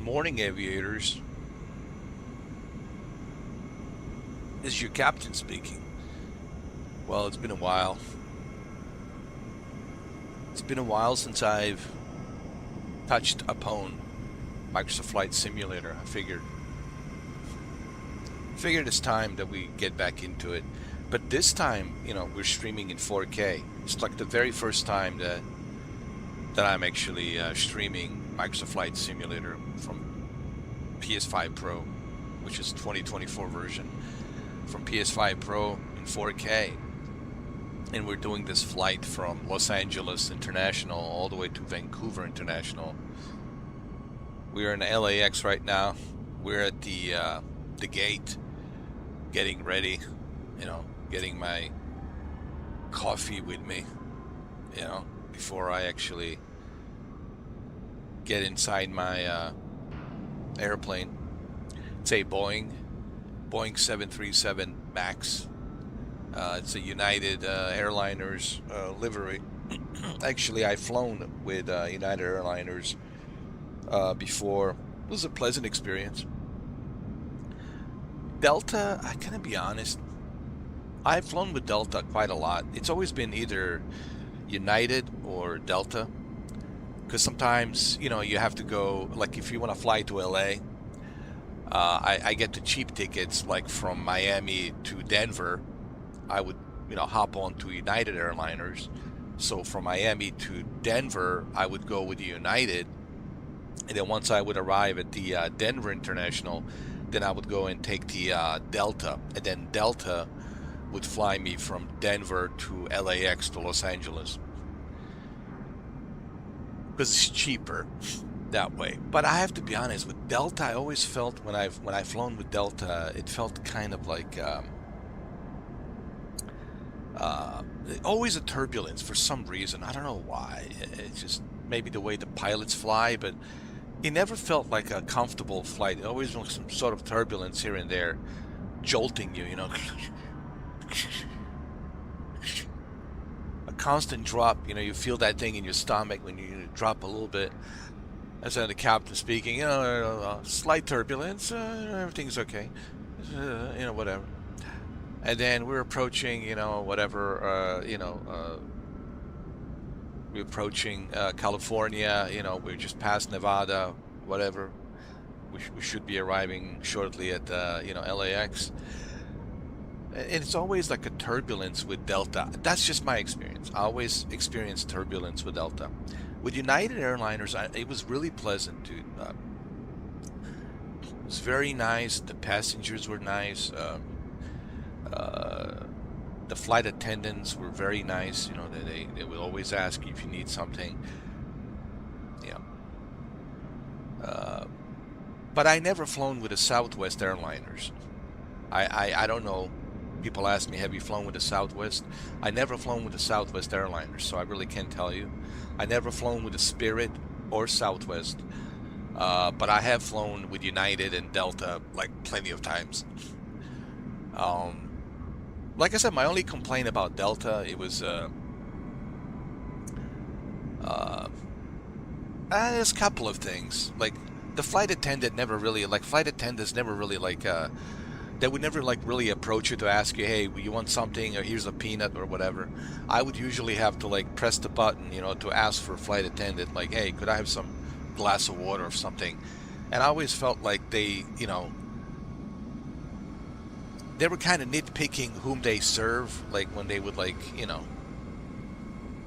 morning, aviators. This is your captain speaking. Well, it's been a while. It's been a while since I've touched upon Microsoft Flight Simulator. I figured it's time that we get back into it. But this time, we're streaming in 4K. It's like the very first time that I'm actually streaming Microsoft Flight Simulator from PS5 Pro, which is 2024 version, from PS5 Pro in 4K. And we're doing this flight from Los Angeles International all the way to Vancouver International. We're in LAX right now. We're at the gate, getting ready, getting my coffee with me, before I actually get inside my airplane. It's a Boeing 737 MAX. It's a United Airliners livery. Actually, I've flown with United Airliners before. It was a pleasant experience. Delta, I gotta be honest, I've flown with Delta quite a lot. It's always been either United or Delta, because sometimes, you have to go, like if you want to fly to LA, I get the cheap tickets, like from Miami to Denver. I would, hop on to United Airliners. So from Miami to Denver, I would go with United. And then once I would arrive at the Denver International, then I would go and take the Delta. And then Delta would fly me from Denver to LAX to Los Angeles. Because it's cheaper that way. But I have to be honest, with Delta, I always felt when I've flown with Delta, it felt kind of like always a turbulence for some reason. I don't know why. It's just maybe the way the pilots fly, but it never felt like a comfortable flight. It always was some sort of turbulence here and there, jolting you, a constant drop. You feel that thing in your stomach when you drop a little bit. That's the captain speaking. Slight turbulence. Everything's okay. Whatever. And then we're approaching, whatever, we're approaching California, we're just past Nevada, whatever. We should be arriving shortly at, LAX. And it's always like a turbulence with Delta. That's just my experience. I always experience turbulence with Delta. With United Airliners, it was really pleasant, dude. It was very nice. The passengers were nice. The flight attendants were very nice. They would always ask you if you need something. But I never flown with the Southwest Airliners. I don't know. People ask me, have you flown with the Southwest? I never flown with the Southwest Airliners, so I really can't tell you. I never flown with the Spirit or Southwest, but I have flown with United and Delta like plenty of times. Like I said, my only complaint about Delta, it was there's a couple of things. Like the flight attendant never really, flight attendants never really they would never really approach you to ask you, hey, you want something, or here's a peanut or whatever. I would usually have to press the button, to ask for a flight attendant, like, hey, could I have some glass of water or something? And I always felt like they were kind of nitpicking whom they serve, like when they would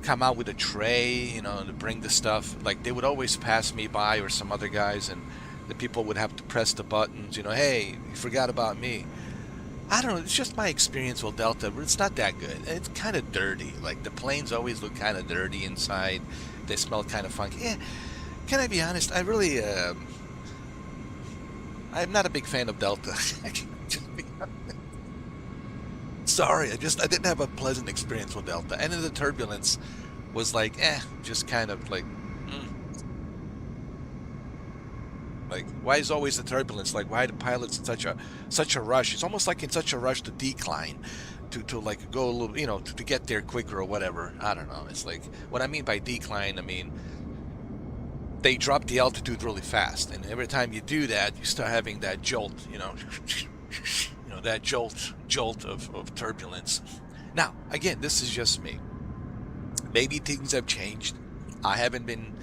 come out with a tray, to bring the stuff. Like they would always pass me by or some other guys, and the people would have to press the buttons, hey, you forgot about me. I don't know, it's just my experience with Delta. It's not that good. It's kind of dirty. Like the planes always look kind of dirty inside. They smell kind of funky. Yeah, can I be honest? I really, I'm not a big fan of Delta. Just be honest. Sorry, I didn't have a pleasant experience with Delta. And then the turbulence was just kind of like, why is always the turbulence? Like, why are the pilots in such a rush? It's almost like in such a rush to decline, to go a little, to get there quicker or whatever. I don't know. It's like, what I mean by decline, I mean they drop the altitude really fast, and every time you do that, you start having that jolt, that jolt of turbulence. Now, again, this is just me. Maybe things have changed. I haven't been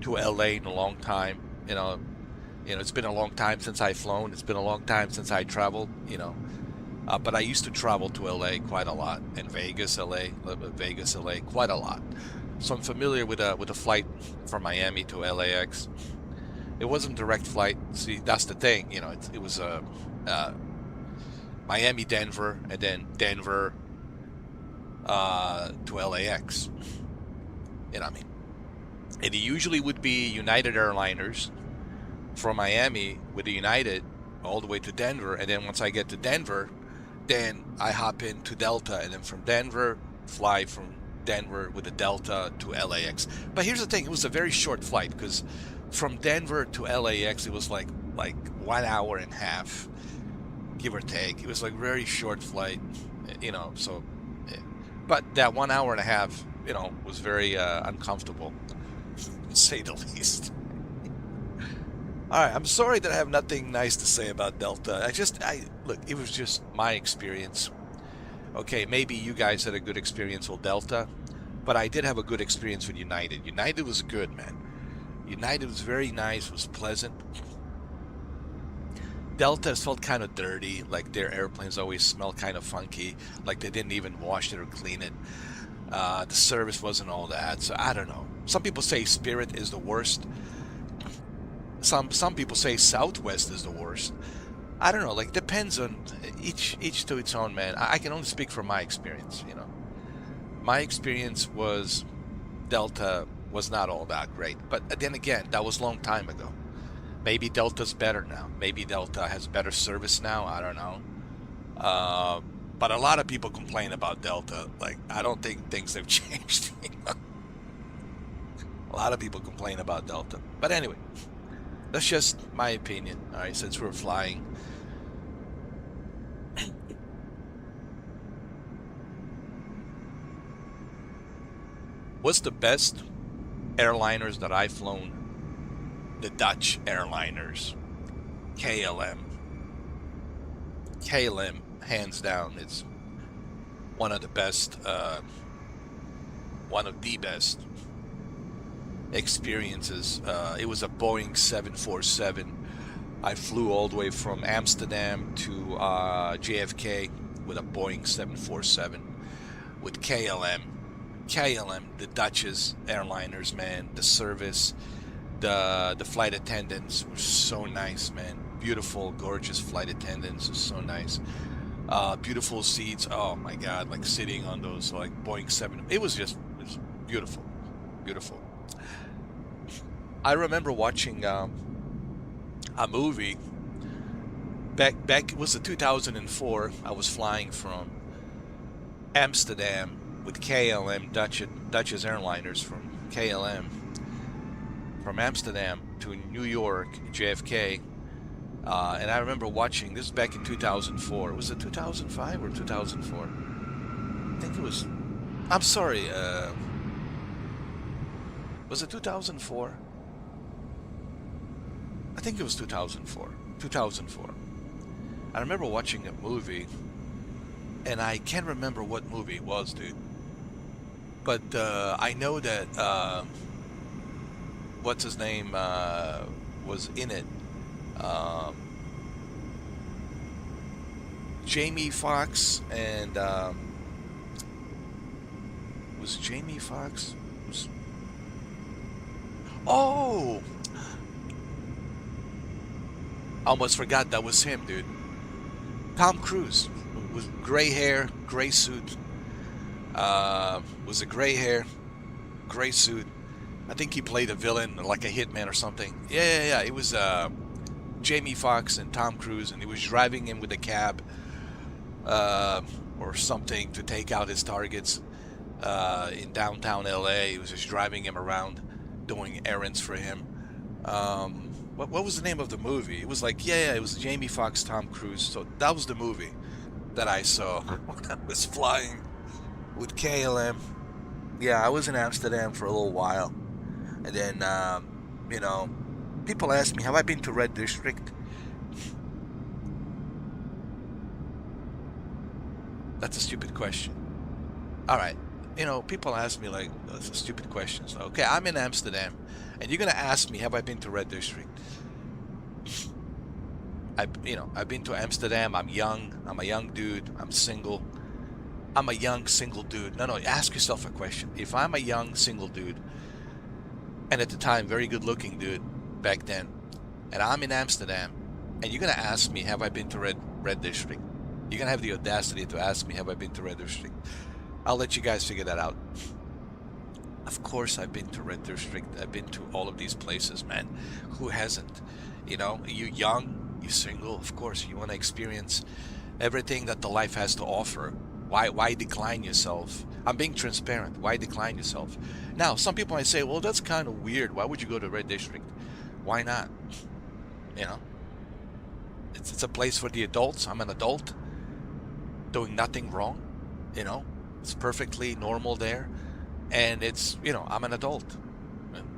to LA in a long time. It's been a long time since I've flown. It's been a long time since I traveled. But I used to travel to LA quite a lot, and Vegas, LA, quite a lot. So I'm familiar with a flight from Miami to LAX. It wasn't a direct flight. See, that's the thing. It was Miami, Denver, and then Denver to LAX. And it usually would be United Airliners from Miami with the United all the way to Denver, and then once I get to Denver, then I hop into Delta, and then from Denver fly from Denver with the Delta to LAX. But here's the thing, it was a very short flight, because from Denver to LAX it was like 1 hour and a half, give or take. It was like very short flight, so but that 1 hour and a half was very uncomfortable, to say the least. All right, I'm sorry that I have nothing nice to say about Delta. Look, it was just my experience. Okay, maybe you guys had a good experience with Delta, but I did have a good experience with United. United was good, man. United was very nice, was pleasant. Delta felt kind of dirty, like their airplanes always smell kind of funky, like they didn't even wash it or clean it. The service wasn't all that, so I don't know. Some people say Spirit is the worst. Some people say Southwest is the worst. I don't know, like depends on each to its own, man. I can only speak from my experience, My experience was Delta was not all that great. But then again, that was a long time ago. Maybe Delta's better now. Maybe Delta has better service now. I don't know. But a lot of people complain about Delta. Like, I don't think things have changed. A lot of people complain about Delta. But anyway, that's just my opinion. All right, since we're flying. What's the best airliners that I've flown? The Dutch airliners. KLM. KLM, hands down, it's one of the best, one of the best experiences. It was a Boeing 747. I flew all the way from Amsterdam to JFK with a Boeing 747 with KLM. KLM, the Dutch's airliners, man. The service, the flight attendants were so nice, man. Beautiful, gorgeous flight attendants, so nice. Beautiful seats. Oh my God, like sitting on those like Boeing 7. It was beautiful, beautiful. I remember watching a movie back. It was 2004. I was flying from Amsterdam with KLM, Dutch's airliners from KLM, from Amsterdam to New York, JFK. And I remember watching this back in 2004. Was it 2005 or 2004? I think it was. I'm sorry. Was it 2004? I think it was 2004. 2004. I remember watching a movie, and I can't remember what movie it was, dude. But I know that what's his name was in it. Jamie Foxx and was Jamie Foxx? Oh, I almost forgot that was him, dude. Tom Cruise with gray hair, gray suit. Was it gray hair, gray suit? I think he played a villain, like a hitman or something. Yeah. It was Jamie Foxx and Tom Cruise, and he was driving him with a cab or something to take out his targets in downtown LA. He was just driving him around, doing errands for him. What was the name of the movie? It was like, it was Jamie Foxx, Tom Cruise. So that was the movie that I saw when I was flying with KLM. Yeah, I was in Amsterdam for a little while. And then You know, people ask me, have I been to Red District? That's a stupid question. All right. People ask me like, that's a stupid question. So, okay, I'm in Amsterdam, and you're gonna ask me, have I been to Red District? I've been to Amsterdam. I'm young. I'm a young dude. I'm single. I'm a young single dude. No, ask yourself a question. If I'm a young single dude, and at the time very good looking dude back then, and I'm in Amsterdam, and you're gonna ask me, have I been to Red District? You're gonna have the audacity to ask me, have I been to Red District? I'll let you guys figure that out. Of course I've been to Red District. I've been to all of these places, man. Who hasn't? You're young, you're single, of course you want to experience everything that the life has to offer. Why decline yourself? I'm being transparent. Why decline yourself? Now, some people might say, well, that's kind of weird. Why would you go to Red District? Why not? You know, it's a place for the adults. I'm an adult doing nothing wrong. It's perfectly normal there. And I'm an adult.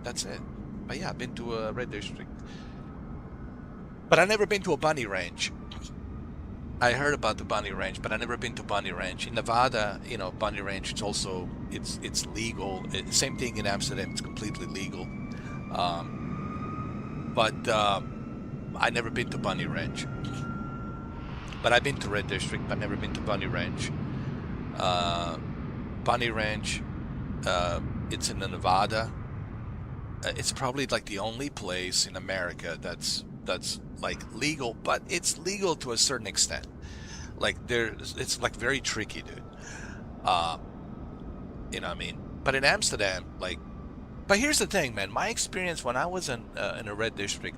That's it. But yeah, I've been to a Red District. But I've never been to a bunny ranch. I heard about the bunny ranch, but I've never been to bunny ranch. In Nevada, bunny ranch, it's legal. Same thing in Amsterdam, it's completely legal. But I've never been to bunny ranch. But I've been to Red District, but never been to bunny ranch. Bunny ranch, it's in Nevada. It's probably like the only place in America that's like legal, but it's legal to a certain extent. Like it's like very tricky, dude. You know what I mean? But in Amsterdam, but here's the thing, man. My experience when I was in a Red District,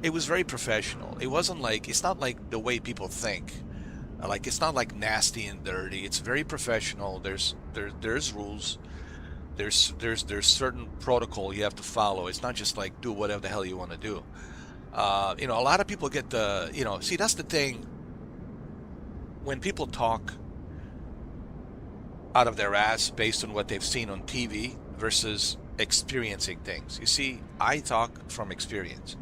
it was very professional. It's not like the way people think. Like, it's not like nasty and dirty. It's very professional. There's rules. There's certain protocol you have to follow. It's not just like do whatever the hell you want to do. A lot of people get see, that's the thing. When people talk out of their ass based on what they've seen on TV versus experiencing things. You see, I talk from experience.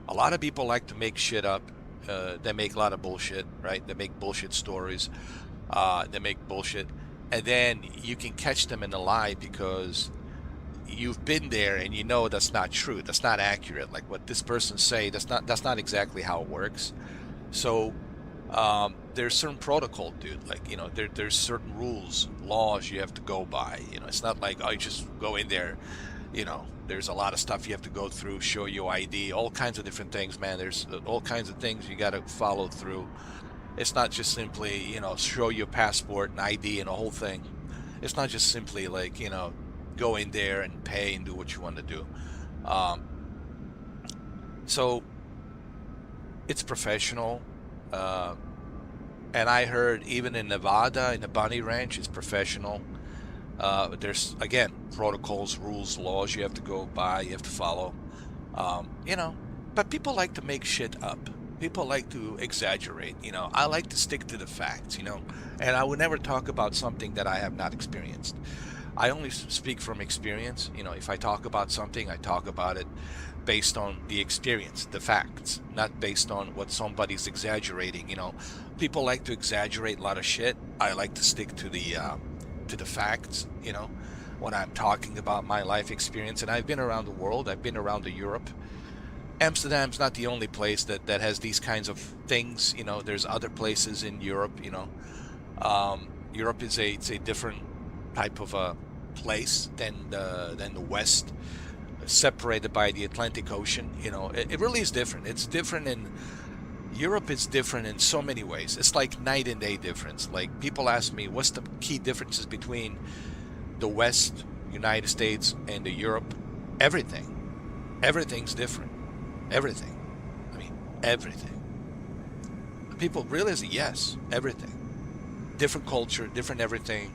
A lot of people like to make shit up. They make a lot of bullshit, right? They make bullshit stories. They make bullshit. And then you can catch them in a lie because you've been there and that's not true. That's not accurate. Like what this person say, that's not exactly how it works. So there's certain protocol, dude. Like, there's certain rules, laws you have to go by. It's not like, you just go in there. There's a lot of stuff you have to go through, show your ID, all kinds of different things, man. There's all kinds of things you got to follow through. It's not just simply, show your passport and ID and a whole thing. It's not just simply like, go in there and pay and do what you want to do. So it's professional. And I heard even in Nevada, in the bunny ranch, it's professional. There's, again, protocols, rules, laws you have to go by, you have to follow. But people like to make shit up. People like to exaggerate. I like to stick to the facts, and I would never talk about something that I have not experienced. I only speak from experience. If I talk about something, I talk about it based on the experience, the facts, not based on what somebody's exaggerating. People like to exaggerate a lot of shit. I like to stick to the facts, when I'm talking about my life experience. And I've been around the world. I've been around Europe. Amsterdam's not the only place that has these kinds of things. There's other places in Europe. Europe is a different type of a place than the West, separated by the Atlantic Ocean. It really is different. It's different in Europe. Is different in so many ways. It's like night and day difference. Like, people ask me, what's the key differences between the West, United States, and the Europe? Everything's different. Everything. I mean, everything. People realize that, yes, everything. Different culture, different everything,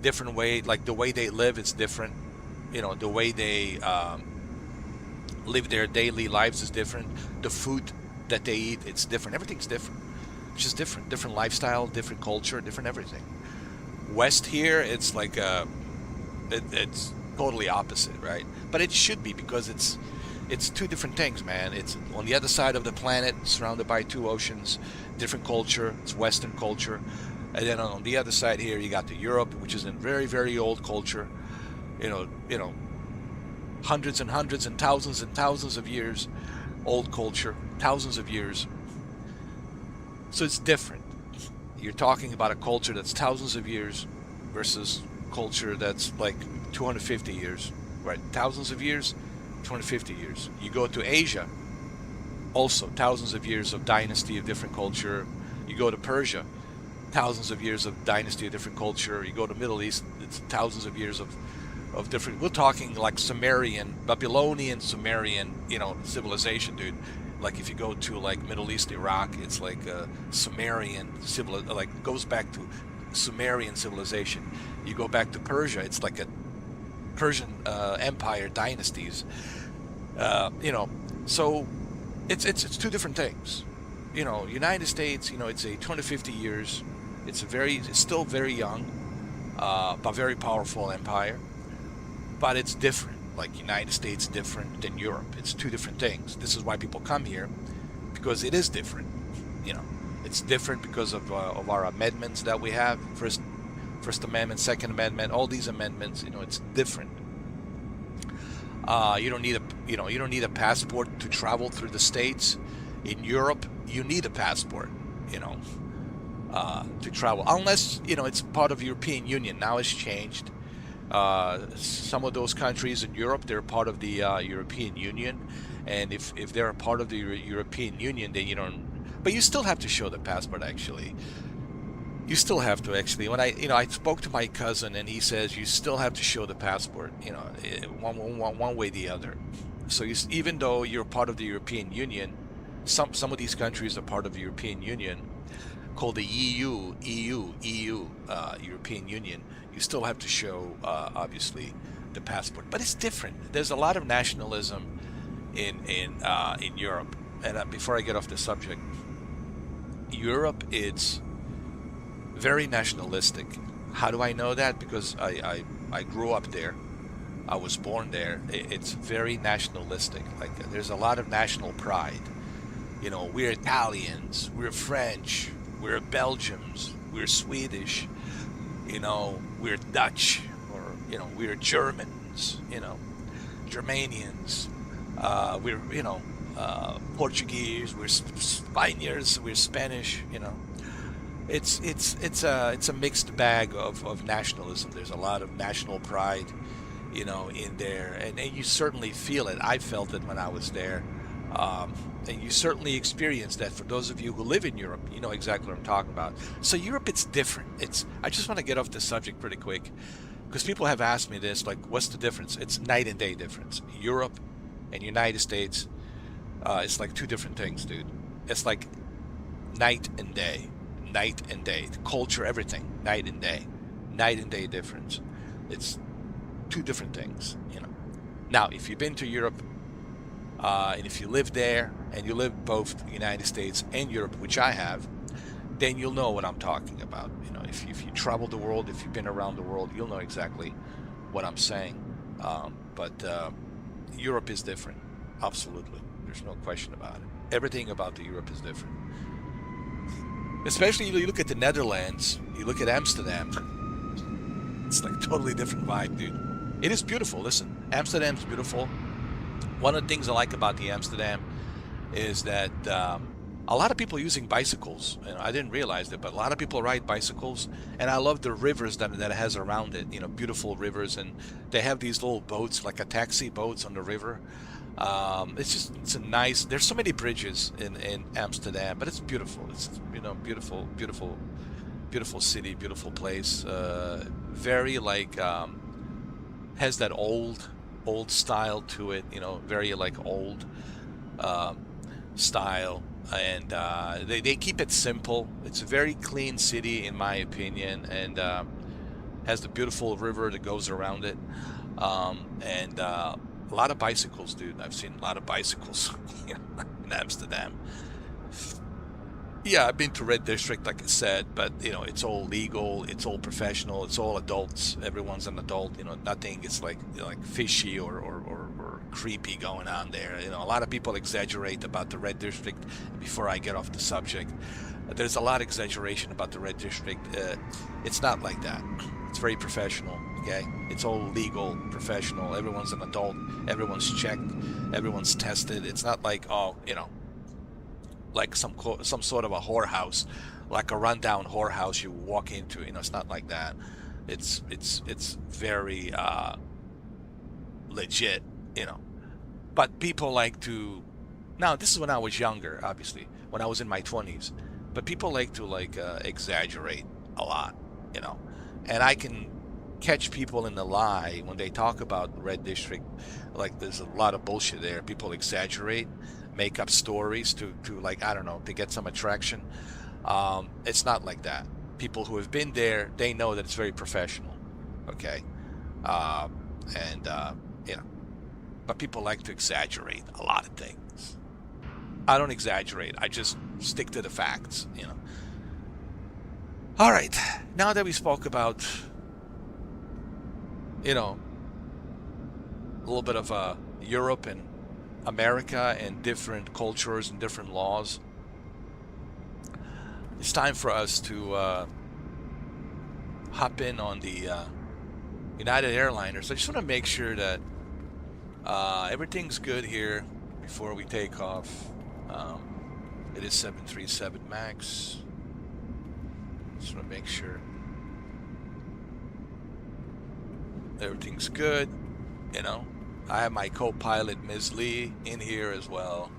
different way. Like, the way they live is different. The way they live their daily lives is different. The food that they eat, it's different. Everything's different. It's just different. Different lifestyle, different culture, different everything. West here, it's like it's totally opposite, right? But it should be, because it's two different things, man. It's on the other side of the planet, surrounded by two oceans, different culture. It's Western culture. And then on the other side here, you got the Europe, which is a very, very old culture. You know, hundreds and thousands of years old culture, thousands of years. So it's different. You're talking about a culture that's thousands of years versus culture that's like 250 years, right? Thousands of years, 250 years. You go to Asia, also thousands of years of dynasty of different culture. You go to Persia, thousands of years of dynasty of different culture. You go to Middle East, it's thousands of years of different. We're talking like Sumerian, Babylonian, Sumerian, civilization, dude. Like if you go to like Middle East, Iraq, it's like a Sumerian like goes back to Sumerian civilization. You go back to Persia, it's like a Persian empire dynasties. So it's two different things. United States, it's a 250 years. It's still very young, but very powerful empire. But it's different. Like United States different than Europe. It's two different things. This is why people come here, because it is different. It's different because of our amendments that we have. First Amendment, Second Amendment, all these amendments. It's different. You don't need a passport to travel through the states. In Europe, you need a passport. To travel, unless it's part of the European Union. Now it's changed. Some of those countries in Europe, they're part of the European Union, and if they're a part of the European Union, then you don't. But you still have to show the passport. Actually, you still have to. Actually, when I spoke to my cousin, and he says you still have to show the passport. One way or the other. So even though you're part of the European Union, some of these countries are part of the European Union, called the EU, European Union. You still have to show, obviously, the passport, but it's different. There's a lot of nationalism in Europe. And before I get off the subject, Europe, it's very nationalistic. How do I know that? Because I grew up there. I was born there. It's very nationalistic. Like there's a lot of national pride. We're Italians, we're French, we're Belgians, we're Swedish. We're Dutch, or we're Germans, Germanians, we're Portuguese, we're Spaniards, we're Spanish. It's a mixed bag of nationalism. There's a lot of national pride, in there, and you certainly feel it. I felt it when I was there. And you certainly experience that. For those of you who live in Europe, you know exactly what I'm talking about. So Europe, it's different. I just want to get off the subject pretty quick, because people have asked me this, like, what's the difference? It's night and day difference. Europe and United States, it's like two different things, dude. It's like night and day. The culture, everything, night and day difference. It's two different things. Now, if you've been to Europe, and if you live there, and you live both the United States and Europe, which I have, then you'll know what I'm talking about. If you travel the world, if you've been around the world, you'll know exactly what I'm saying. But Europe is different, absolutely. There's no question about it. Everything about the Europe is different. Especially you look at the Netherlands, you look at Amsterdam. It's like a totally different vibe, dude. It is beautiful. Listen, Amsterdam's beautiful. One of the things I like about the Amsterdam is that a lot of people are using bicycles. I didn't realize that, but a lot of people ride bicycles, and I love the rivers that it has around it. Beautiful rivers, and they have these little boats, like a taxi boats on the river. It's a nice. There's so many bridges in Amsterdam, but it's beautiful. It's beautiful city, beautiful place. Very like has that old style to it, very like old style, and they keep it simple. It's a very clean city, in my opinion, and has the beautiful river that goes around it, and a lot of bicycles, dude. I've seen a lot of bicycles in Amsterdam. Yeah, I've been to Red District, like I said, but it's all legal, it's all professional, it's all adults. Everyone's an adult. Nothing is like fishy or creepy going on there. You know, a lot of people exaggerate about the red district. Before I get off the subject, there's a lot of exaggeration about the red district. It's not like that. It's very professional. Okay, it's all legal, professional. Everyone's an adult. Everyone's checked. Everyone's tested. It's not like, oh, you know, like some sort of a whorehouse, like a rundown whorehouse you walk into. You know, it's not like that. It's very legit. You know, but people like to. Now, this is when I was younger, obviously, when I was in my 20s. But people like to exaggerate a lot, you know, and I can catch people in the lie when they talk about red district. Like, there's a lot of bullshit there. People exaggerate, make up stories to like, I don't know, to get some attraction. It's not like that. People who have been there, they know that it's very professional. Okay, and you know, but people like to exaggerate a lot of things. I don't exaggerate. I just stick to the facts, you know. All right, now that we spoke about, you know, a little bit of Europe and America and different cultures and different laws, it's time for us to hop in on the United Airliners. I just want to make sure that everything's good here before we take off. It is 737 MAX. Just want to make sure everything's good. You know, I have my co-pilot Ms. Lee in here as well.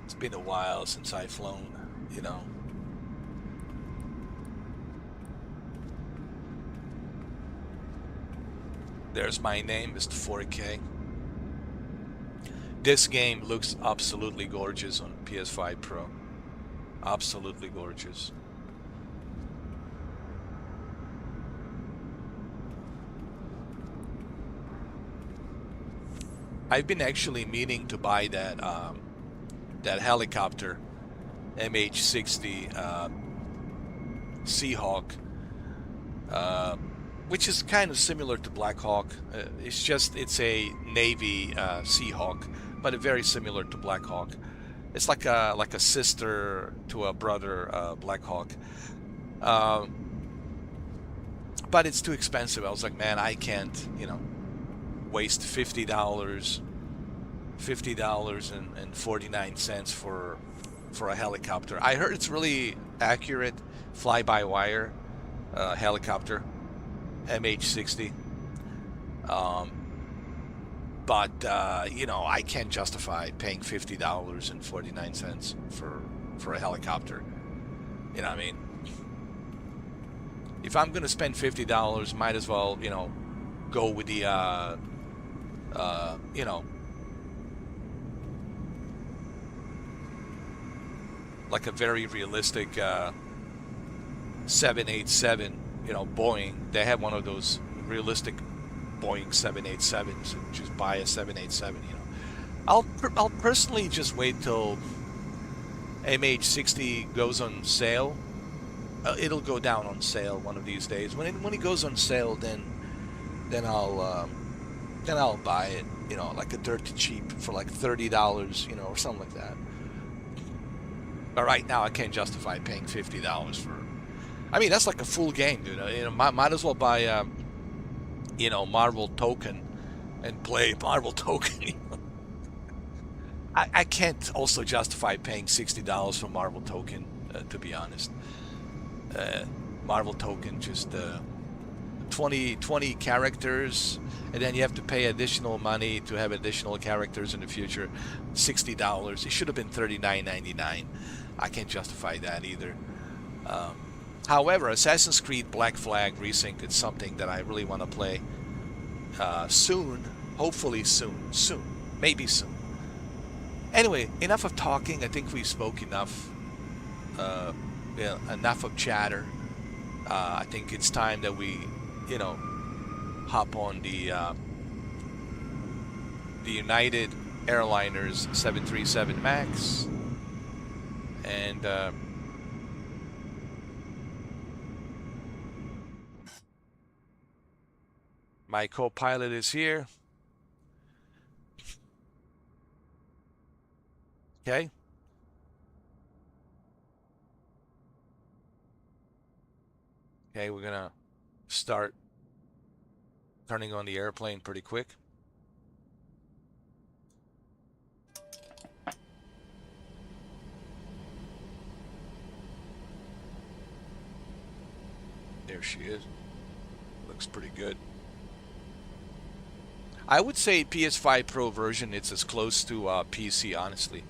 It's been a while since I've flown, you know. There's my name, Mr. 4K. This game looks absolutely gorgeous on PS5 Pro. Absolutely gorgeous. I've been actually meaning to buy that that helicopter, MH-60 Seahawk, which is kind of similar to Black Hawk. It's a Navy Seahawk, but very similar to Black Hawk. It's like a sister to a brother Black Hawk. But it's too expensive. I was like, man, I can't, you know, waste $50.49 for a helicopter. I heard it's really accurate fly-by-wire helicopter, MH-60. But you know, I can't justify paying $50.49 for a helicopter. You know what I mean? If I'm gonna spend $50, might as well, you know, go with the you know, like a very realistic 787, you know, Boeing. They have one of those realistic Boeing 787s. Just buy a 787, you know. I'll personally just wait till MH-60 goes on sale. It'll go down on sale one of these days. When it goes on sale, then I'll buy it, you know, like a dirt cheap for like $30, you know, or something like that. But right now, I can't justify paying $50 for. I mean, that's like a full game, dude. You know, might as well buy, you know, Marvel Token, and play Marvel Token. I can't also justify paying $60 for Marvel Token, to be honest. Marvel Token, just 20 characters, and then you have to pay additional money to have additional characters in the future. $60. It should have been $39.99. I can't justify that either. However, Assassin's Creed Black Flag Resynced is something that I really want to play soon. Hopefully soon. Maybe soon. Anyway, enough of talking. I think we spoke enough. Yeah, enough of chatter. I think it's time that we, you know, hop on the United Airliners 737 MAX, and my co-pilot is here. Okay. Okay, we're gonna start turning on the airplane pretty quick. There she is. Looks pretty good. I would say PS5 Pro version, it's as close to PC, honestly.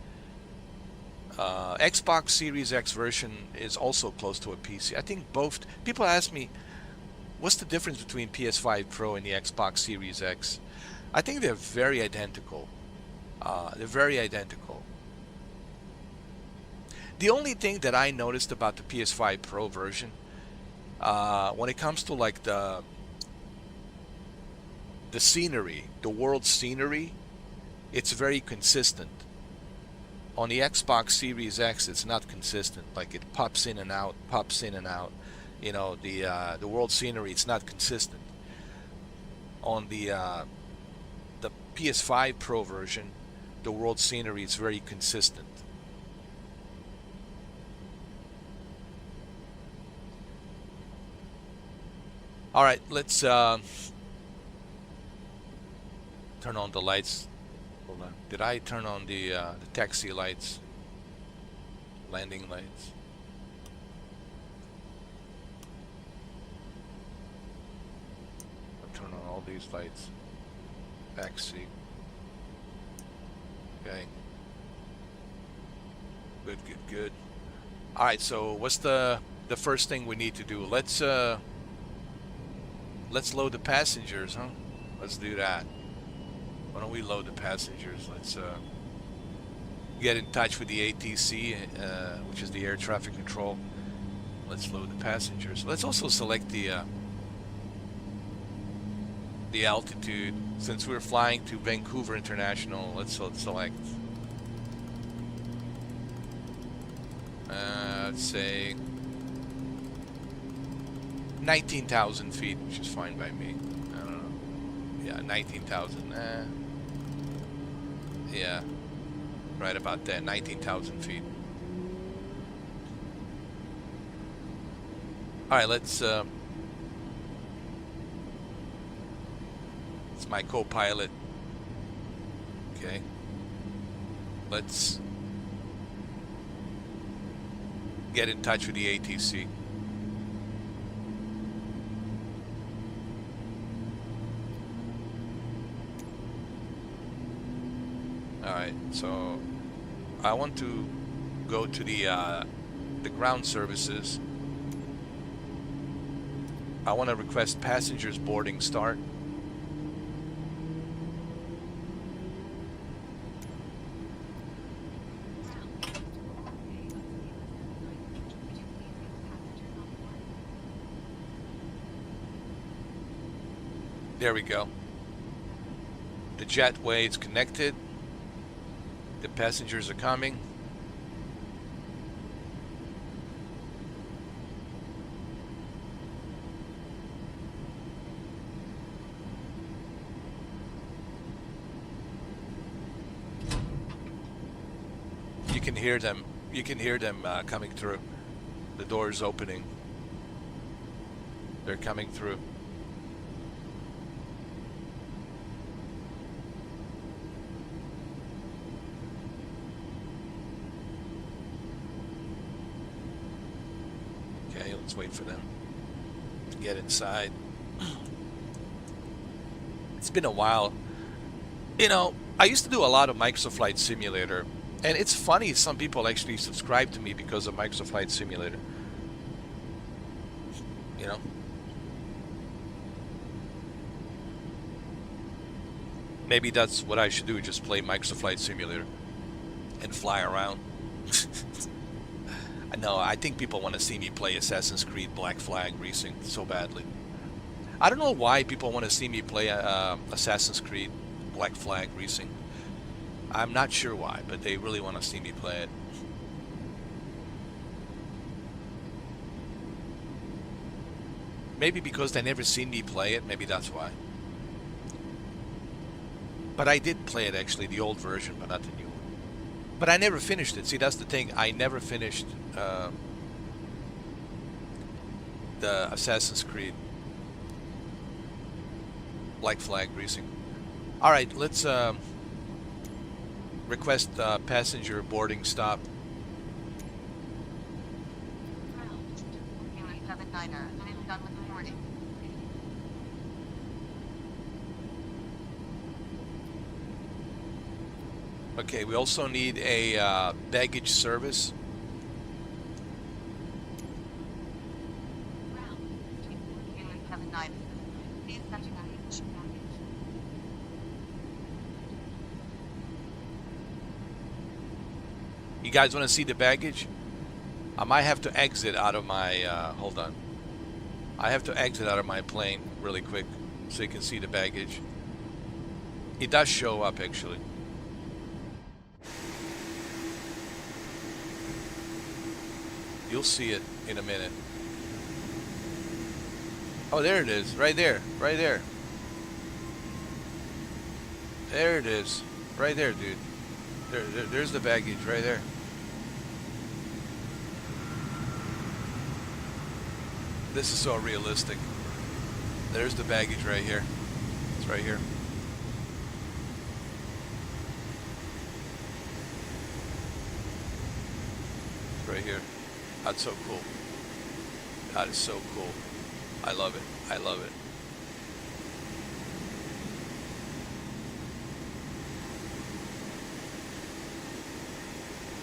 Xbox Series X version is also close to a PC. I think both. People ask me, what's the difference between PS5 Pro and the Xbox Series X? I think they're very identical. They're very identical. The only thing that I noticed about the PS5 Pro version, when it comes to like the scenery, the world scenery, it's very consistent. On the Xbox Series X, it's not consistent. Like it pops in and out, pops in and out. You know, the world scenery, it's not consistent. On the PS5 Pro version, the world scenery is very consistent. All right, let's turn on the lights. Hold on. Did I turn on the taxi lights? Landing lights. I'll turn on all these lights. Back seat. Okay. Good, good, good. All right, so what's the first thing we need to do? Let's load the passengers, huh? Let's do that. Why don't we load the passengers? Let's get in touch with the ATC, which is the air traffic control. Let's load the passengers. Let's also select the altitude. Since we're flying to Vancouver International, let's select. Let's say 19,000 feet, which is fine by me. I don't know. Yeah, 19,000. Yeah, right about that. 19,000 feet. All right, let's. It's my co-pilot. Okay. Let's get in touch with the ATC. Alright, so I want to go to the ground services. I want to request passengers boarding start. There we go. The jetway is connected. The passengers are coming. You can hear them. You can hear them coming through. The door is opening. They're coming through. Okay, let's wait for them to get inside. It's been a while. You know, I used to do a lot of Microsoft Flight Simulator, and it's funny, some people actually subscribe to me because of Microsoft Flight Simulator. You know? Maybe that's what I should do, just play Microsoft Flight Simulator and fly around. No, I think people want to see me play Assassin's Creed Black Flag Racing so badly. I don't know why people want to see me play Assassin's Creed Black Flag Racing. I'm not sure why, but they really want to see me play it. Maybe because they never seen me play it, maybe that's why. But I did play it actually, the old version, but not the new one. But I never finished it. See, that's the thing. I never finished the Assassin's Creed Black Flag Briefing. All right, let's request passenger boarding stop. Okay, we also need a baggage service. You guys want to see the baggage? I might have to exit out of my, hold on. I have to exit out of my plane really quick so you can see the baggage. It does show up actually. You'll see it in a minute. Oh, there it is. Right there. Right there. There it is. Right there, dude. There's the baggage right there. This is so realistic. There's the baggage right here. It's right here. It's right here. That's so cool. That is so cool. I love it. I love it.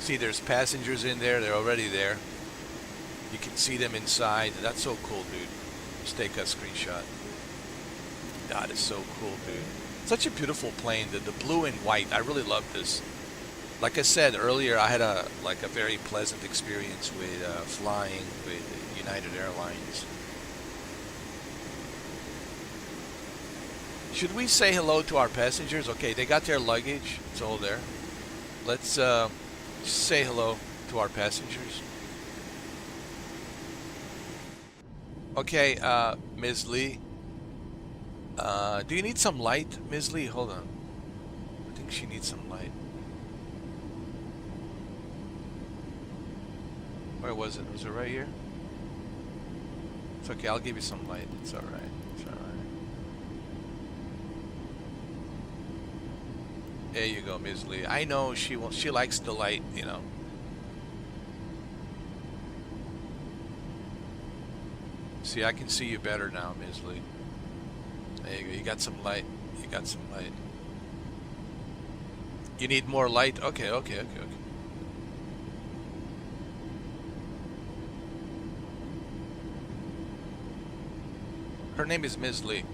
See, there's passengers in there. They're already there. You can see them inside. That's so cool, dude. Let's take a screenshot. That is so cool, dude. Such a beautiful plane. The blue and white. I really love this. Like I said earlier, I had a very pleasant experience with flying with United Airlines. Should we say hello to our passengers? Okay, they got their luggage. It's all there. Let's say hello to our passengers. Okay, Ms. Lee. Do you need some light, Ms. Lee? Hold on. I think she needs some light. Where was it? Was it right here? It's okay, I'll give you some light. It's alright. It's alright. There you go, Ms. Lee. I know she likes the light, you know. See, I can see you better now, Ms. Lee. There you go. You got some light. You got some light. You need more light? Okay, okay, okay, okay. Her name is Ms. Lee.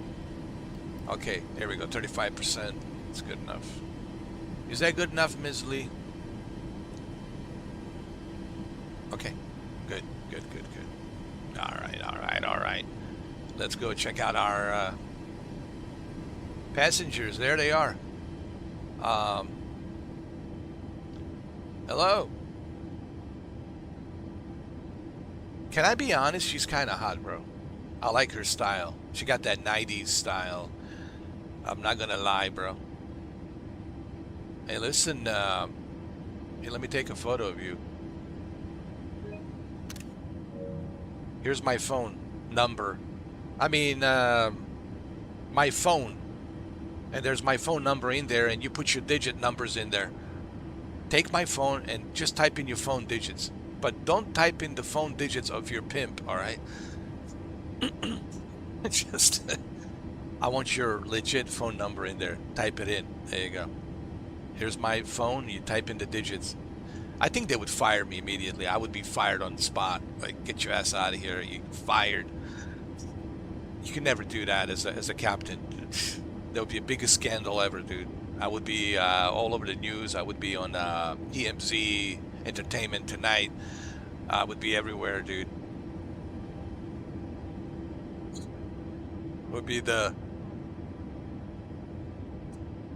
Okay, there we go. 35%. It's good enough. Is that good enough, Ms. Lee? Okay. Good, good, good, good. All right, all right, all right. Let's go check out our passengers. There they are. Hello. Can I be honest? She's kind of hot, bro. I like her style. She got that 90s style. I'm not gonna lie, bro. Hey, listen, hey, let me take a photo of you. Here's my phone number. I mean, my phone. And there's my phone number in there, and you put your digit numbers in there. Take my phone and just type in your phone digits. But don't type in the phone digits of your pimp, all right? Just, I want your legit phone number in there. Type it in. There you go. Here's my phone. You type in the digits. I think they would fire me immediately. I would be fired on the spot. Like, get your ass out of here. You fired. You can never do that as a captain. That would be the biggest scandal ever, dude. I would be all over the news. I would be on EMZ, Entertainment Tonight. I would be everywhere, dude. Would be the...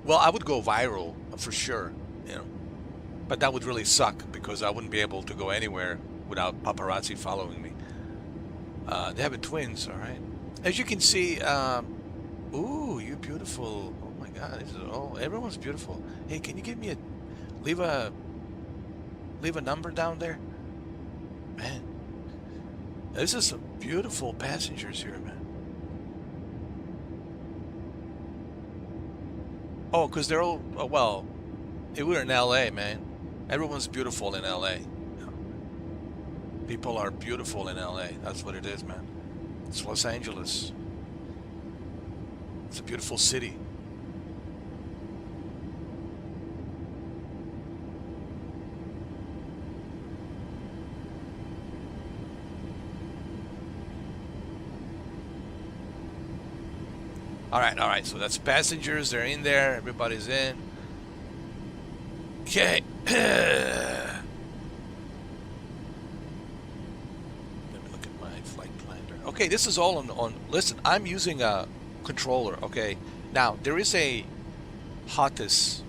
Well, I would go viral for sure, you know. But that would really suck because I wouldn't be able to go anywhere without paparazzi following me. They have twins, all right. As you can see, ooh, you're beautiful. Oh my God, this is, oh, everyone's beautiful. Hey, can you give me leave a Leave a number down there. Man, this is some beautiful passengers here, man. Oh, because they're all, oh, well, we're in LA, man. Everyone's beautiful in LA. People are beautiful in LA. That's what it is, man. It's Los Angeles. It's a beautiful city. All right, so that's passengers. They're in there. Everybody's in. Okay. Let me look at my flight planner. Okay, this is all on. Listen, I'm using a controller. Okay, now there is a hottest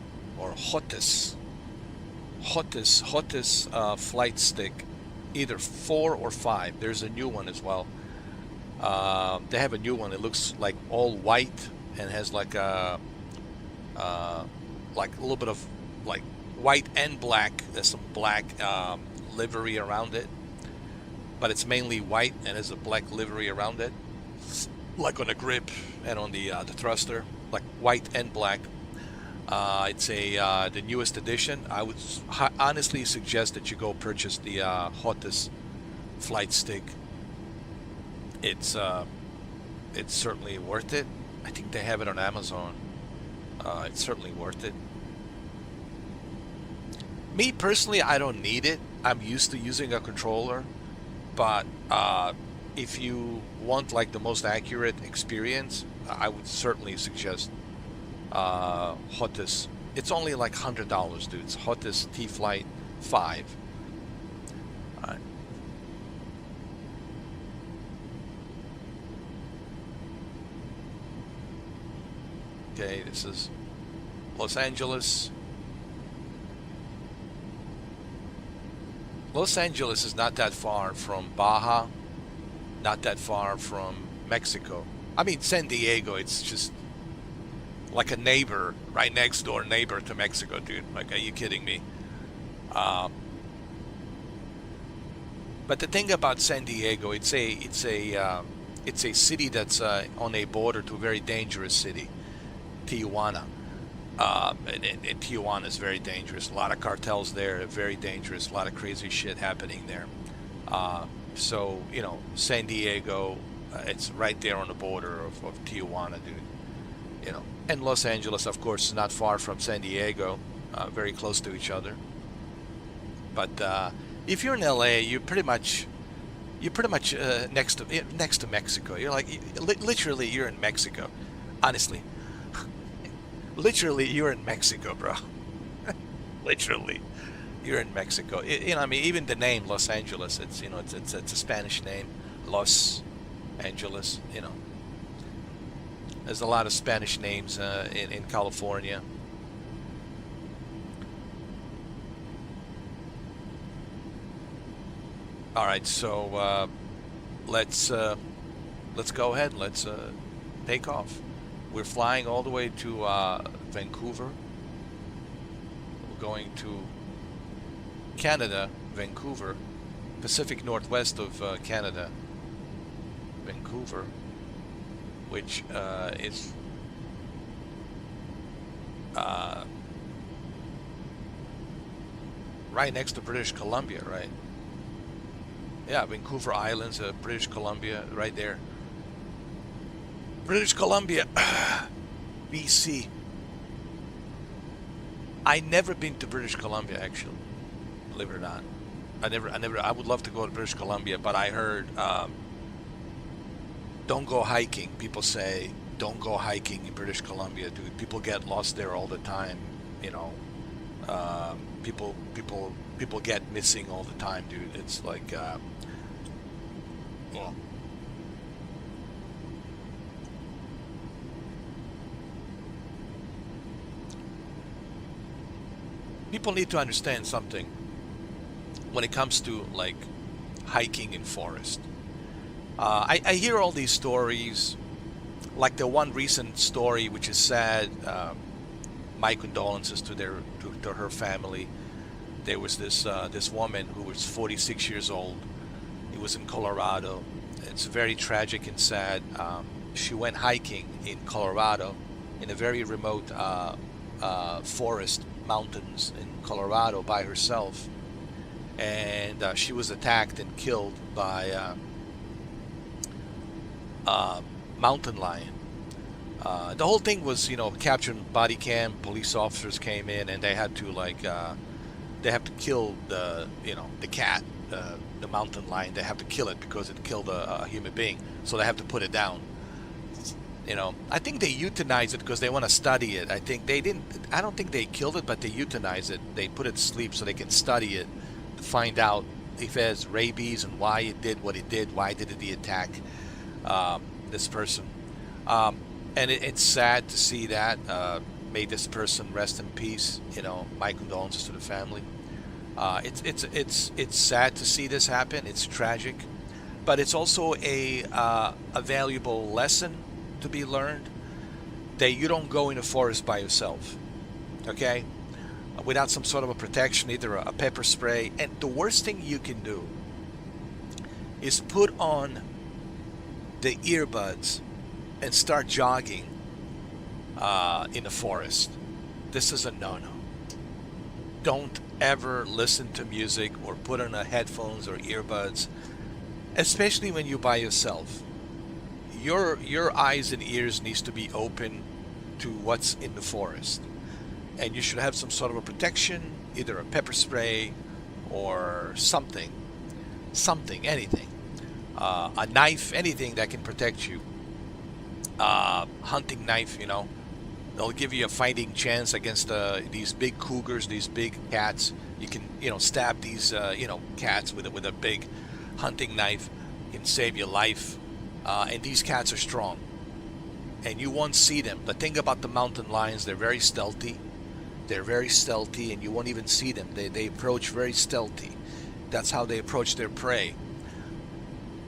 flight stick, either 4 or 5. There's a new one as well. They have a new one. It looks like all white and has like a little bit of like white and black. There's some black livery around it, but it's mainly white and has a black livery around it, like on the grip and on the thruster, like white and black. It's the newest edition. I would honestly suggest that you go purchase the hottest flight stick. It's certainly worth it. I think they have it on Amazon. It's certainly worth it. Me personally, I don't need it. I'm used to using a controller, but if you want like the most accurate experience, I would certainly suggest Hottest. It's only like $100, dude. It's Hottest T-Flight 5. All right. Okay, this is Los Angeles. Los Angeles is not that far from Baja, not that far from Mexico. I mean, San Diego, it's just like a neighbor, right next door neighbor to Mexico, dude. Like, are you kidding me? But the thing about San Diego, it's a city that's on a border to a very dangerous city, Tijuana. And Tijuana is very dangerous. A lot of cartels there, very dangerous. A lot of crazy shit happening there. So, you know, San Diego, it's right there on the border of Tijuana, dude. You know, and Los Angeles, of course, is not far from San Diego, very close to each other. But if you're in LA, you're pretty much next to Mexico. You're like literally you're in Mexico, honestly. Literally, you're in Mexico, bro. Literally, you're in Mexico. You know, I mean, even the name Los Angeles, it's, you know, it's a Spanish name, Los Angeles. You know, there's a lot of Spanish names in California. All right, so let's go ahead. Let's take off. We're flying all the way to Vancouver. We're going to Canada, Vancouver, Pacific Northwest of Canada, Vancouver, which is right next to British Columbia, right? Yeah, Vancouver Islands, British Columbia, right there. British Columbia, BC. I never been to British Columbia, actually, believe it or not. I would love to go to British Columbia, but I heard don't go hiking. People say don't go hiking in British Columbia, dude. People get lost there all the time. You know, people get missing all the time, dude. It's like, well. People need to understand something when it comes to like hiking in forest. I hear all these stories, like the one recent story which is sad. My condolences to her family. There was this woman who was 46 years old. It was in Colorado. It's very tragic and sad. She went hiking in Colorado, in a very remote forest, mountains in Colorado by herself, and she was attacked and killed by a mountain lion. The whole thing was, captured on body cam. Police officers came in and they had to they have to kill the cat, the mountain lion. They have to kill it because it killed a human being. So they have to put it down. I think they euthanized it because they want to study it. I don't think they killed it, but they euthanized it. They put it to sleep so they can study it to find out if it has rabies and why it did what it did. Why did it attack this person? And it's sad to see that. May this person rest in peace. My condolences to the family. It's sad to see this happen. It's tragic, but it's also a valuable lesson to be learned, that you don't go in a forest by yourself, okay, without some sort of a protection, either a pepper spray. And the worst thing you can do is put on the earbuds and start jogging in the forest. This is a no-no. Don't ever listen to music or put on headphones or earbuds, especially when you're by yourself. Your eyes and ears needs to be open to what's in the forest, and you should have some sort of a protection, either a pepper spray or something, anything, a knife, anything that can protect you. Hunting knife, they'll give you a fighting chance against these big cougars, these big cats. You can stab these cats with a big hunting knife. It can save your life. And these cats are strong, and you won't see them. The thing about the mountain lions, they're very stealthy. And you won't even see them. They approach very stealthy. That's how they approach their prey.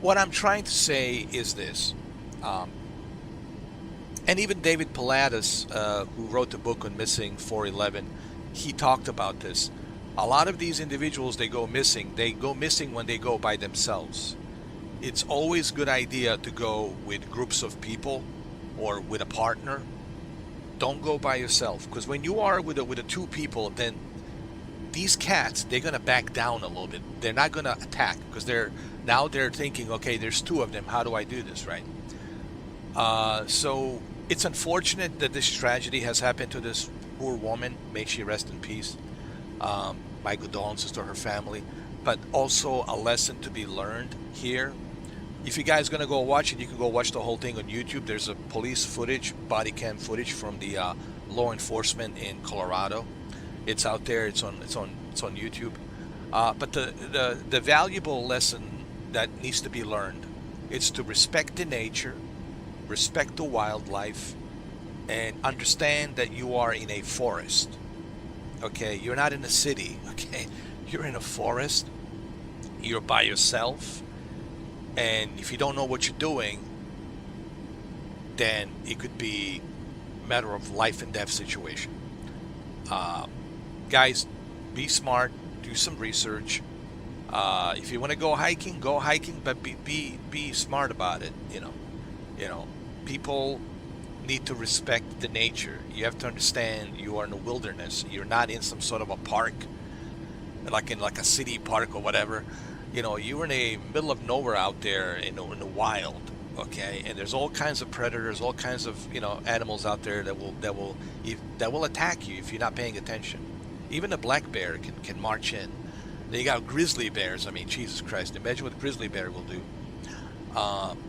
What I'm trying to say is this, and even David Pilatus, who wrote the book on Missing 411, he talked about this. A lot of these individuals, they go missing when they go by themselves. It's always a good idea to go with groups of people or with a partner. Don't go by yourself, because when you are with the two people, then these cats, they're going to back down a little bit. They're not going to attack because they're thinking, okay, there's two of them. How do I do this, right? So it's unfortunate that this tragedy has happened to this poor woman. May she rest in peace. My condolences to her family, but also a lesson to be learned here. If you guys gonna go watch it, you can go watch the whole thing on YouTube. There's a police footage, body cam footage from the law enforcement in Colorado. It's out there. It's on YouTube. But the valuable lesson that needs to be learned, it's to respect the nature, respect the wildlife, and understand that you are in a forest. Okay, you're not in a city. Okay, you're in a forest. You're by yourself. And if you don't know what you're doing, then it could be a matter of life and death situation. Guys, be smart, do some research. If you want to go hiking, but be smart about it. People need to respect the nature. You have to understand you are in the wilderness. You're not in some sort of a park, like in a city park or whatever. You're in the middle of nowhere out there in the wild, okay? And there's all kinds of predators, all kinds of animals out there that will attack you if you're not paying attention. Even a black bear can march in. Then you got grizzly bears. I mean, Jesus Christ! Imagine what a grizzly bear will do.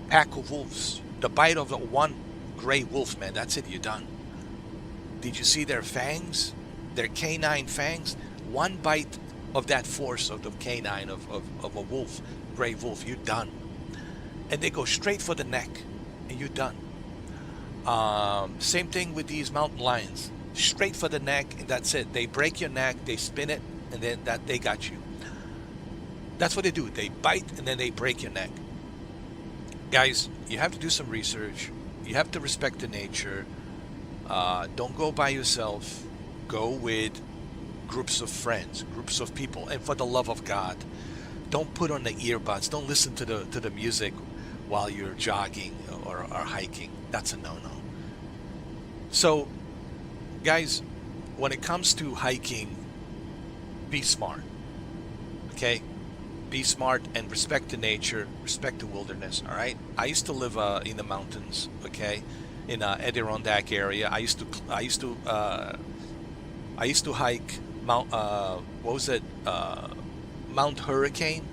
Pack of wolves. The bite of one gray wolf, man. That's it. You're done. Did you see their fangs? Their canine fangs. One bite of that force of the canine of a wolf, gray wolf, you're done. And they go straight for the neck, and you're done. Same thing with these mountain lions, straight for the neck, and that's it. They break your neck, they spin it, and then they got you. That's what they do. They bite, and then they break your neck. Guys, you have to do some research. You have to respect the nature. Don't go by yourself. Go with groups of friends, groups of people, and for the love of God, don't put on the earbuds. Don't listen to the music while you're jogging or hiking. That's a no-no. So, guys, when it comes to hiking, be smart. Okay? Be smart and respect the nature, respect the wilderness. All right. I used to live in the mountains. Okay, in Adirondack area. I used to hike Mount. What was it? Mount Hurricane.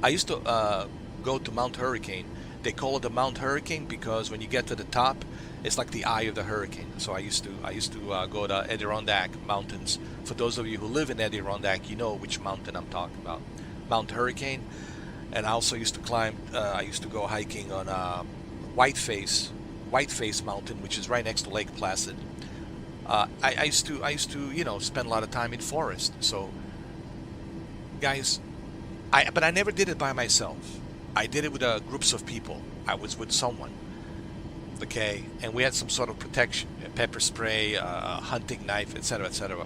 I used to go to Mount Hurricane. They call it the Mount Hurricane because when you get to the top, it's like the eye of the hurricane. So I used to go to Adirondack Mountains. For those of you who live in Adirondack, you know which mountain I'm talking about, Mount Hurricane. And I also used to climb. I used to go hiking on Whiteface Mountain, which is right next to Lake Placid. I used to spend a lot of time in forest. So, guys, but I never did it by myself. I did it with groups of people. I was with someone. Okay, and we had some sort of protection, pepper spray, hunting knife, etc., etc.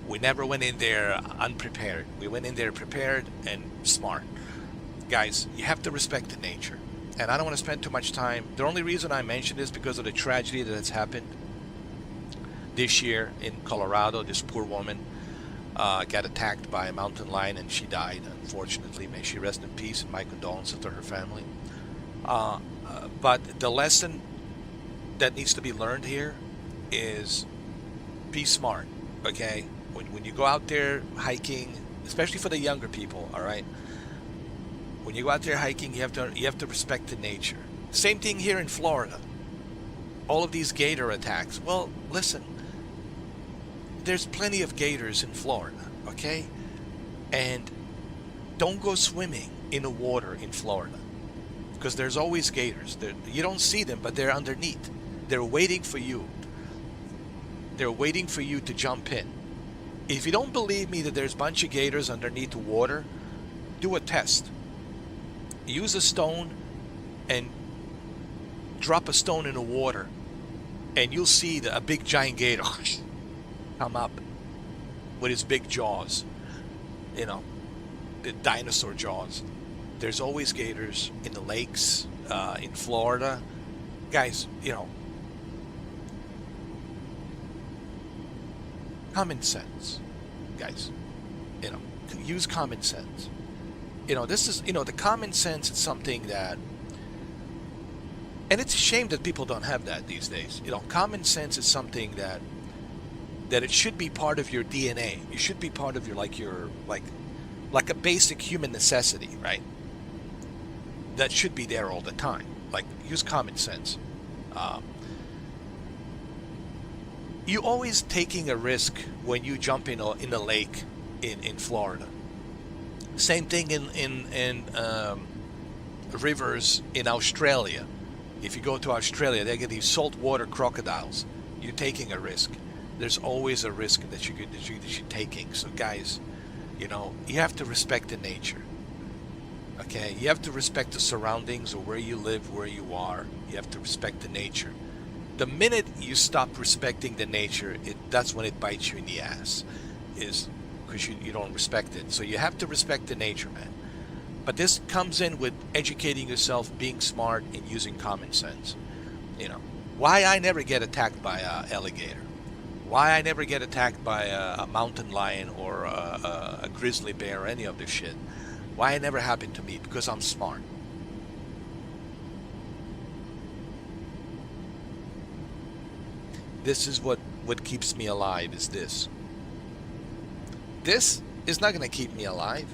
We never went in there unprepared. We went in there prepared and smart. Guys, you have to respect the nature. And I don't want to spend too much time. The only reason I mention this is because of the tragedy that has happened this year in Colorado. This poor woman got attacked by a mountain lion and she died, unfortunately. May she rest in peace, and my condolences to her family. But the lesson that needs to be learned here is be smart, okay? When you go out there hiking, especially for the younger people, all right? When you go out there hiking, you have to respect the nature. Same thing here in Florida. All of these gator attacks. Well, listen, there's plenty of gators in Florida, okay? And don't go swimming in the water in Florida, because there's always gators. You don't see them, but they're underneath. They're waiting for you. They're waiting for you to jump in. If you don't believe me that there's a bunch of gators underneath the water, do a test. Use a stone and drop a stone in the water, and you'll see a big giant gator come up with his big jaws. You know, the dinosaur jaws. There's always gators in the lakes, in Florida. Guys, common sense. Guys, use common sense. This is, the common sense is something that, and it's a shame that people don't have that these days. Common sense is something that it should be part of your DNA. You should be part of your like a basic human necessity, right? That should be there all the time. Like, use common sense. You always taking a risk when you jump in a lake in Florida. Same thing in rivers in Australia. If you go to Australia, they get these saltwater crocodiles. You're taking a risk. There's always a risk that you're taking. So guys, you have to respect the nature. Okay, you have to respect the surroundings of where you live, where you are. You have to respect the nature. The minute you stop respecting the nature, that's when it bites you in the ass, is because you don't respect it. So you have to respect the nature, man. But this comes in with educating yourself, being smart, and using common sense. Why I never get attacked by an alligator, why I never get attacked by a mountain lion or a grizzly bear or any of this shit. Why it never happened to me? Because I'm smart. This is what keeps me alive, is this. This is not going to keep me alive.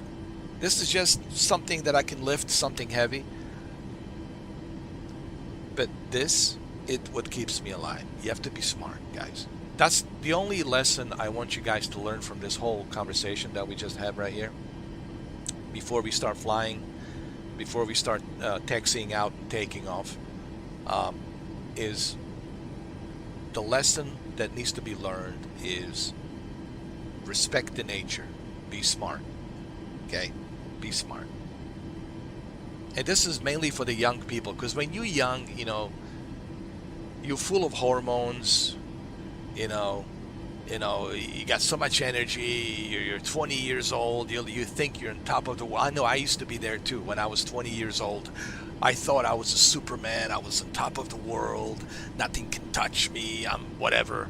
This is just something that I can lift, something heavy. But this is what keeps me alive. You have to be smart, guys. That's the only lesson I want you guys to learn from this whole conversation that we just had right here. Before we start flying, before we start taxiing out and taking off, is the lesson that needs to be learned is respect the nature. Be smart. Okay? Be smart. And this is mainly for the young people, because when you're young, you're full of hormones, You know, you got so much energy. You're 20 years old. You think you're on top of the world. I know I used to be there too. When I was 20 years old, I thought I was a Superman. I was on top of the world. Nothing can touch me. I'm whatever.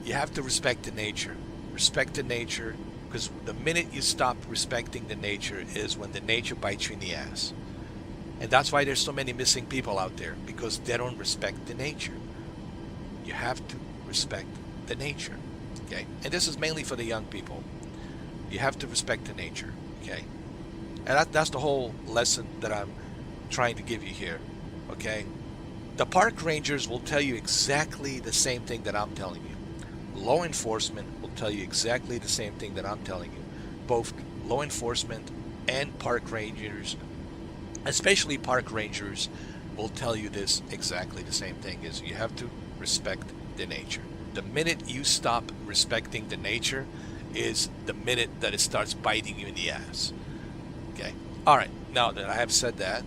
You have to respect the nature. Respect the nature, because the minute you stop respecting the nature is when the nature bites you in the ass. And that's why there's so many missing people out there, because they don't respect the nature. You have to respect the nature, okay? And this is mainly for the young people. You have to respect the nature, okay? And that's the whole lesson that I'm trying to give you here, okay? The park rangers will tell you exactly the same thing that I'm telling you. Law enforcement will tell you exactly the same thing that I'm telling you. Both law enforcement and park rangers, especially park rangers, will tell you this exactly the same thing, is you have to respect the nature. The minute you stop respecting the nature is the minute that it starts biting you in the ass. Okay. All right. Now that I have said that,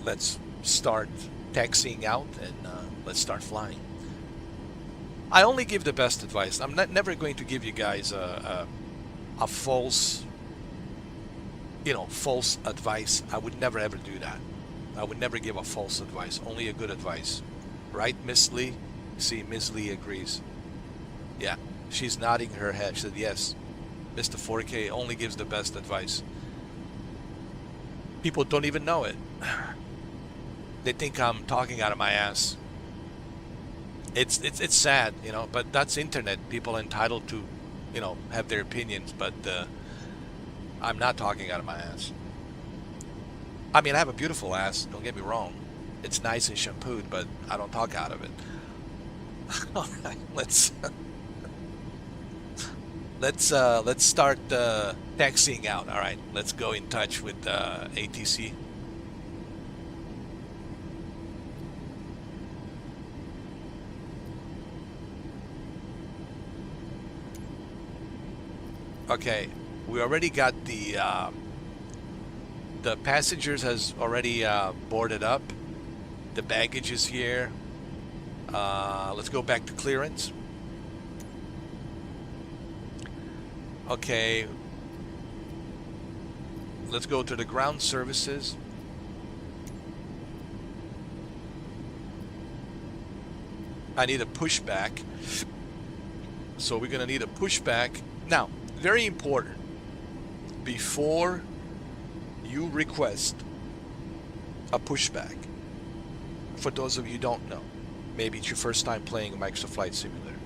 let's start taxiing out and let's start flying. I only give the best advice. I'm never going to give you guys a false, false advice. I would never ever do that. I would never give a false advice. Only a good advice. Right, Miss Lee? See, Miss Lee agrees. Yeah, she's nodding her head. She said, yes, Mr. 4K only gives the best advice. People don't even know it. They think I'm talking out of my ass. It's sad, but that's internet. People are entitled to, have their opinions, but I'm not talking out of my ass. I mean, I have a beautiful ass, don't get me wrong. It's nice and shampooed, but I don't talk out of it. All right, let's start taxiing out. All right, let's go in touch with ATC. Okay, we already got the passengers has already boarded up. The baggage is here. Let's go back to clearance. Okay, let's go to the ground services. I need a pushback, so we're gonna need a pushback. Now, very important, before you request a pushback, for those of you who don't know, maybe it's your first time playing a Microsoft Flight Simulator,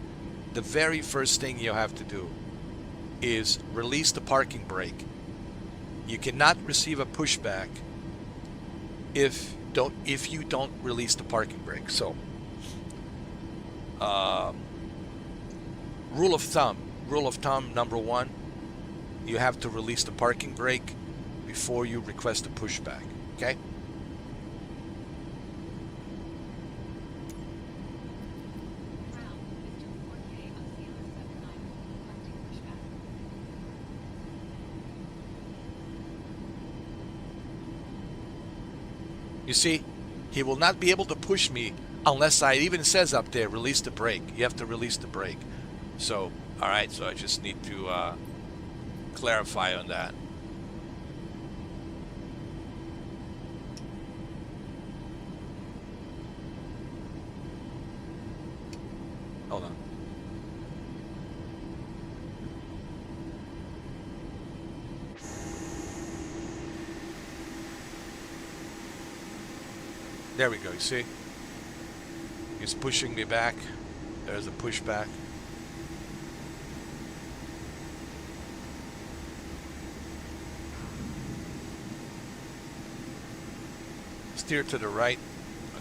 the very first thing you have to do is release the parking brake. You cannot receive a pushback if you don't release the parking brake. So, rule of thumb number one, you have to release the parking brake before you request a pushback. Okay? You see, he will not be able to push me unless it even says up there, release the brake. You have to release the brake. So, all right, so I just need to clarify on that. Hold on. There we go, you see? He's pushing me back. There's a pushback. Steer to the right.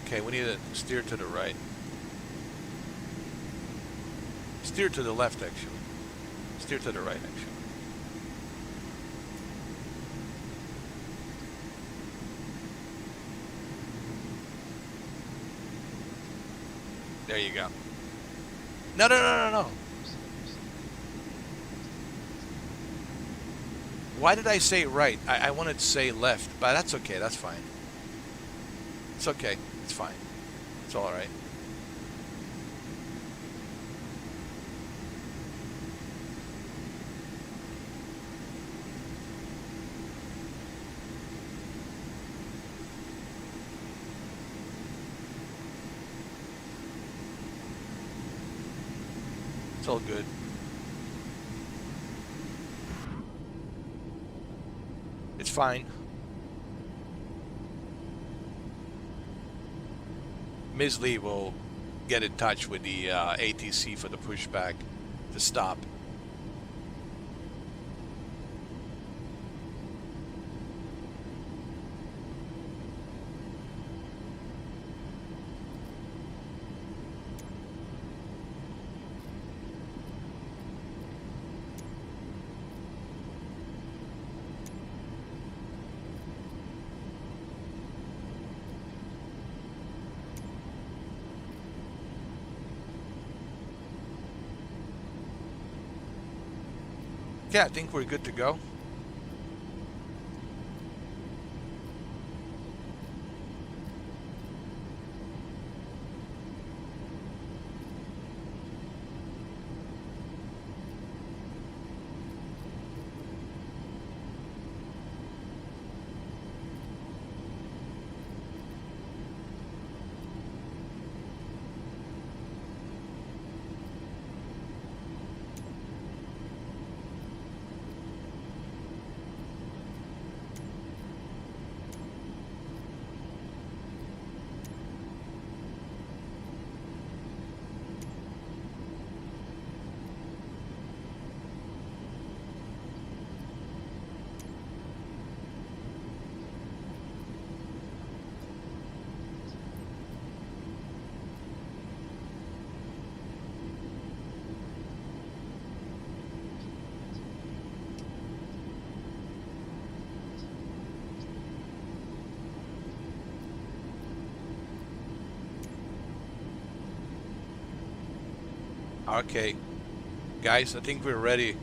Okay, we need to steer to the right. Steer to the left, actually. Steer to the right, actually. There you go. No. Why did I say right? I wanted to say left, but that's okay. That's fine. It's okay. It's fine. It's all right. It's all good. It's fine. Ms. Lee will get in touch with the ATC for the pushback to stop. Yeah, I think we're good to go. Okay, guys, I think we're ready.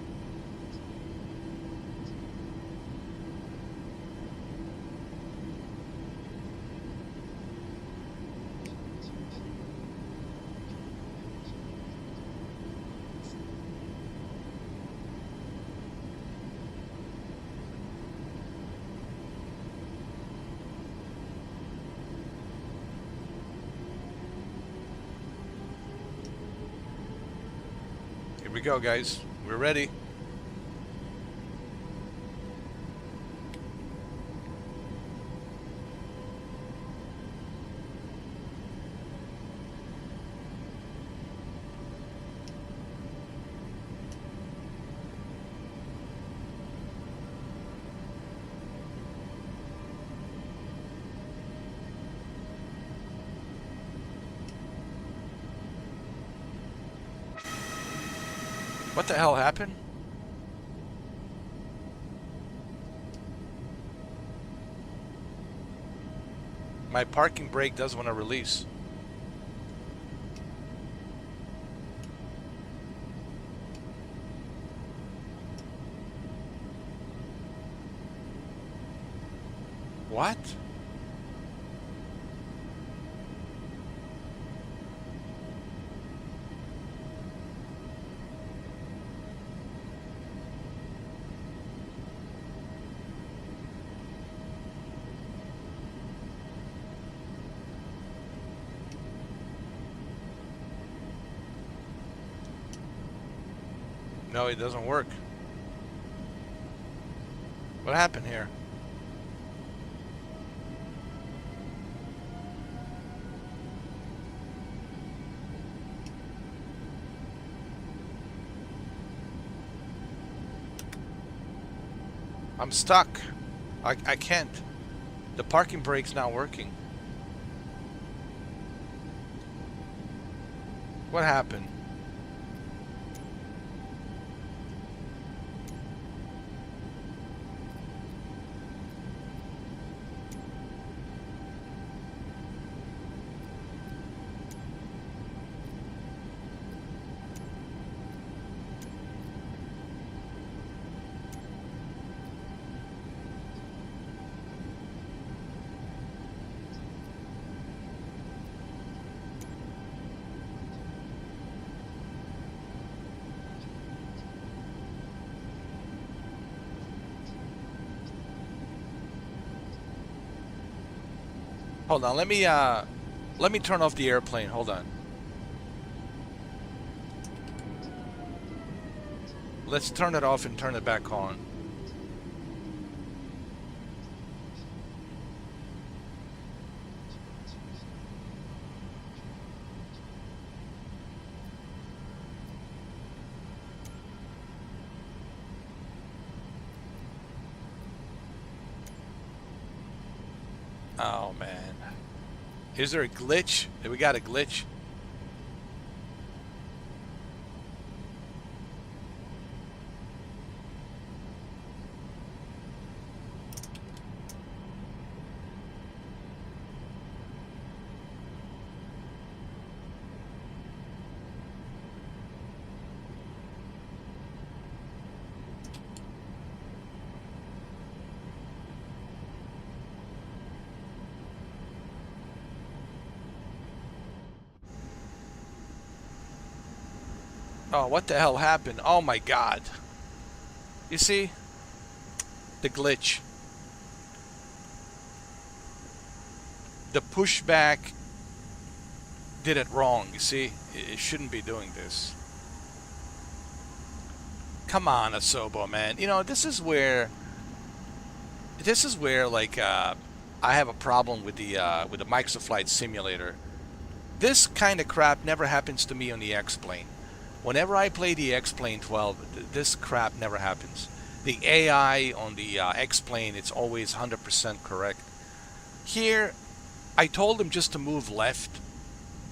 Here we go, guys. We're ready. What the hell happened? My parking brake does want to release. What? No, it doesn't work. What happened here? I'm stuck. I can't. The parking brake's not working. What happened? Hold on, let me turn off the airplane. Hold on. Let's turn it off and turn it back on. Oh man. Is there a glitch? We got a glitch? Oh, what the hell happened? Oh my god. You see? The glitch. The pushback did it wrong, you see? It shouldn't be doing this. Come on, Asobo, man. You know, this is where like I have a problem with the Microsoft Flight Simulator. This kind of crap never happens to me on the X-Plane. Whenever I play the X-Plane 12, this crap never happens. The AI on the X-Plane, it's always 100% correct. Here, I told him just to move left,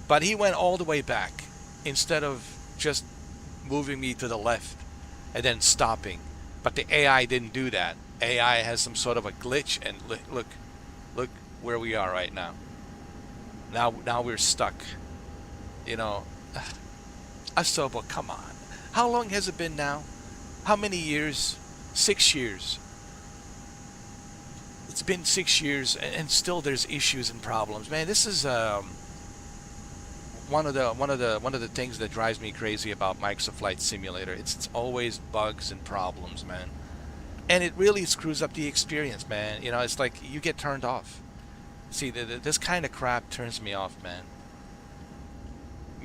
but he went all the way back instead of just moving me to the left and then stopping. But the AI didn't do that. AI has some sort of a glitch, and look where we are right now. Now we're stuck. You know, Asobo, come on. How long has it been now? How many years? 6 years. It's been 6 years, and still there's issues and problems. Man, this is one of the things that drives me crazy about Microsoft Flight Simulator. It's always bugs and problems, man. And it really screws up the experience, man. You know, it's like you get turned off. See, this kind of crap turns me off, man.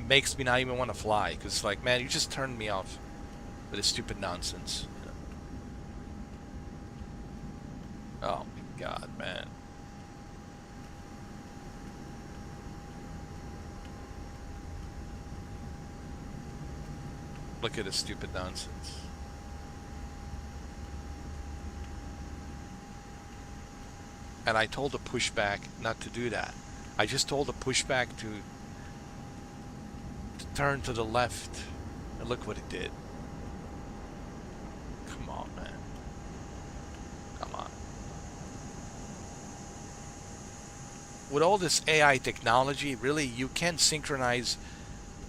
Makes me not even want to fly, because it's like, man, you just turned me off with this stupid nonsense. Oh my god, man. Look at this stupid nonsense. And I told the pushback not to do that. I just told the pushback to turn to the left, and look what it did. Come on, man. Come on. With all this AI technology, really, you can synchronize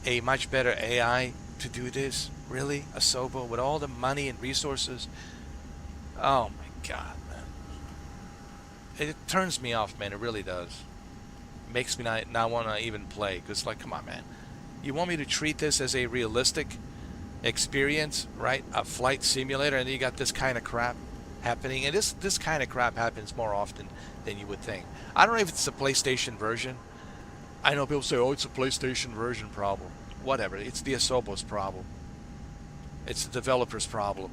a much better AI to do this? Really, Asobo, with all the money and resources? Oh my god, man. It turns me off, man. It really does. It makes me not want to even play, because like, come on, man. You want me to treat this as a realistic experience, right? A flight simulator, and then you got this kind of crap happening. And this kind of crap happens more often than you would think. I don't know if it's a PlayStation version. I know people say, oh, it's a PlayStation version problem. Whatever. It's the Asobo's problem. It's the developer's problem.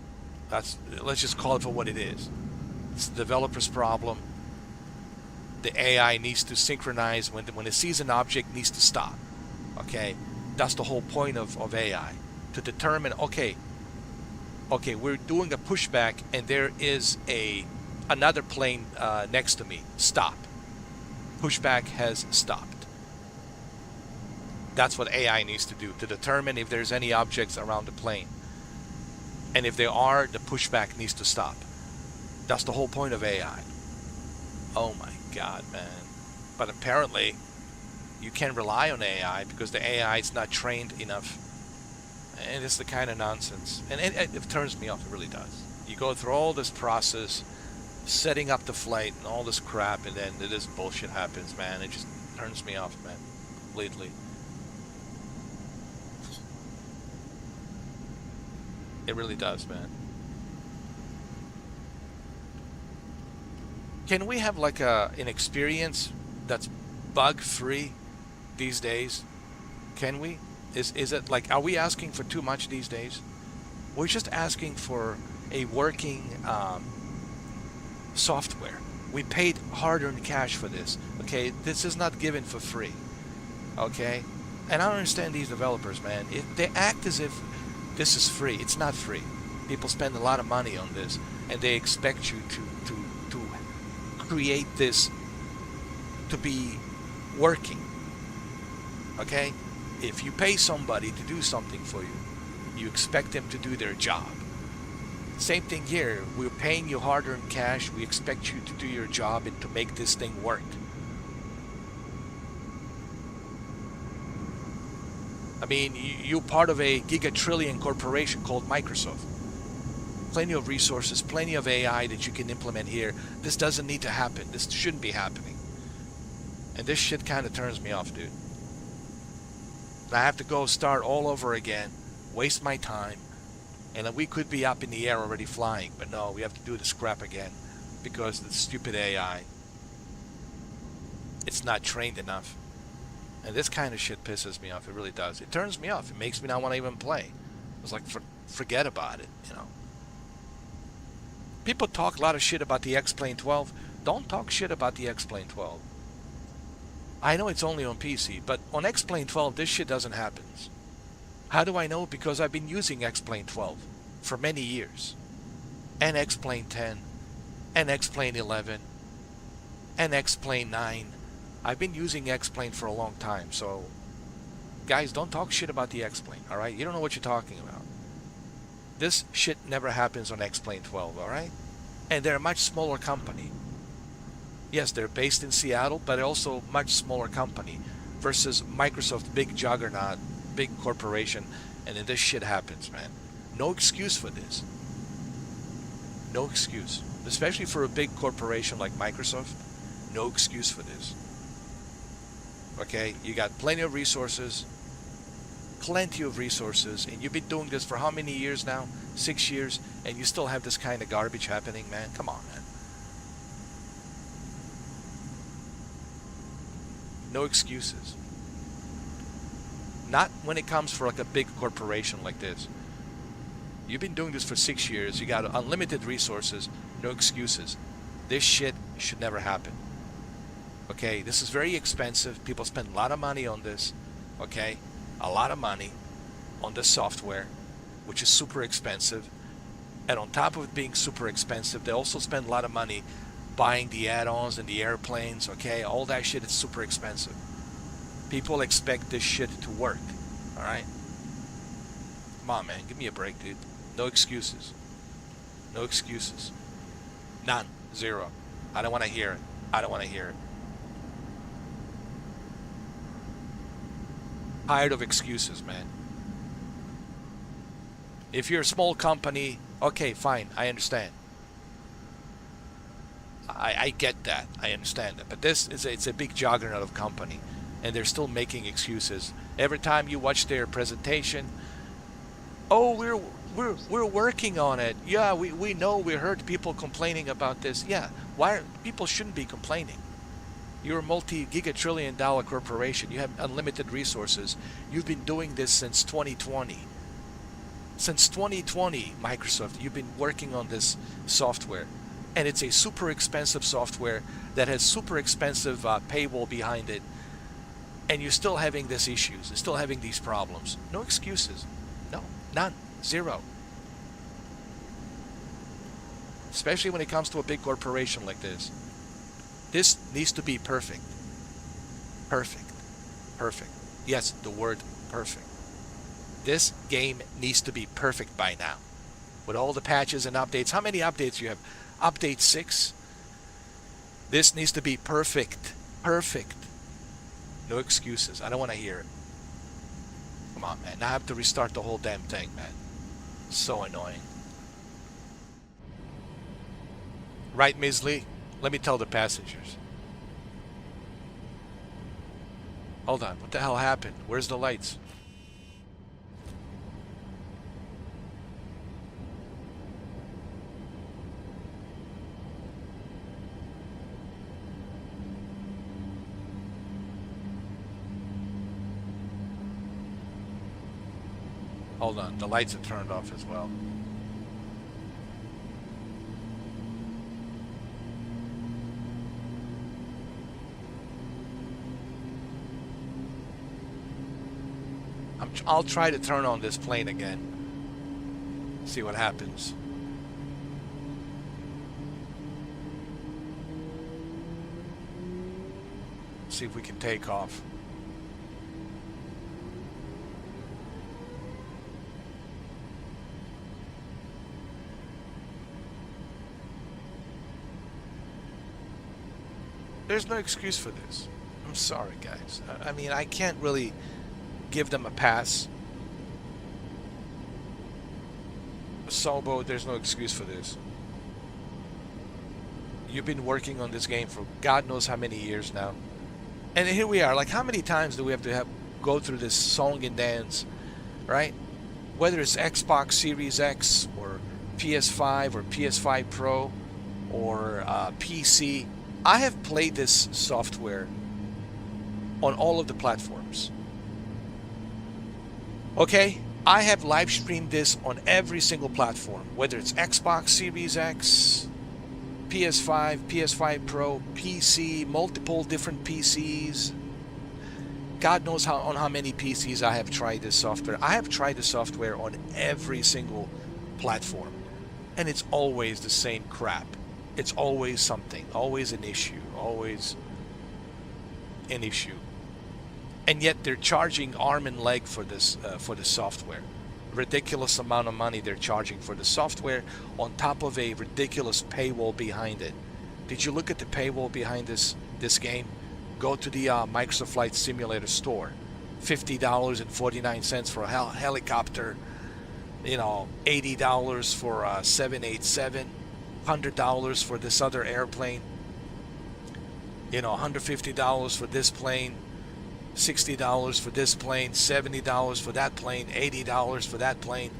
Let's just call it for what it is. It's the developer's problem. The AI needs to synchronize when it sees an object, needs to stop. Okay? That's the whole point of AI, to determine, okay, we're doing a pushback and there is another plane next to me. Stop. Pushback has stopped. That's what AI needs to do, to determine if there's any objects around the plane. And if there are, the pushback needs to stop. That's the whole point of AI. Oh my god, man. But apparently you can't rely on AI because the AI is not trained enough. And it's the kind of nonsense. And it turns me off, it really does. You go through all this process, setting up the flight and all this crap, and then this bullshit happens, man. It just turns me off, man. Completely. It really does, man. Can we have like an experience that's bug-free these days? Can we? Is it like, are we asking for too much these days? We're just asking for a working software. We paid hard-earned cash for this. Okay, this is not given for free. Okay, and I don't understand these developers, man. They act as if this is free. It's not free. People spend a lot of money on this, and they expect you to create this to be working. Okay, if you pay somebody to do something for you, you expect them to do their job. Same thing here. We're paying you hard-earned cash. We expect you to do your job and to make this thing work. I mean, you're part of a giga-trillion corporation called Microsoft. Plenty of resources, plenty of AI that you can implement here. This doesn't need to happen. This shouldn't be happening. And this shit kind of turns me off, dude. I have to go start all over again, waste my time, and we could be up in the air already flying, but no, we have to do the scrap again because the stupid AI, it's not trained enough. And this kind of shit pisses me off. It really does. It turns me off. It makes me not want to even play. It's like, forget about it, you know. People talk a lot of shit about the X-Plane 12. Don't talk shit about the X-Plane 12. I know it's only on PC, but on X-Plane 12, this shit doesn't happen. How do I know? Because I've been using X-Plane 12 for many years. And X-Plane 10, and X-Plane 11, and X-Plane 9. I've been using X-Plane for a long time, so guys, don't talk shit about the X-Plane, alright? You don't know what you're talking about. This shit never happens on X-Plane 12, alright? And they're a much smaller company. Yes, they're based in Seattle, but also much smaller company versus Microsoft, big juggernaut, big corporation, and then this shit happens, man. No excuse for this. No excuse. Especially for a big corporation like Microsoft, no excuse for this. Okay, you got plenty of resources, and you've been doing this for how many years now? 6 years, and you still have this kind of garbage happening, man? Come on, man. No excuses. Not when it comes for like a big corporation like this. You've been doing this for 6 years. You got unlimited resources. No excuses. This shit should never happen. Okay, this is very expensive. People spend a lot of money on this. Okay, a lot of money on this software, which is super expensive. And on top of it being super expensive, they also spend a lot of money buying the add-ons and the airplanes. Okay, all that shit is super expensive. People expect this shit to work. Alright? Come on, man. Give me a break, dude. No excuses. No excuses. None. Zero. I don't want to hear it. I don't want to hear it. Tired of excuses, man. If you're a small company, okay, fine. I understand. I get that. I understand that. But this is it's a big juggernaut of company, and they're still making excuses. Every time you watch their presentation, oh, we're working on it. Yeah, we know. We heard people complaining about this. Yeah, people shouldn't be complaining. You're a multi-giga-trillion-dollar corporation. You have unlimited resources. You've been doing this since 2020. Since 2020, Microsoft, you've been working on this software. And it's a super expensive software that has super expensive paywall behind it. And you're still having these issues. You're still having these problems. No excuses. No, none. Zero. Especially when it comes to a big corporation like this. This needs to be perfect. Perfect. Perfect. Yes, the word perfect. This game needs to be perfect by now. With all the patches and updates. How many updates you have? Update 6? This needs to be perfect. Perfect. No excuses. I don't want to hear it. Come on, man. Now I have to restart the whole damn thing, man. So annoying. Right, Ms. Lee? Let me tell the passengers. Hold on. What the hell happened? Where's the lights? Hold on, the lights are turned off as well. I'll try to turn on this plane again. See what happens. See if we can take off. There's no excuse for this. I'm sorry, guys. I mean, I can't really give them a pass. Sobo, there's no excuse for this. You've been working on this game for God knows how many years now. And here we are. Like, how many times do we have to go through this song and dance, right? Whether it's Xbox Series X or PS5 or PS5 Pro or PC. I have played this software on all of the platforms. Okay? I have live streamed this on every single platform, whether it's Xbox Series X, PS5, PS5 Pro, PC, multiple different PCs. God knows on how many PCs I have tried this software. I have tried the software on every single platform, and it's always the same crap. It's always something, always an issue, always an issue. And yet they're charging arm and leg for this software. Ridiculous amount of money they're charging for the software on top of a ridiculous paywall behind it. Did you look at the paywall behind this game? Go to the Microsoft Flight Simulator store. $50.49 for a helicopter. You know, $80 for a 787. $100 for this other airplane. You know, $150 for this plane. $60 for this plane, $70 for that plane, $80 for that plane.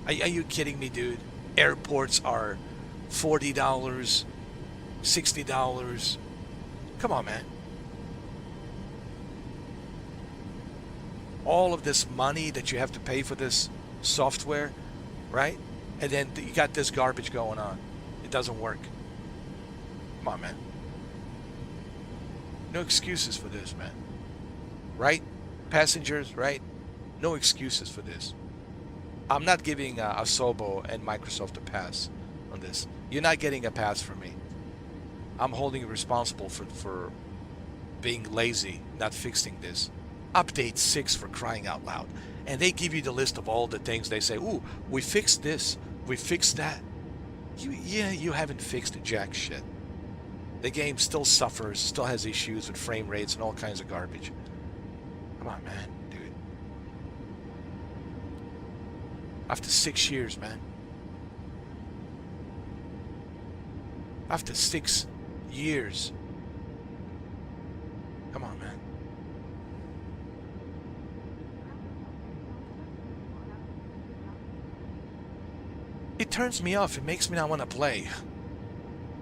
Are you kidding me, dude? Airports are $40, $60. Come on, man. All of this money that you have to pay for this software, right? And then you got this garbage going on. It doesn't work. Come on, man. No excuses for this, man. Right? Passengers, right? No excuses for this. I'm not giving Asobo and Microsoft a pass on this. You're not getting a pass from me. I'm holding you responsible for being lazy, not fixing this. Update 6 for crying out loud. And they give you the list of all the things they say, ooh, we fixed this, we fixed that. You haven't fixed jack shit. The game still suffers, still has issues with frame rates and all kinds of garbage. Come on, man, dude. After 6 years, man. After 6 years. Come on, man. It turns me off. It makes me not want to play.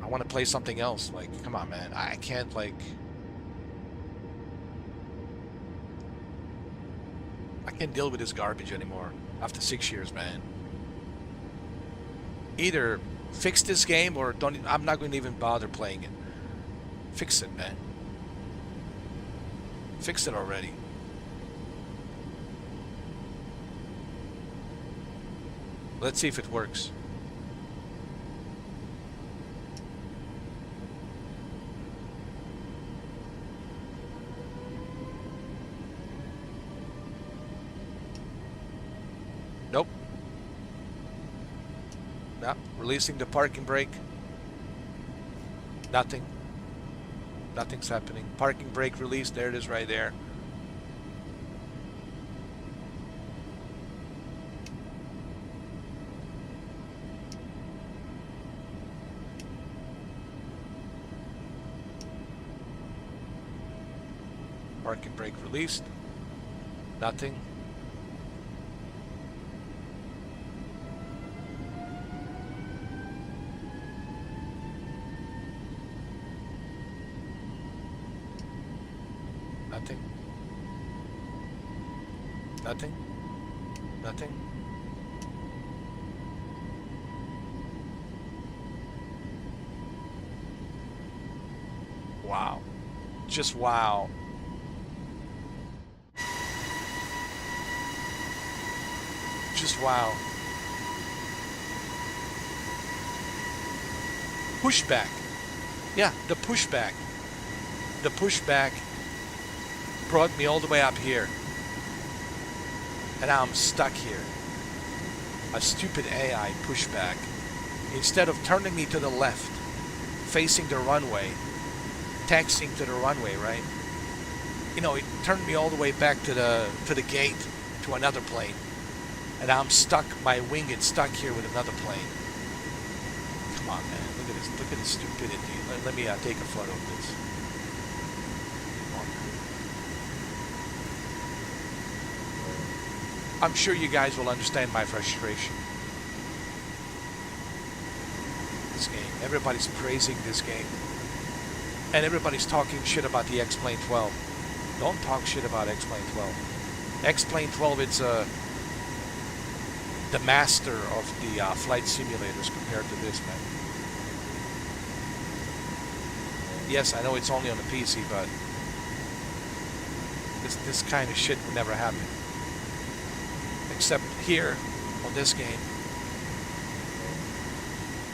I want to play something else. Like, come on, man. I can't, like... I can't deal with this garbage anymore after 6 years, man. Either fix this game or don't. I'm not going to even bother playing it. Fix it, man. Fix it already. Let's see if it works. Nope. No. Releasing the parking brake. Nothing. Nothing's happening. Parking brake release. There it is right there. Parking brake released. Nothing. Nothing. Nothing. Nothing. Wow. Just wow. Just wow. Pushback. Yeah, the pushback. The pushback brought me all the way up here. And now I'm stuck here. A stupid AI pushback. Instead of turning me to the left, facing the runway, taxiing to the runway, right? You know, it turned me all the way back to the gate to another plane. And now I'm stuck, my wing is stuck here with another plane. Come on, man. Look at this stupidity. Let me take a photo of this. I'm sure you guys will understand my frustration. This game. Everybody's praising this game. And everybody's talking shit about the X-Plane 12. Don't talk shit about X-Plane 12. X-Plane 12, it's the master of the flight simulators compared to this, man. Yes, I know it's only on the PC, but this kind of shit would never happen. Except here, on this game.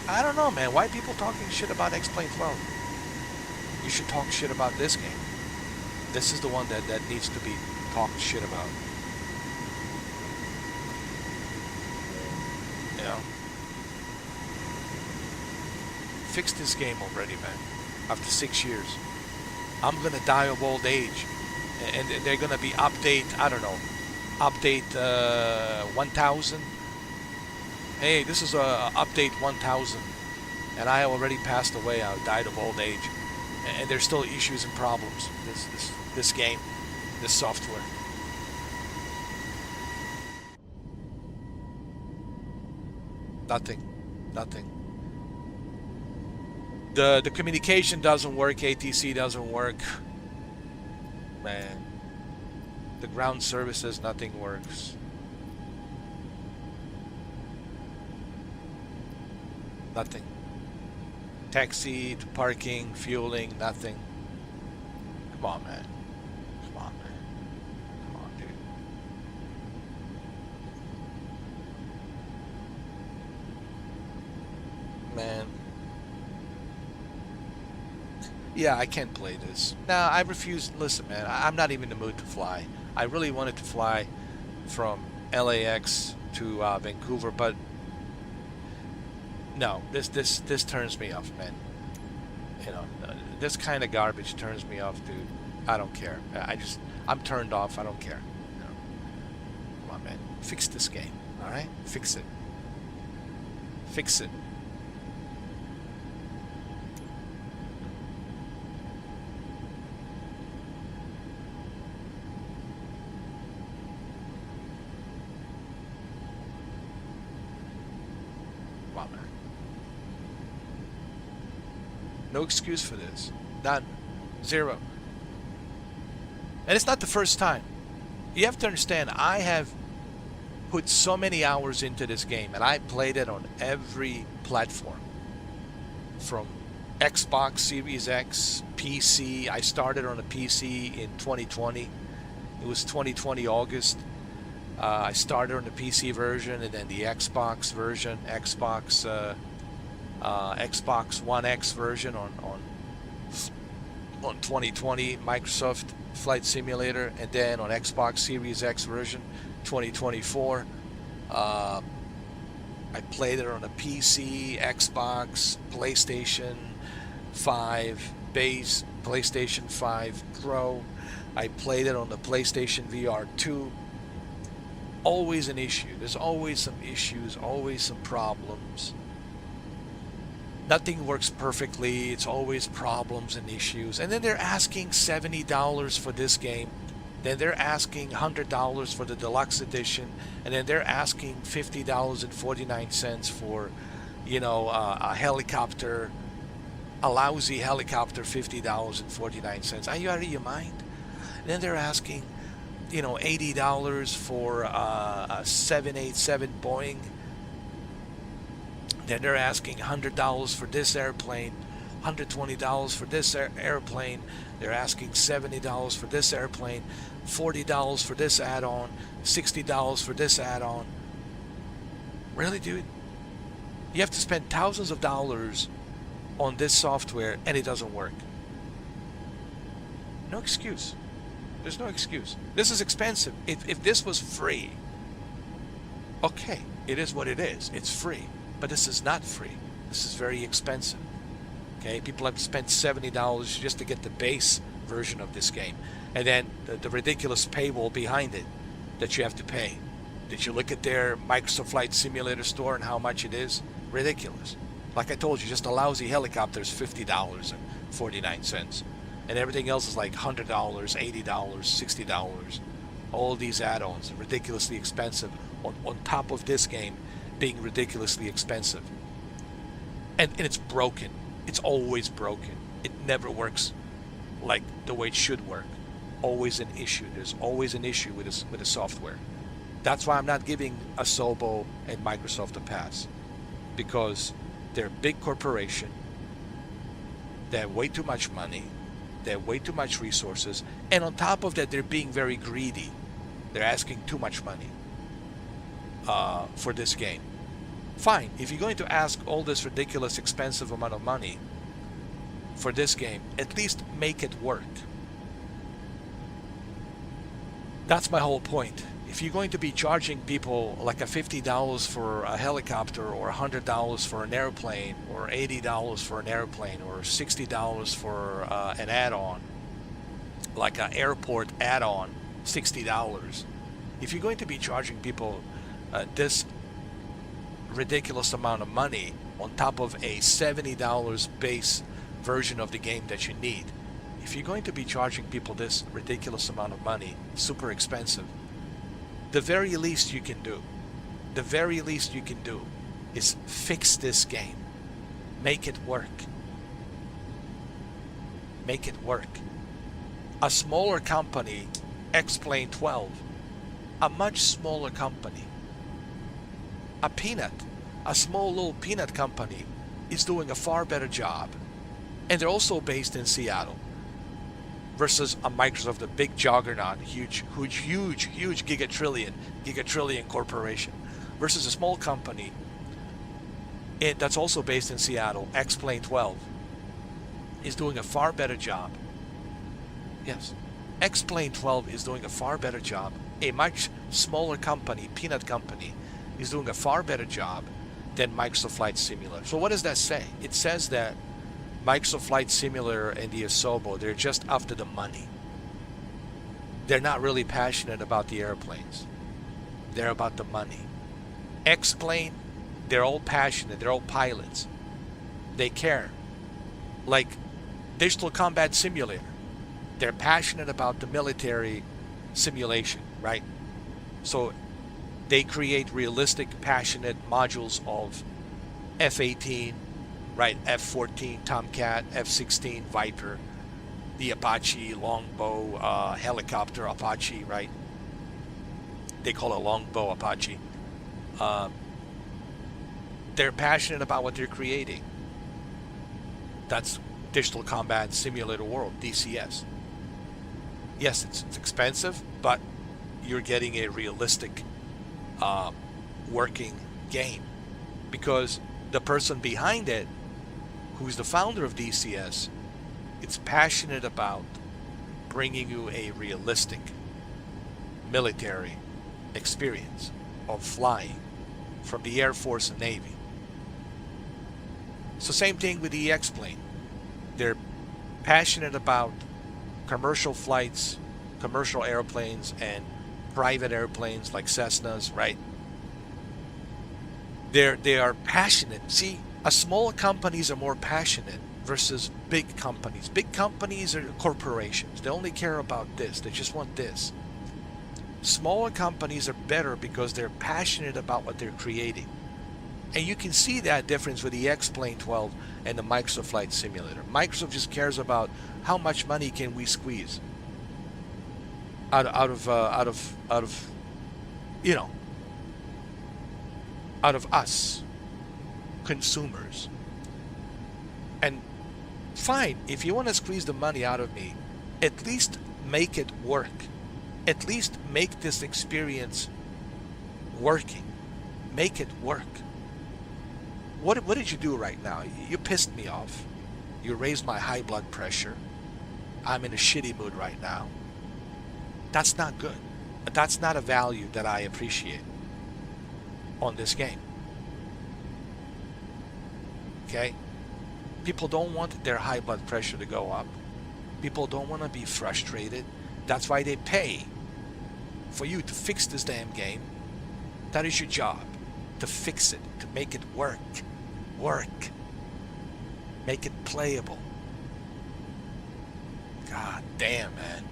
I don't know, man. Why people talking shit about X-Plane 12? You should talk shit about this game. This is the one that needs to be talked shit about. You know? Fix this game already, man. After 6 years. I'm gonna die of old age. And they're gonna be update, I don't know, update 1000. Hey, this is update 1000. And I already passed away. I died of old age. And there's still issues and problems. This game, this software. Nothing. The communication doesn't work. ATC doesn't work. Man. The ground services, nothing works. Nothing. Taxi to parking, fueling, nothing. Come on, man. Come on, man. Come on, dude. Man. Yeah, I can't play this. Nah, I refuse. Listen, man, I'm not even in the mood to fly. I really wanted to fly from LAX to Vancouver, but no, this turns me off, man. You know, this kind of garbage turns me off, dude. I don't care. I'm turned off. I don't care. You know. Come on, man. Fix this game, all right? Fix it. Fix it. No excuse for this. None. Zero. And it's not the first time. You have to understand, I have put so many hours into this game, and I played it on every platform. From Xbox Series X, PC. I started on a PC in 2020. It was 2020 August. I started on the PC version, and then the Xbox version, Xbox One X version on 2020 Microsoft Flight Simulator, and then on Xbox Series X version 2024. I played it on a PC, Xbox, PlayStation 5 base, PlayStation 5 Pro. I played it on the PlayStation VR 2. Always an issue. There's always some issues, always some problems. Nothing works perfectly. It's always problems and issues. And then they're asking $70 for this game. Then they're asking $100 for the deluxe edition. And then they're asking $50.49 for, you know, a helicopter, a lousy helicopter, $50.49. Are you out of your mind? And then they're asking, you know, $80 for a 787 Boeing. Then they're asking $100 for this airplane. $120 for this airplane. They're asking $70 for this airplane, $40 for this add-on, $60 for this add-on. Really, dude? You have to spend thousands of dollars on this software and it doesn't work. No excuse. There's no excuse. This is expensive. If this was free, okay, it is what it is. It's free. But this is not free. This is very expensive. Okay, people have spent $70 just to get the base version of this game. And then the ridiculous paywall behind it that you have to pay. Did you look at their Microsoft Flight Simulator store and how much it is? Ridiculous. Like I told you, just a lousy helicopter is $50.49. And everything else is like $100, $80, $60. All these add-ons are ridiculously expensive on top of this game being ridiculously expensive. And it's broken. It's always broken. It never works like the way it should work. Always an issue. There's always an issue with the software. That's why I'm not giving Asobo and Microsoft a pass, because they're a big corporation. They have way too much money. They have way too much resources. And on top of that, they're being very greedy. They're asking too much money for this game. Fine, if you're going to ask all this ridiculous expensive amount of money for this game, at least make it work. That's my whole point. If you're going to be charging people like a $50 for a helicopter, or $100 for an airplane, or $80 for an airplane, or $60 for an add-on, like an airport add-on, $60. If you're going to be charging people this ridiculous amount of money on top of a $70 base version of the game that you need, if you're going to be charging people this ridiculous amount of money, super expensive, the very least you can do is fix this game. Make it work. Make it work. A smaller company, X-Plane 12, a much smaller company, a small little peanut company, is doing a far better job. And they're also based in Seattle, versus a Microsoft, a big juggernaut, huge gigatrillion corporation, versus a small company that's also based in Seattle. X-Plane 12 is doing a far better job. Yes, X-Plane 12 is doing a far better job. A much smaller company, peanut company, is doing a far better job than Microsoft Flight Simulator. So what does that say? It says that Microsoft Flight Simulator and the Asobo, they're just after the money. They're not really passionate about the airplanes. They're about the money. X-Plane, they're all passionate. They're all pilots. They care. Like Digital Combat Simulator, they're passionate about the military simulation, right? So they create realistic, passionate modules of F-18, right? F-14 Tomcat, F-16 Viper, the Apache Longbow helicopter Apache, right? They call it Longbow Apache. They're passionate about what they're creating. That's Digital Combat Simulator World, DCS. Yes, it's expensive, but you're getting a realistic working game, because the person behind it, who's the founder of DCS, it's passionate about bringing you a realistic military experience of flying from the Air Force and Navy. So same thing with the X-Plane. They're passionate about commercial flights, commercial airplanes, and private airplanes like Cessnas, right? They are passionate. See, smaller companies are more passionate versus big companies. Big companies are corporations. They only care about this. They just want this. Smaller companies are better because they're passionate about what they're creating. And you can see that difference with the X-Plane 12 and the Microsoft Flight Simulator. Microsoft just cares about how much money can we squeeze out of you know, out of us consumers. And Fine, if you want to squeeze the money out of me, at least make it work. At least make this experience working. Make it work. What did you do right now? You pissed me off. You raised my high blood pressure. I'm in a shitty mood right now. That's not good. That's not a value that I appreciate on this game. Okay? People don't want their high blood pressure to go up. People don't want to be frustrated. That's why they pay for you to fix this damn game. That is your job. To fix it. To make it work. Work. Make it playable. God damn, man.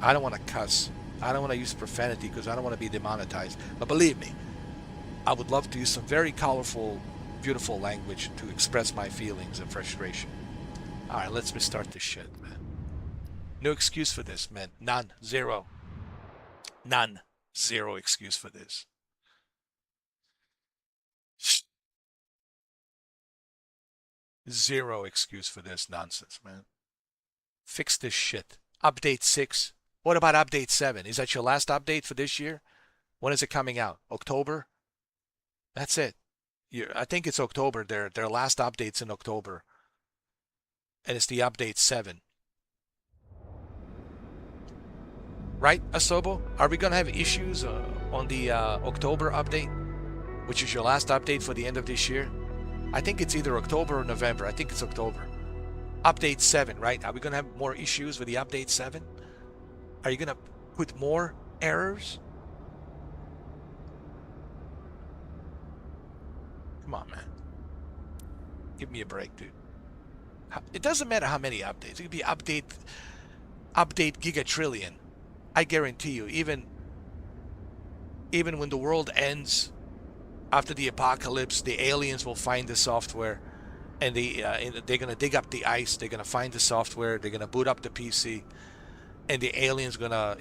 I don't want to cuss. I don't want to use profanity because I don't want to be demonetized. But believe me, I would love to use some very colorful, beautiful language to express my feelings and frustration. Alright, let's restart this shit, man. No excuse for this, man. None. Zero. None. Zero excuse for this. Zero excuse for this nonsense, man. Fix this shit. Update 6. What about update 7? Is that your last update for this year? When is it coming out? October? That's it. I think it's October. Their last update's in October. And it's the update 7. Right, Asobo? Are we going to have issues on the October update? Which is your last update for the end of this year? I think it's either October or November. I think it's October. Update 7, right? Are we going to have more issues with the update 7? Are you going to put more errors? Come on, man. Give me a break, dude. It doesn't matter how many updates. It could be update gigatrillion. I guarantee you, even when the world ends, after the apocalypse, the aliens will find the software, and they're gonna dig up the ice. They're gonna find the software. They're gonna boot up the PC, and the aliens gonna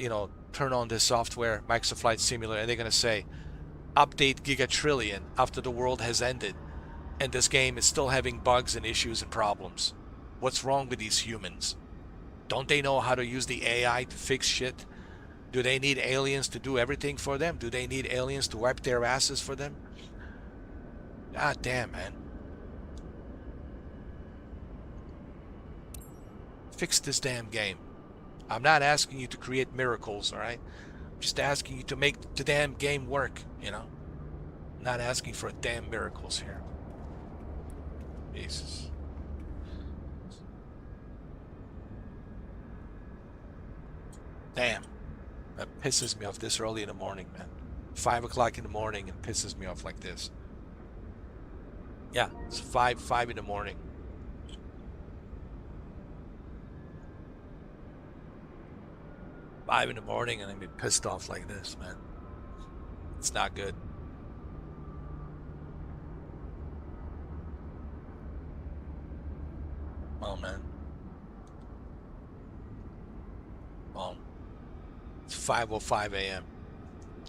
turn on this software, Microsoft Flight Simulator, and they're gonna say, "Update gigatrillion." After the world has ended, and this game is still having bugs and issues and problems. What's wrong with these humans? Don't they know how to use the AI to fix shit? Do they need aliens to do everything for them? Do they need aliens to wipe their asses for them? God damn, man. Fix this damn game. I'm not asking you to create miracles, alright? I'm just asking you to make the damn game work, I'm not asking for damn miracles here. Jesus. Damn. That pisses me off this early in the morning, man. 5 o'clock in the morning and pisses me off like this. Yeah, it's 5 in the morning. Five in the morning and I'm be pissed off like this, man. It's not good. Oh, man. Oh. It's 5:05 a.m.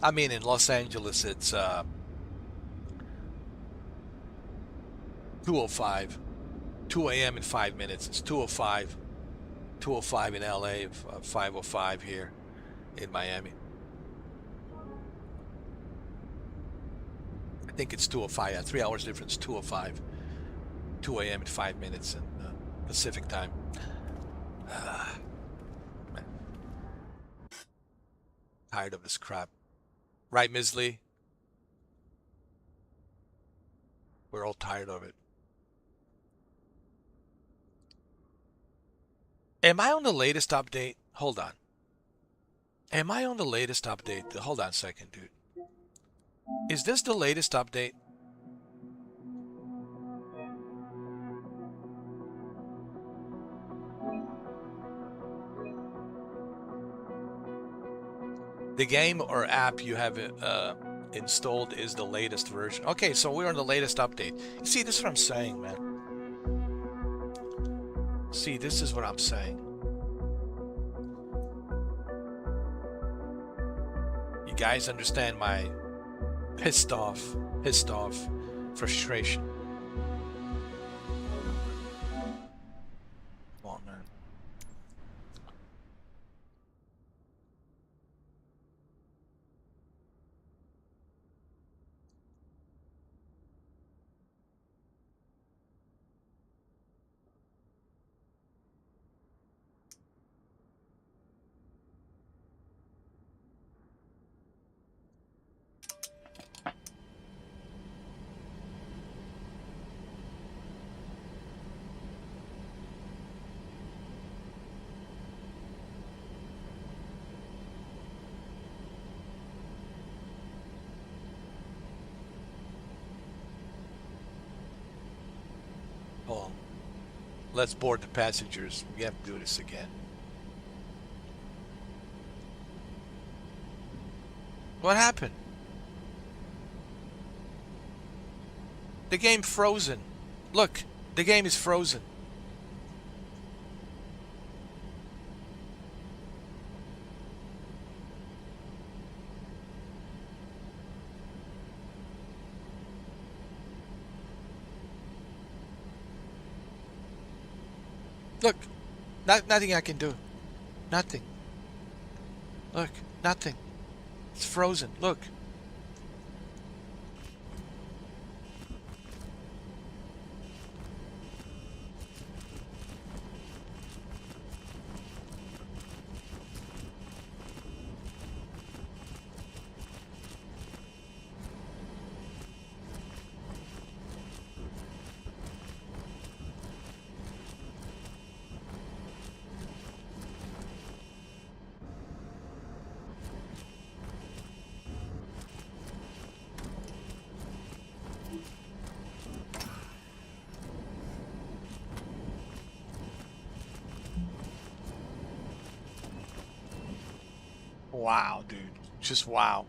I mean, in Los Angeles, it's 2:05. 2 a.m. in 5 minutes. It's 2:05. 2:05 in LA, 5:05 here in Miami. I think it's 2:05. Yeah, 3 hours difference. 2:05. 2 a.m. in 5 minutes in Pacific time. Man. Tired of this crap. Right, Ms. Lee? We're all tired of it. Am I on the latest update? Hold on. Am I on the latest update? Hold on a second, dude. Is this the latest update? The game or app you have installed is the latest version. Okay, so we're on the latest update. You see, this is what I'm saying, man. See, this is what I'm saying. You guys understand my pissed off frustration. Hold on. Let's board the passengers. We have to do this again. What happened? The game frozen. Look, the game is frozen. Look, nothing I can do. Nothing. Look, nothing. It's frozen. Look. Wow, dude. Just wow.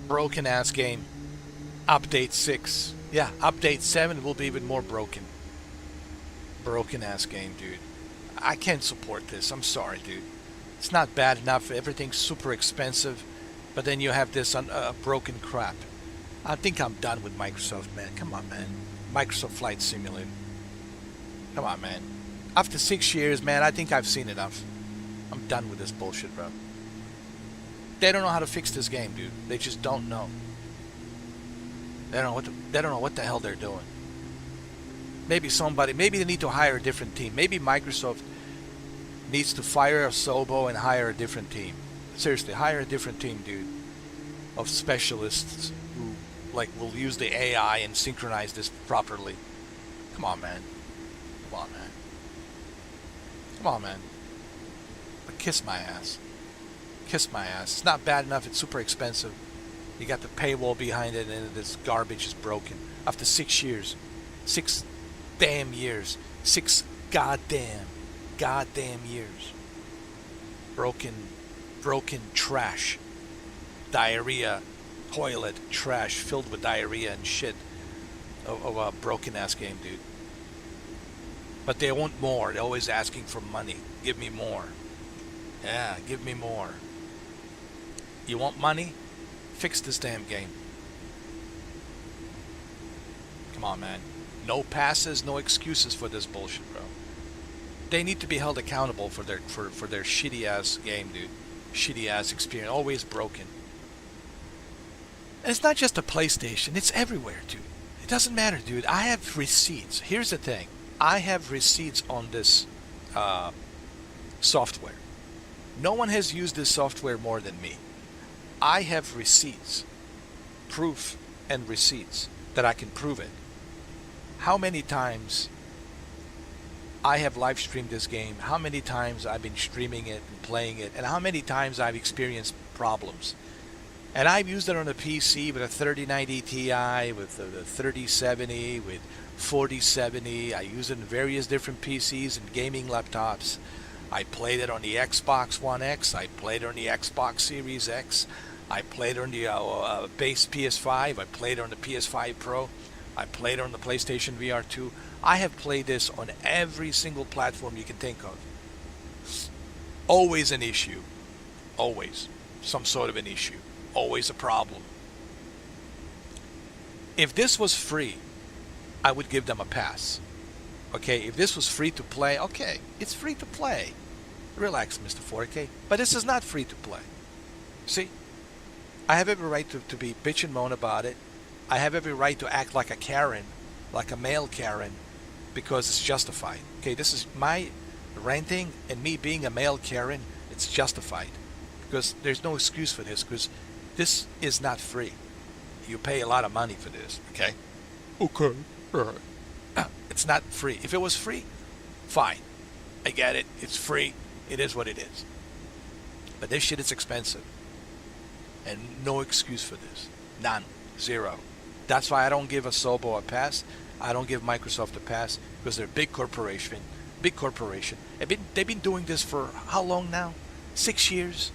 Broken ass game. Update 6. Yeah, update 7 will be even more broken. Broken ass game, dude. I can't support this. I'm sorry, dude. It's not bad enough. Everything's super expensive. But then you have this broken crap. I think I'm done with Microsoft, man. Come on, man. Microsoft Flight Simulator. Come on, man. After 6 years, man, I think I've seen enough. I'm done with this bullshit, bro. They don't know how to fix this game, dude. They just don't know. They don't know what the hell they're doing. Maybe they need to hire a different team. Maybe Microsoft needs to fire a Sobo and hire a different team. Seriously, hire a different team, dude, of specialists who will use the AI and synchronize this properly. Come on, man. Come on, man. Come on, man. But kiss my ass. Kiss my ass. It's not bad enough. It's super expensive. You got the paywall behind it, and this garbage is broken. After 6 years. 6 damn years. 6 goddamn years. Broken trash. Diarrhea. Toilet trash filled with diarrhea and shit. Of a broken ass game, dude. But they want more. They're always asking for money. Give me more. Yeah, give me more. You want money? Fix this damn game. Come on, man. No passes, no excuses for this bullshit, bro. They need to be held accountable for their shitty ass game, dude. Shitty ass experience. Always broken. And it's not just a PlayStation. It's everywhere, dude. It doesn't matter, dude. I have receipts. Here's the thing. I have receipts on this software. No one has used this software more than me. I have receipts, proof and receipts that I can prove it. How many times I have live streamed this game, how many times I've been streaming it and playing it, and how many times I've experienced problems. And I've used it on a PC with a 3090 Ti, with a 3070, with 4070. I use it in various different PCs and gaming laptops. I played it on the Xbox One X. I played it on the Xbox Series X. I played it on the base PS5. I played it on the PS5 Pro. I played it on the PlayStation VR 2. I have played this on every single platform you can think of. Always an issue. Always. Some sort of an issue. Always a problem. If this was free, I would give them a pass. Okay, if this was free to play, okay, it's free to play. Relax, Mr. 4K. But this is not free to play. See? I have every right to be bitch and moan about it. I have every right to act like a Karen, like a male Karen, because it's justified. Okay, this is my ranting and me being a male Karen. It's justified because there's no excuse for this, because this is not free. You pay a lot of money for this. Okay. Okay. All right. It's not free. If it was free, fine. I get it. It's free. It is what it is. But this shit is expensive. And no excuse for this. None. Zero. That's why I don't give Asobo a pass. I don't give Microsoft a pass, because they're a big corporation. Big corporation. They've been doing this for how long now? 6 years?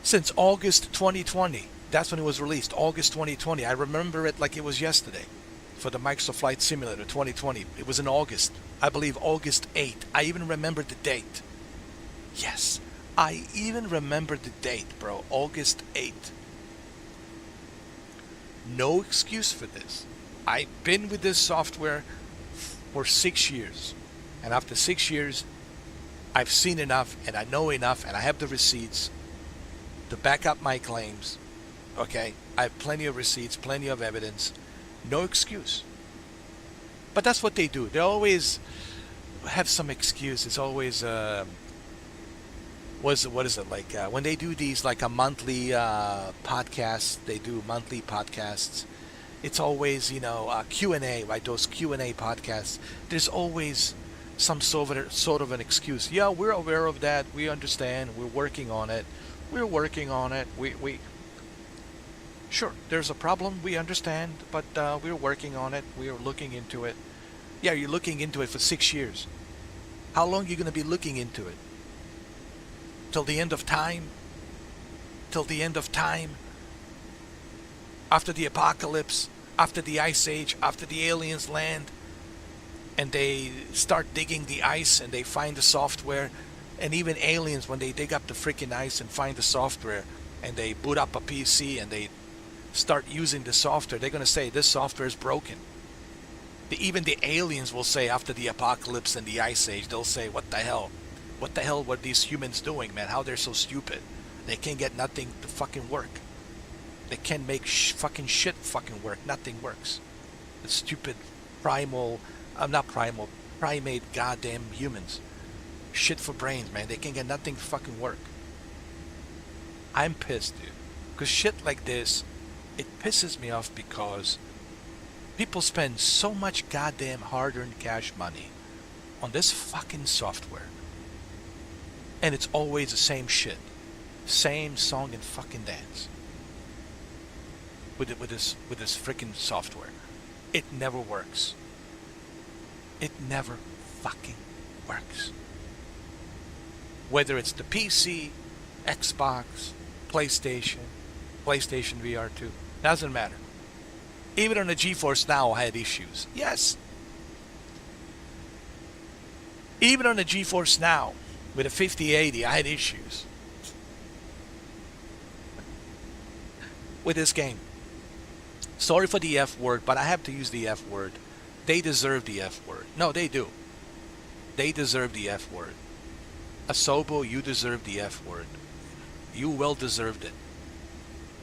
Since August 2020. That's when it was released. August 2020. I remember it like it was yesterday. For the Microsoft Flight Simulator 2020. It was in August. I believe August 8th. I even remember the date. Yes. I even remember the date, bro. August 8th. No excuse for this. I've been with this software for 6 years. And after 6 years, I've seen enough and I know enough and I have the receipts to back up my claims. Okay? I have plenty of receipts, plenty of evidence. No excuse. But that's what they do. They always have some excuse. It's always what is it like when they do these like a monthly podcasts? They do monthly podcasts. It's always, you know, Q&A, right? Those Q&A podcasts. There's always some sort of an excuse. Yeah, we're aware of that. We understand. We're working on it. We're working on it. We sure, there's a problem. We understand, but we're working on it. We're looking into it. Yeah, you're looking into it for 6 years. How long are you going to be looking into it? Till the end of time? Till the end of time? After the apocalypse? After the ice age? After the aliens land? And they start digging the ice and they find the software? And even aliens, when they dig up the freaking ice and find the software and they boot up a PC and they start using the software, they're going to say this software is broken. Even the aliens will say after the apocalypse and the ice age, they'll say, what the hell? What the hell were these humans doing, man? How they're so stupid. They can't get nothing to fucking work. They can't make fucking shit fucking work. Nothing works. The stupid primal, not primal, primate goddamn humans. Shit for brains, man. They can't get nothing to fucking work. I'm pissed, dude. Because shit like this, it pisses me off because people spend so much goddamn hard-earned cash money on this fucking software. And it's always the same shit. Same song and fucking dance. With this freaking software. It never works. It never fucking works. Whether it's the PC, Xbox, PlayStation VR 2, doesn't matter. Even on the GeForce Now I had issues. Yes. Even on the GeForce Now with a 5080 I had issues. With this game. Sorry for the F word, but I have to use the F word. They deserve the F word. No, they do. They deserve the F word. Asobo, you deserve the F word. You well deserved it.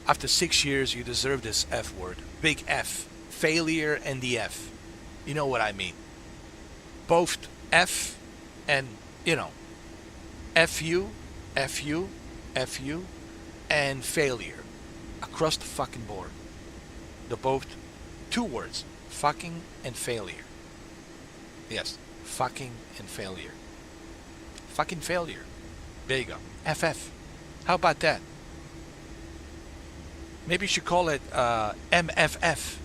After 6 years, you deserve this F word. Big F. Failure and the F. You know what I mean. Both F and, you know, FU, FU, FU, and failure. Across the fucking board. They're both 2 words. Fucking and failure. Yes. Fucking and failure. Fucking failure. There you go. FF. How about that? Maybe you should call it MFF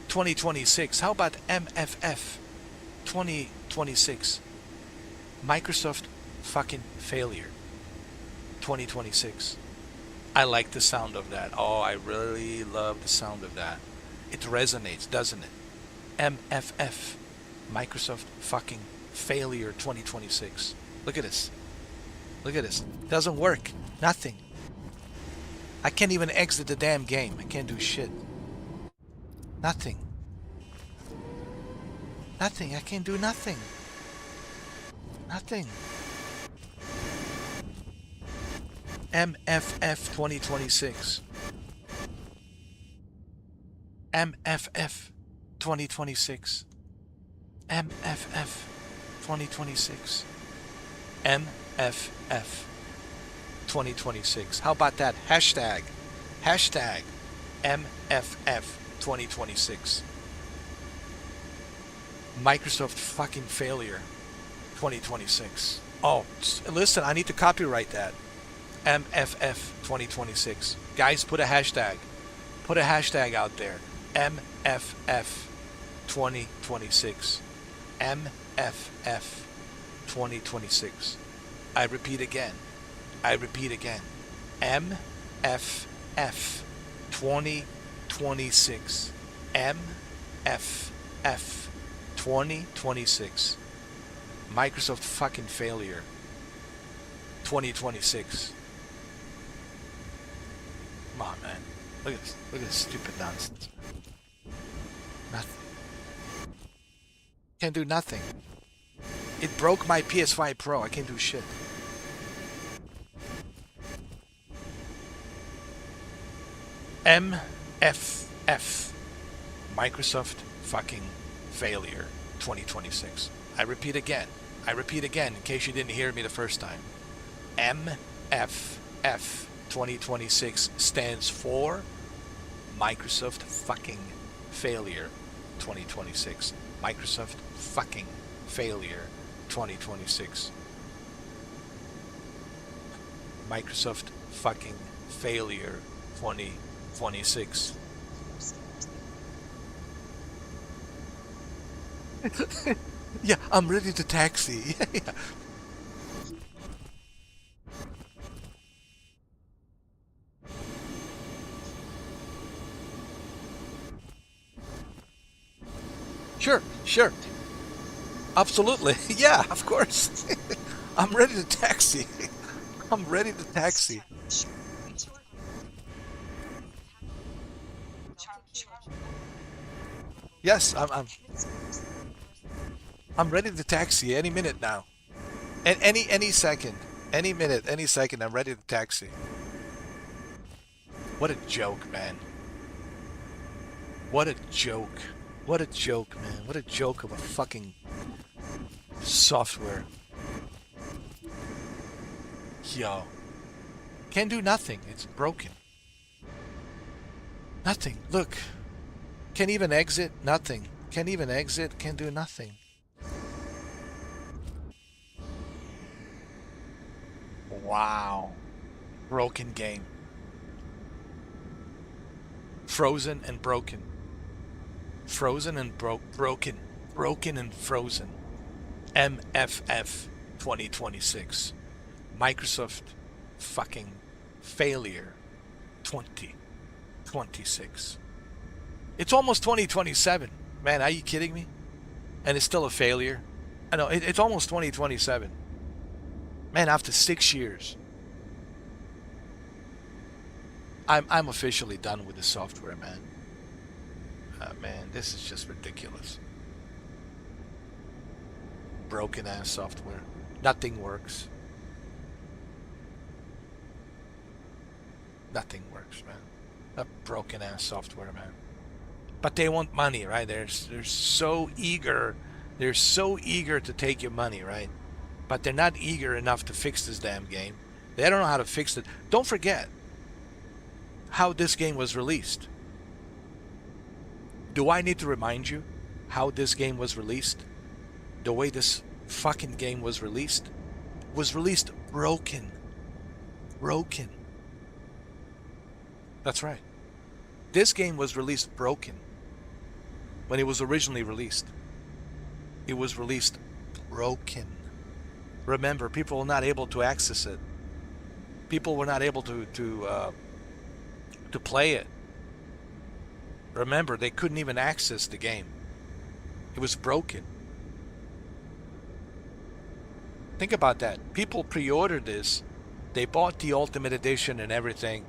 2026. How about MFF 2026? Microsoft fucking failure 2026. I like the sound of that. Oh, I really love the sound of that. It resonates, doesn't it? MFF. Microsoft fucking failure 2026. Look at this. Look at this. Doesn't work. Nothing. I can't even exit the damn game. I can't do shit. Nothing. Nothing. I can't do nothing. Nothing. MFF 2026. MFF 2026. MFF 2026. MFF 2026. How about that? Hashtag MFF 2026. Microsoft fucking failure 2026. Oh, listen, I need to copyright that. MFF 2026. Guys, put a hashtag. Put a hashtag out there. MFF 2026. MFF 2026. I repeat again. MFF 2026. MFF 2026. Microsoft fucking failure 2026. Come on, man. Look at this. Look at this stupid nonsense. Nothing. Can't do nothing. It broke my PS5 Pro. I can't do shit. MFF. Microsoft fucking failure 2026. I repeat again, in case you didn't hear me the first time. MFF 2026 stands for Microsoft fucking failure 2026. Microsoft fucking failure 2026. Microsoft fucking failure 2026. Yeah, I'm ready to taxi. Yeah. Sure. Absolutely. Yeah, of course. I'm ready to taxi. I'm ready to taxi. Yes, I'm ready to taxi any minute now. And any second. Any minute, any second, I'm ready to taxi. What a joke, man. What a joke. What a joke, man. What a joke of a fucking software. Yo. Can't do nothing. It's broken. Nothing. Look. Can't even exit. Nothing. Can't even exit. Can't do nothing. Wow. Broken game. Frozen and broken. Frozen and broken. Broken and frozen. MFF 2026. Microsoft fucking failure 2026. It's almost 2027. Man, are you kidding me? And it's still a failure. I know, it's almost 2027. Man, after 6 years. I'm officially done with the software, man. Man, this is just ridiculous. Broken ass software. Nothing works. Nothing works, man. That broken ass software, man. But they want money, right? They're so eager. They're so eager to take your money, right? But they're not eager enough to fix this damn game. They don't know how to fix it. Don't forget how this game was released. Do I need to remind you how this game was released? The way this fucking game was released? Was released broken. Broken. That's right. This game was released broken. When it was originally released. It was released broken. Remember, people were not able to access it. People were not able to play it. Remember, they couldn't even access the game. It was broken. Think about that. People pre-ordered this. They bought the Ultimate Edition and everything.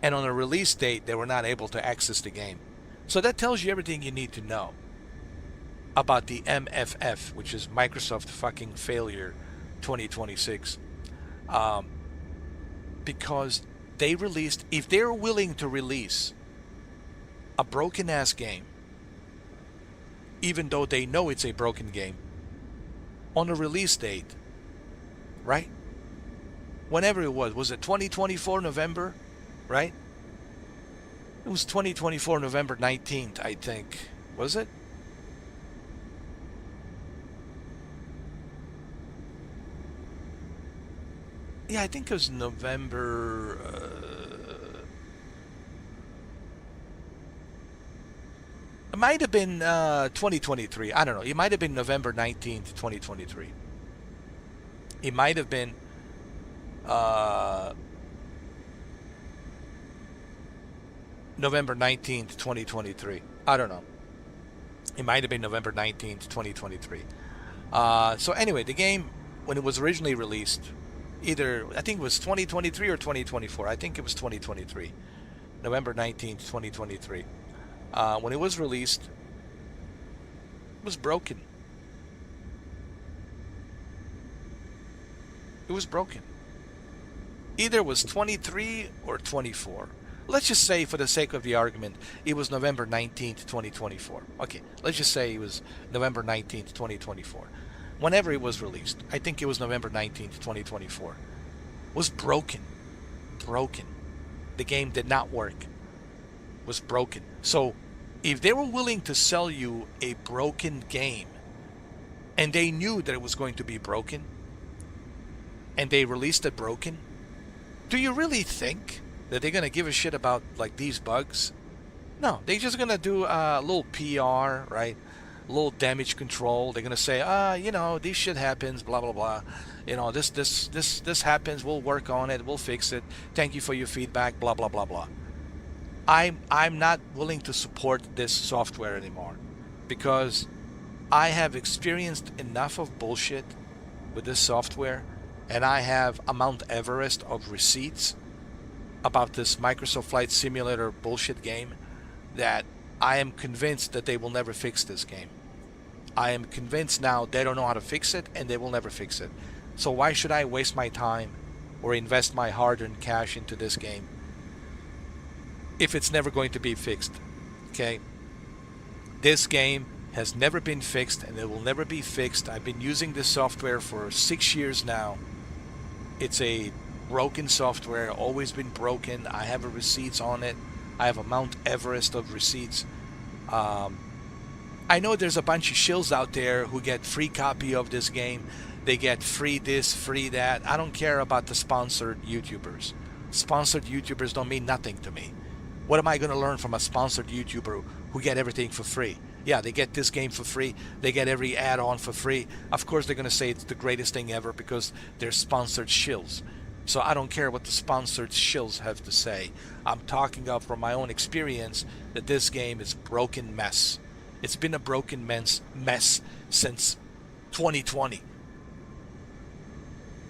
And on a release date, they were not able to access the game. So that tells you everything you need to know about the MFF, which is Microsoft fucking failure 2026. Because they released, if they're willing to release a broken ass game even though they know it's a broken game, on a release date, right? Whenever it was it 2024 November, right? It was 2024 November 19th, I think. Was it? Yeah, I think it was November. It might have been 2023. I don't know. It might have been November 19th, 2023. It might have been November 19th, 2023. I don't know. It might have been November 19th, 2023. So anyway, the game, when it was originally released, either, I think it was 2023 or 2024. I think it was 2023. November 19th, 2023. When it was released, it was broken. It was broken. Either it was 23 or 24. Let's just say, for the sake of the argument, it was November 19th, 2024. Okay, let's just say it was November 19th, 2024. Whenever it was released, I think it was November 19th, 2024, was broken. Broken. The game did not work. Was broken. So, if they were willing to sell you a broken game, and they knew that it was going to be broken, and they released it broken, do you really think that they're going to give a shit about like these bugs? No, they're just going to do a little PR, right? A little damage control. They're going to say, you know, this shit happens, blah, blah, blah. You know, this happens. We'll work on it. We'll fix it. Thank you for your feedback, blah, blah, blah, blah. I'm not willing to support this software anymore because I have experienced enough of bullshit with this software, and I have a Mount Everest of receipts about this Microsoft Flight Simulator bullshit game that I am convinced that they will never fix this game. I am convinced now they don't know how to fix it, and they will never fix it. So why should I waste my time or invest my hard-earned cash into this game if it's never going to be fixed? Okay? This game has never been fixed, and it will never be fixed. I've been using this software for 6 years now. It's a broken software, always been broken. I have receipts on it. I have a Mount Everest of receipts. I know there's a bunch of shills out there who get free copy of this game. They get free this, free that. I don't care about the sponsored YouTubers. Sponsored YouTubers don't mean nothing to me. What am I going to learn from a sponsored YouTuber who get everything for free? Yeah, they get this game for free. They get every add-on for free. Of course, they're going to say it's the greatest thing ever because they're sponsored shills. So I don't care what the sponsored shills have to say. I'm talking up from my own experience that this game is a broken mess. It's been a broken mess since 2020.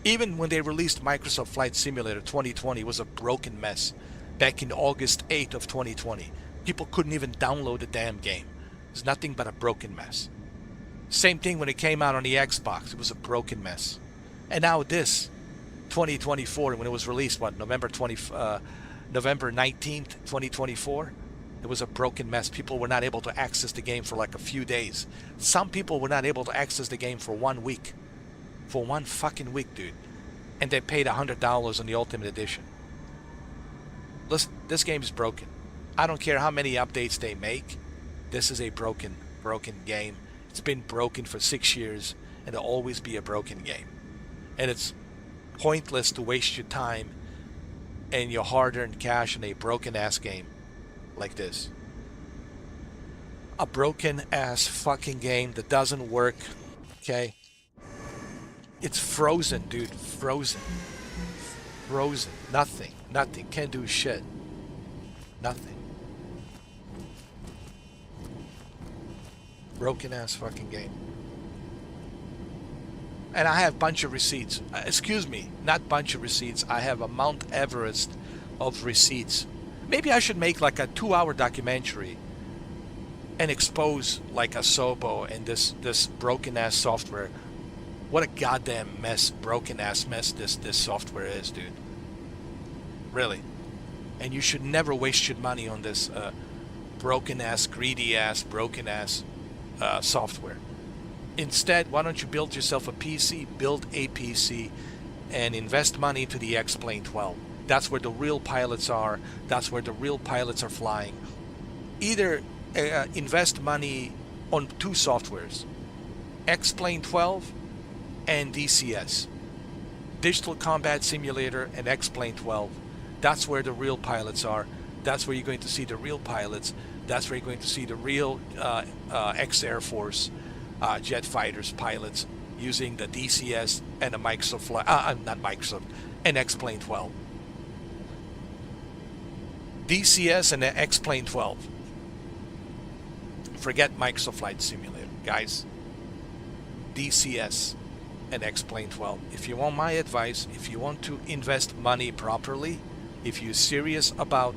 Even when they released Microsoft Flight Simulator 2020, it was a broken mess. Back in August 8th of 2020, people couldn't even download the damn game. It's nothing but a broken mess. Same thing when it came out on the Xbox. It was a broken mess. And now this, 2024, when it was released, November 19th, 2024, it was a broken mess. People were not able to access the game for like a few days. Some people were not able to access the game for 1 week. For 1 fucking week, dude. And they paid $100 on the Ultimate Edition. Listen, this game is broken. I don't care how many updates they make. This is a broken game. It's been broken for 6 years, and it'll always be a broken game. And it's pointless to waste your time and your hard-earned cash in a broken-ass game like this. A broken-ass fucking game that doesn't work, okay? It's frozen, dude. Frozen. Frozen. Nothing. Nothing. Can't do shit. Nothing. Broken-ass fucking game. And I have a bunch of receipts. Excuse me, not bunch of receipts. I have a Mount Everest of receipts. Maybe I should make like a 2-hour documentary and expose like a Sobo and this broken-ass software. What a goddamn mess, broken-ass mess this software is, dude. Really. And you should never waste your money on this broken-ass, greedy-ass, broken-ass software. Instead, why don't you build yourself a PC, build a PC, and invest money into the X-Plane 12. That's where the real pilots are. That's where the real pilots are flying. Either invest money on two softwares, X-Plane 12 and DCS, Digital Combat Simulator and X-Plane 12. That's where the real pilots are. That's where you're going to see the real pilots. That's where you're going to see the real ex-Air Force jet fighters pilots using the DCS and a Microsoft, not Microsoft, an X-Plane 12. DCS and an X-Plane 12. Forget Microsoft Flight Simulator, guys. DCS and X-Plane 12. If you want my advice, if you want to invest money properly, if you're serious about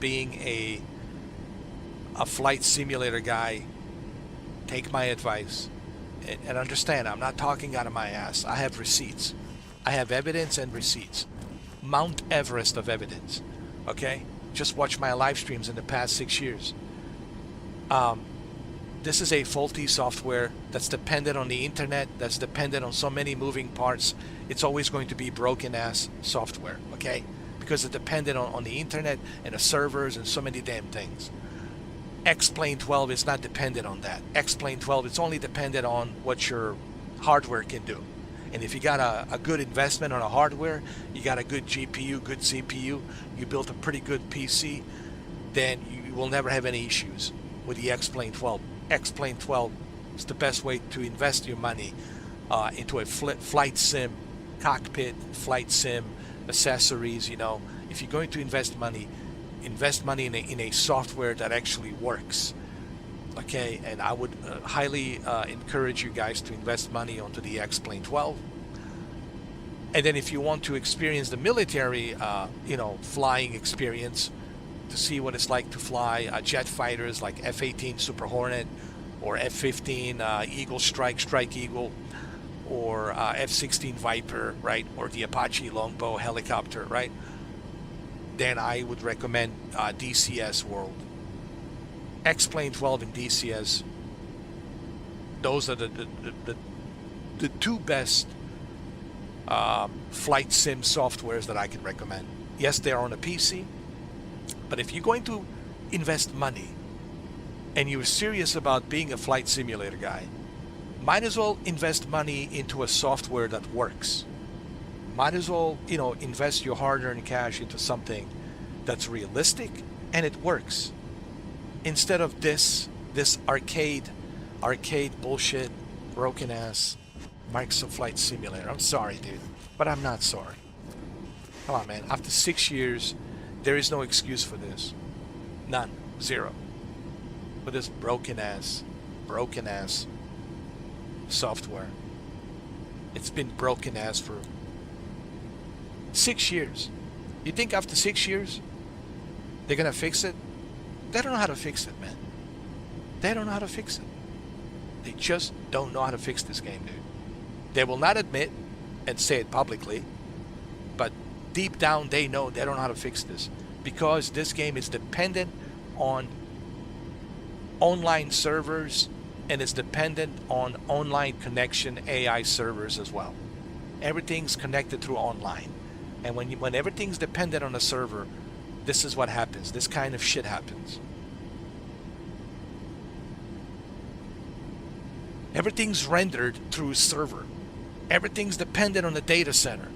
being a flight simulator guy, take my advice and understand, I'm not talking out of my ass. I have receipts. I have evidence and receipts. Mount Everest of evidence. Okay? Just watch my live streams in the past 6 years. This is a faulty software that's dependent on the internet, that's dependent on so many moving parts. It's always going to be broken ass software, okay? Because it's dependent on the internet and the servers and so many damn things. X-Plane 12 is not dependent on that. X-Plane 12, it's only dependent on what your hardware can do. And if you got a good investment on a hardware, you got a good GPU, good CPU, you built a pretty good PC, then you will never have any issues with the X-Plane 12. X-Plane 12 is the best way to invest your money into a flight sim, cockpit, flight sim, accessories. You know, if you're going to invest money in a software that actually works. Okay, and I would highly encourage you guys to invest money onto the X-Plane 12. And then if you want to experience the military, flying experience, to see what it's like to fly jet fighters like F-18 Super Hornet or F-15 Eagle Strike Eagle, or F-16 Viper, right, or the Apache Longbow helicopter, right, then I would recommend DCS World. X-Plane 12 and DCS, those are the two best flight sim softwares that I can recommend. Yes, they're on a PC, but if you're going to invest money and you're serious about being a flight simulator guy, might as well invest money into a software that works. Might as well, invest your hard-earned cash into something that's realistic and it works, instead of this arcade bullshit, broken ass Microsoft Flight Simulator. I'm sorry, dude, but I'm not sorry. Come on, man. After 6 years, there is no excuse for this. None. Zero. For this broken ass software. It's been broken ass for 6 years. You think after 6 years they're gonna fix it? They don't know how to fix it, man. They don't know how to fix it. They just don't know how to fix this game, dude. They will not admit and say it publicly, but deep down they know they don't know how to fix this, because this game is dependent on online servers, and it's dependent on online connection AI servers as well. Everything's connected through online, and when everything's dependent on a server, this is what happens. This kind of shit happens. Everything's rendered through a server. Everything's dependent on the data center.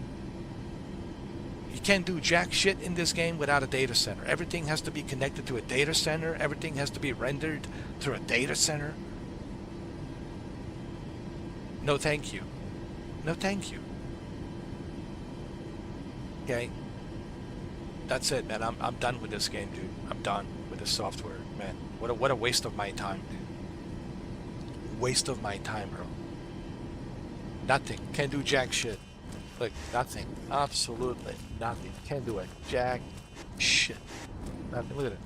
You can't do jack shit in this game without a data center. Everything has to be connected to a data center. Everything has to be rendered through a data center. No thank you. No thank you. Okay? That's it, man. I'm done with this game, dude. I'm done with this software, man. What a waste of my time, dude. Waste of my time, bro. Nothing. Can't do jack shit. Like, nothing. Absolutely nothing. Can't do it. Jack shit. Nothing. Look at it.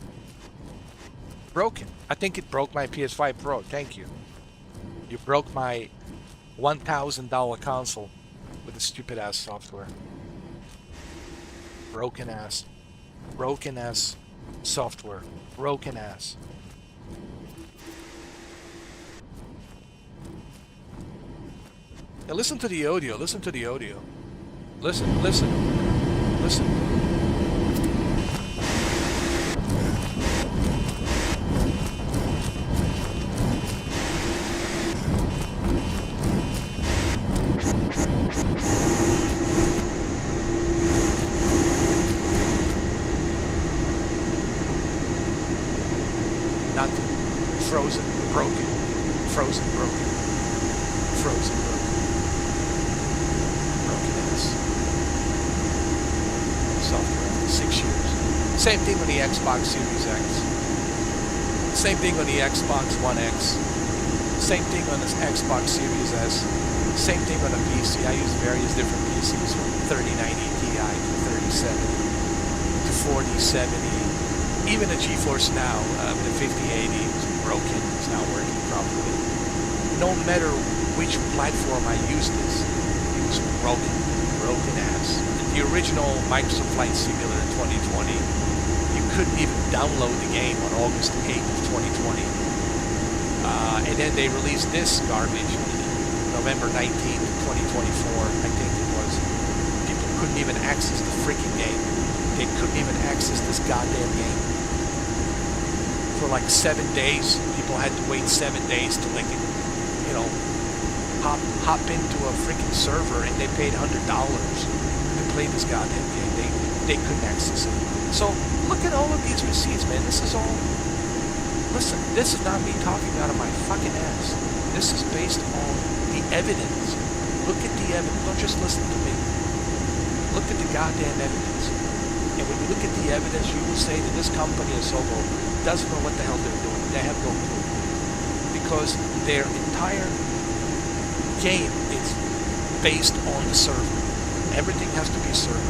Broken. I think it broke my PS5 Pro. Thank you. You broke my $1,000 console with the stupid ass software. Broken ass software. Broken ass. Now listen to the audio. Listen to the audio. Listen, listen, listen. Nothing. Frozen, broken. Frozen, broken. Frozen, broken. Broken ass. Software after 6 years. Same thing on the Xbox Series X. Same thing on the Xbox One X. Same thing on the Xbox Series S. Same thing on the PC. I use various different PCs from 3090 Ti to 3070 to 4070. Even the GeForce Now, the 5080 is broken. It's not working properly. No matter which platform I use this, it was broken. Broken ass. The original Microsoft Flight Simulator 2020, you couldn't even download the game on August 8th of 2020. And then they released this garbage November 19th, 2024, I think it was. People couldn't even access the freaking game. They couldn't even access this goddamn game. For like 7 days, people had to wait 7 days to like, you know, hop into a freaking server, and they paid $100 to play this goddamn game. They couldn't access it. So look at all of these receipts, man. This is all. Listen, this is not me talking out of my fucking ass. This is based on the evidence. Look at the evidence. Don't just listen to me. Look at the goddamn evidence. And when you look at the evidence, you will say that this company in Soho doesn't know what the hell they're doing. They have no clue. Because their entire game is based on the server. Everything has to be server.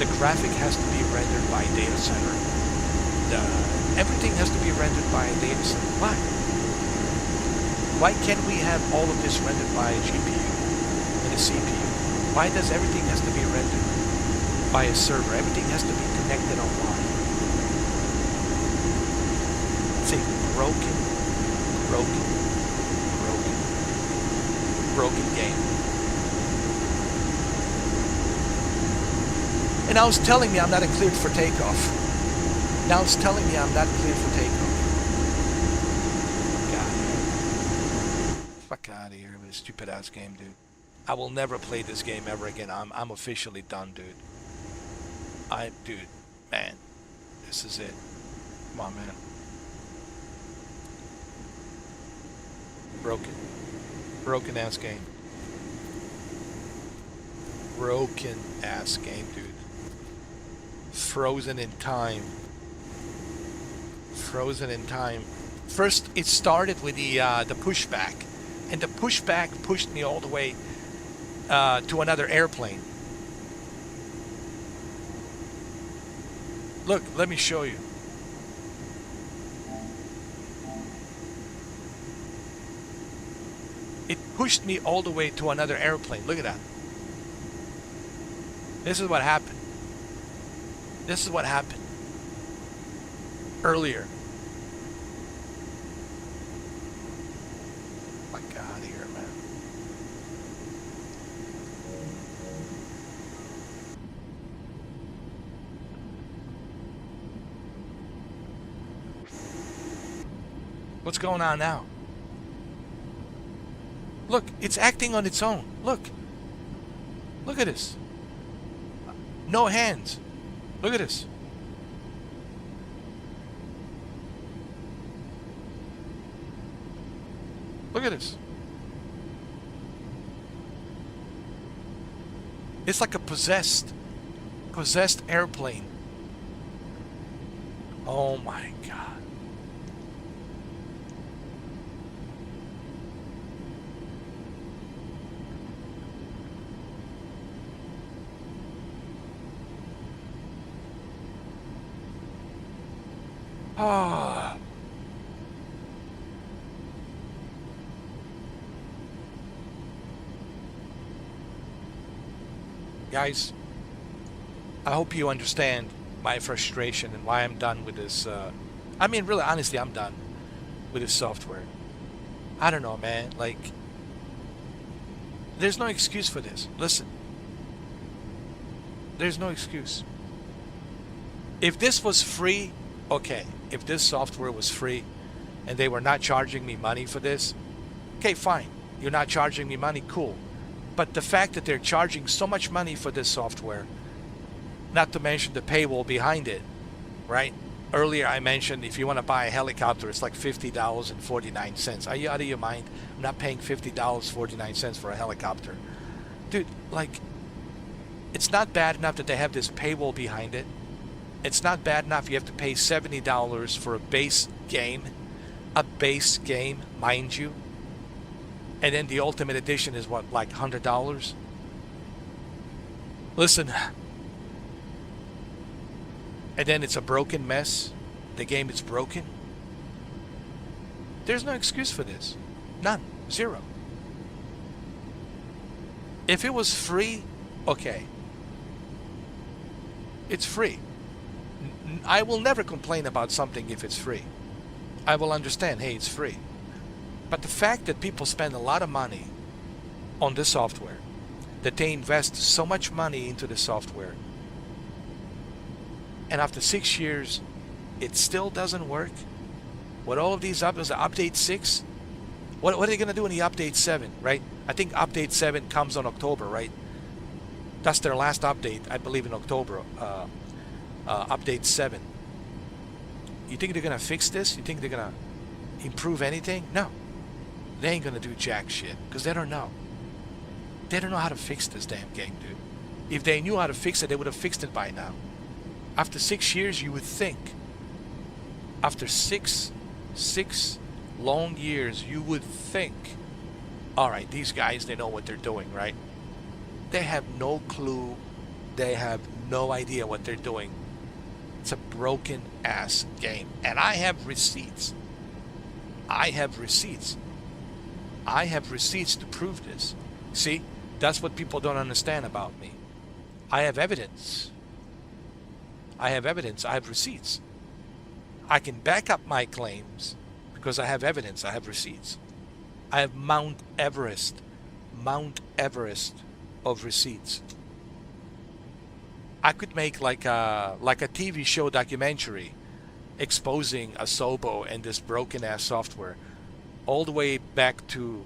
The graphic has to be rendered by a data center. Everything has to be rendered by a data center. Why? Why can't we have all of this rendered by a GPU and a CPU? Why does everything has to be rendered by a server? Everything has to be connected online. It's a broken game. And now it's telling me I'm not cleared for takeoff. Now it's telling me I'm not cleared for takeoff. Fuck out of here with this stupid ass game, dude. I will never play this game ever again. I'm officially done, dude. Dude, man, this is it. Come on, man. Broken ass game. Broken ass game, dude. Frozen in time. Frozen in time. First, it started with the pushback, and the pushback pushed me all the way to another airplane. Look, let me show you. It pushed me all the way to another airplane. Look at that. This is what happened. This is what happened earlier. My God, here, man. What's going on now? Look, it's acting on its own. Look. Look at this. No hands. Look at this. Look at this. It's like a possessed airplane. Oh my God. Ah. Guys, I hope you understand my frustration and why I'm done with this. I mean, really, honestly, I'm done with this software. I don't know, man. Like, There's no excuse for this. Listen. There's no excuse. If this was free, okay. If this software was free and they were not charging me money for this, okay, fine. You're not charging me money, cool. But the fact that they're charging so much money for this software, not to mention the paywall behind it, right? Earlier I mentioned if you want to buy a helicopter, it's like $50.49. Are you out of your mind? I'm not paying $50.49 for a helicopter. Dude, like, it's not bad enough that they have this paywall behind it. It's not bad enough you have to pay $70 for a base game. A base game, mind you. And then the Ultimate Edition is what, like $100? Listen. And then it's a broken mess. The game is broken. There's no excuse for this. None. Zero. If it was free, okay. It's free. I will never complain about something if it's free. I will understand, hey, it's free. But the fact that people spend a lot of money on this software, that they invest so much money into the software, and after 6 years, it still doesn't work? With all of these updates, update 6? What are they going to do in the update 7, right? I think update 7 comes on October, right? That's their last update, I believe, in October. Update 7. You think they're going to fix this? You think they're going to improve anything? No. They ain't going to do jack shit because they don't know. They don't know how to fix this damn game, dude. If they knew how to fix it, they would have fixed it by now. After 6 years, you would think. After six long years, you would think, all right, these guys, they know what they're doing, right? They have no clue. They have no idea what they're doing. It's a broken ass game. And I have receipts. I have receipts. I have receipts to prove this. See, that's what people don't understand about me. I have evidence. I have evidence. I have receipts. I can back up my claims because I have evidence. I have receipts. I have Mount Everest of receipts. I could make like a TV show documentary exposing Asobo and this broken ass software all the way back to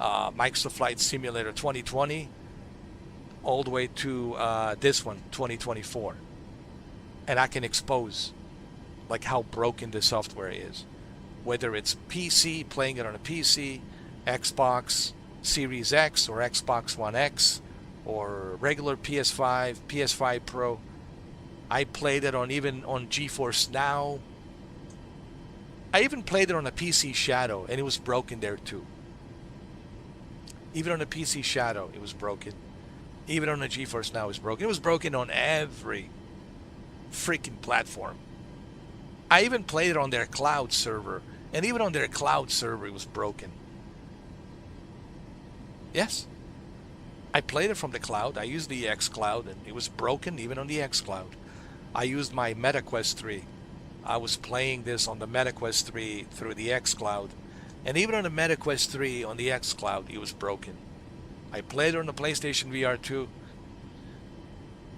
Microsoft Flight Simulator 2020 all the way to this one, 2024. And I can expose like how broken this software is. Whether it's PC, playing it on a PC, Xbox Series X or Xbox One X, or regular PS5, PS5 Pro. I played it on even on GeForce Now. I even played it on a PC Shadow, and it was broken there too. Even on a PC Shadow, it was broken. Even on a GeForce Now, it was broken. It was broken on every freaking platform. I even played it on their cloud server, and even on their cloud server, it was broken. Yes. I played it from the cloud. I used the X Cloud, and it was broken even on the X Cloud. I used my MetaQuest 3. I was playing this on the MetaQuest 3 through the X Cloud, and even on the MetaQuest 3 on the X Cloud, it was broken. I played it on the PlayStation VR 2.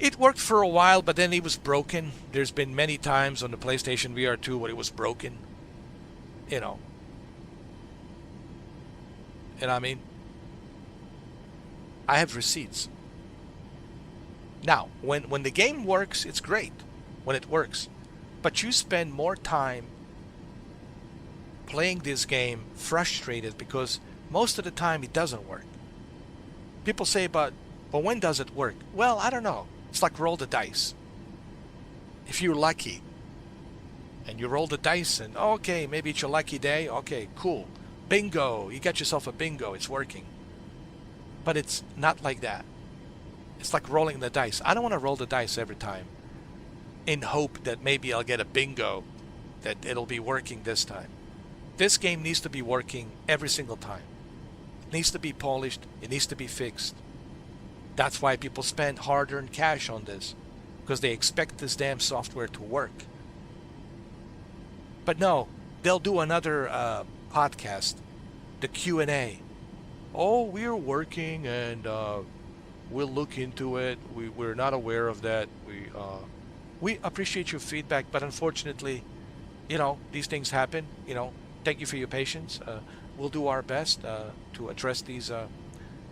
It worked for a while, but then it was broken. There's been many times on the PlayStation VR 2 where it was broken. You know. And I mean, I have receipts. Now, when the game works, it's great. When it works. But you spend more time playing this game frustrated because most of the time it doesn't work. People say, but when does it work? Well, I don't know. It's like roll the dice. If you're lucky and you roll the dice and okay, maybe it's your lucky day. Okay, cool. Bingo. You got yourself a bingo. It's working. But it's not like that. It's like rolling the dice. I don't want to roll the dice every time in hope that maybe I'll get a bingo, that it'll be working this time. This game needs to be working every single time. It needs to be polished. It needs to be fixed. That's why people spend hard-earned cash on this, because they expect this damn software to work. But no, they'll do another podcast, the Q&A. oh, we're working and we'll look into it. We're not aware of that. We appreciate your feedback, but unfortunately, these things happen. Thank you for your patience. We'll do our best to address these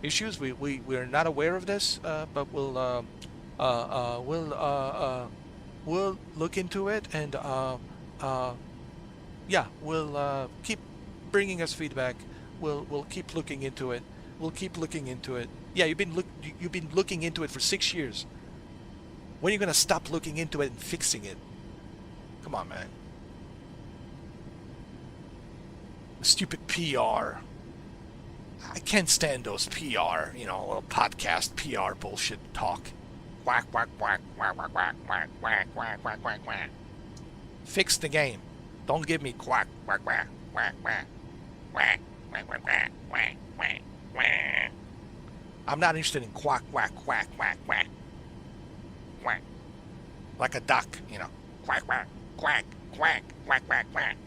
issues. We're not aware of this, but we'll look into it, and yeah, we'll keep bringing us feedback. We'll keep looking into it. We'll keep looking into it. Yeah, you've been looking into it for 6 years. When are you gonna stop looking into it and fixing it? Come on, man. Stupid PR. I can't stand those PR, little podcast PR bullshit talk. Quack, quack, quack, quack, quack, quack, quack, quack, quack, quack, quack, quack. Fix the game. Don't give me quack, quack, quack, quack, quack, quack, quack, quack, quack, quack, quack, quack. I'm not interested in quack, quack, quack, quack, quack, quack. Like a duck, quack, quack, quack, quack, quack, quack, quack.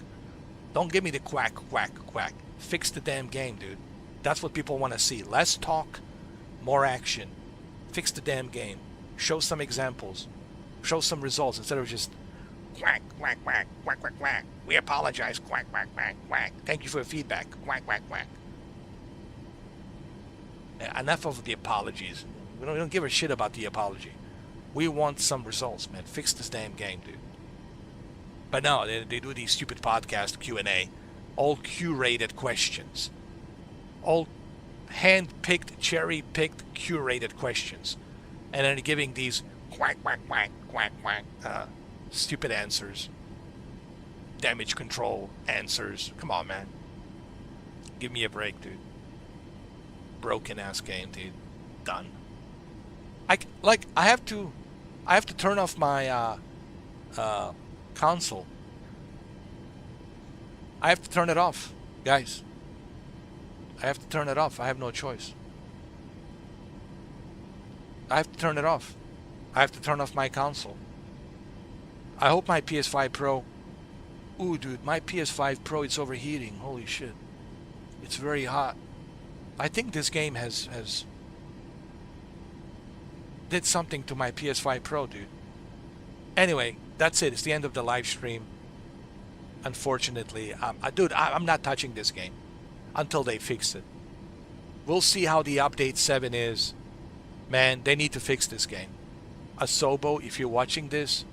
Don't give me the quack, quack, quack. Fix the damn game, dude. That's what people want to see. Less talk, more action. Fix the damn game. Show some examples. Show some results instead of just quack, quack, quack, quack, quack, quack. We apologize. Quack, quack, quack, quack. Thank you for your feedback. Quack, quack, quack. Enough of the apologies. We don't give a shit about the apology. We want some results, man. Fix this damn game, dude. But no, they do these stupid podcast Q&A. All curated questions. All hand-picked, cherry-picked, curated questions. And then giving these quack, quack, quack, quack, quack, stupid answers. Damage control answers. Come on, man. Give me a break, dude. Broken-ass game, dude. Done. I have to turn off my console. I have to turn it off, guys. I have to turn it off. I have no choice. I have to turn it off. I have to turn off my console. I hope my PS5 Pro... Ooh, dude, my PS5 Pro, it's overheating. Holy shit. It's very hot. I think this game has did something to my PS5 Pro, dude. Anyway, that's it. It's the end of the live stream. Unfortunately, dude, I'm not touching this game until they fix it. We'll see how the update 7 is. Man, they need to fix this game. Asobo, if you're watching this,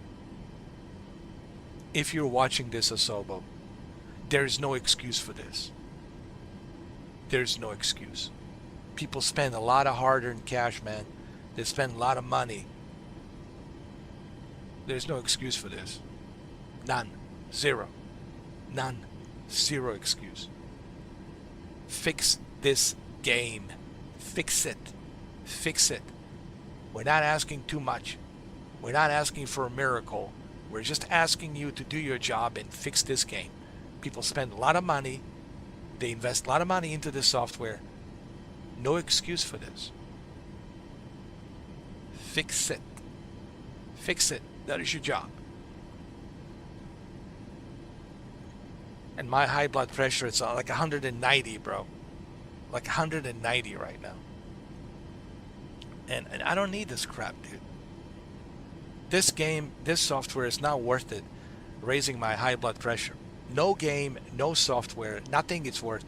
Asobo, there is no excuse for this. There's no excuse. People spend a lot of hard-earned cash, man. They spend a lot of money. There's no excuse for this. None. Zero. None. Zero excuse. Fix this game. Fix it. Fix it. We're not asking too much. We're not asking for a miracle. We're just asking you to do your job and fix this game. People spend a lot of money. They invest a lot of money into this software. No excuse for this. Fix it. Fix it. That is your job. And my high blood pressure, it's like 190, bro. Like 190 right now. And I don't need this crap, dude. This game, this software is not worth it raising my high blood pressure. No game, no software, nothing is worth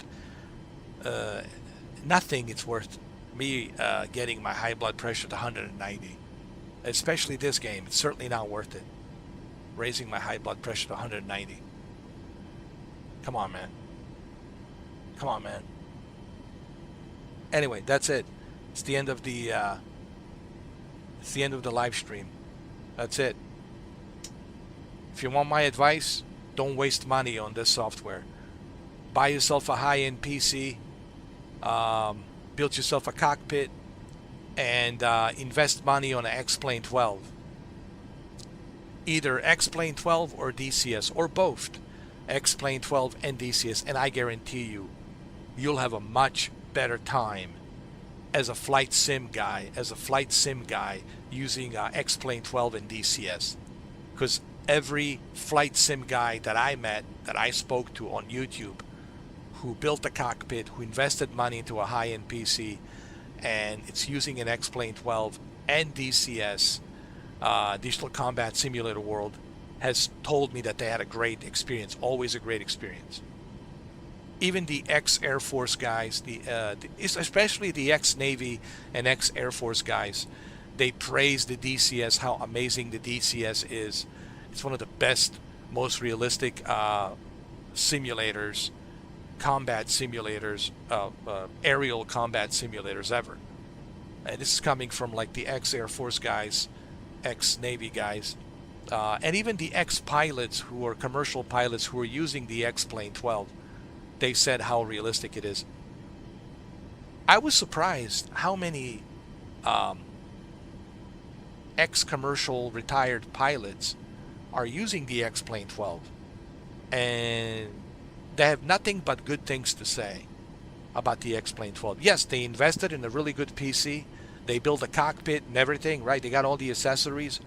nothing is worth me getting my high blood pressure to 190. Especially this game, it's certainly not worth it. Raising my high blood pressure to 190. Come on, man. Come on, man. Anyway, that's it. It's the end of the live stream. That's it. If you want my advice, don't waste money on this software. Buy yourself a high-end PC, build yourself a cockpit, and invest money on an X-Plane 12. Either X-Plane 12 or DCS, or both. X-Plane 12 and DCS, and I guarantee you, you'll have a much better time as a flight sim guy, using X-Plane 12 and DCS. Because every flight sim guy that I met, that I spoke to on YouTube, who built a cockpit, who invested money into a high-end PC, and it's using an X-Plane 12 and DCS, Digital Combat Simulator World, has told me that they had a great experience, always a great experience. Even the ex-Air Force guys, especially the ex-Navy and ex-Air Force guys, they praise the DCS, how amazing the DCS is. It's one of the best, most realistic simulators, combat simulators, aerial combat simulators ever. And this is coming from like the ex-Air Force guys, ex-Navy guys, and even the ex-pilots who are commercial pilots who are using the X-Plane 12. They said how realistic it is. I was surprised how many ex-commercial retired pilots are using the X-Plane 12, and they have nothing but good things to say about the X-Plane 12. Yes, they invested in a really good PC. They built a cockpit and everything, right? They got all the accessories,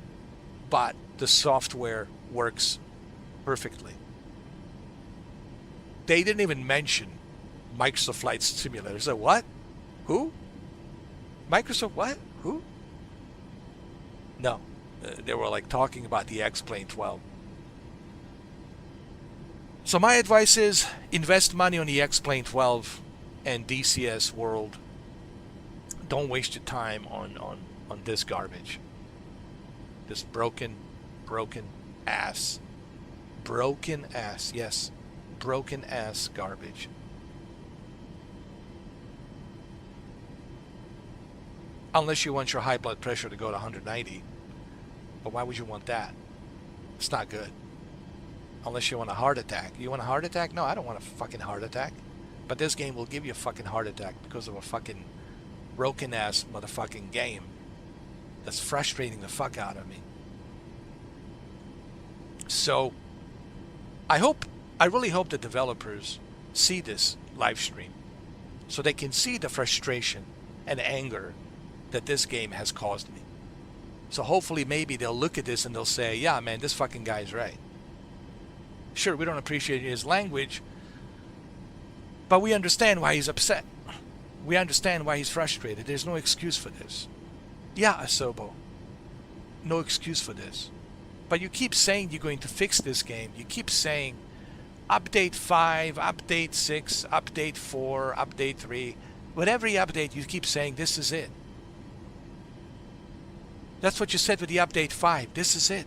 but the software works perfectly. They didn't even mention Microsoft Flight Simulator. So what? Who? Microsoft what? Who? No. They were like talking about the X-Plane 12. So my advice is invest money on the X-Plane 12 and DCS World. Don't waste your time on this garbage. This broken ass. Broken ass, yes. Broken ass garbage. Unless you want your high blood pressure to go to 190. But why would you want that? It's not good. Unless you want a heart attack. You want a heart attack? No, I don't want a fucking heart attack. But this game will give you a fucking heart attack because of a fucking broken ass motherfucking game that's frustrating the fuck out of me. So I really hope the developers see this live stream so they can see the frustration and anger that this game has caused me. So hopefully maybe they'll look at this and they'll say, yeah, man, this fucking guy's right. Sure, we don't appreciate his language, but we understand why he's upset. We understand why he's frustrated. There's no excuse for this. Yeah, Asobo. No excuse for this. But you keep saying you're going to fix this game. You keep saying update 5, update 6, update 4, update 3. With every update, you keep saying this is it. That's what you said with the update 5. This is it.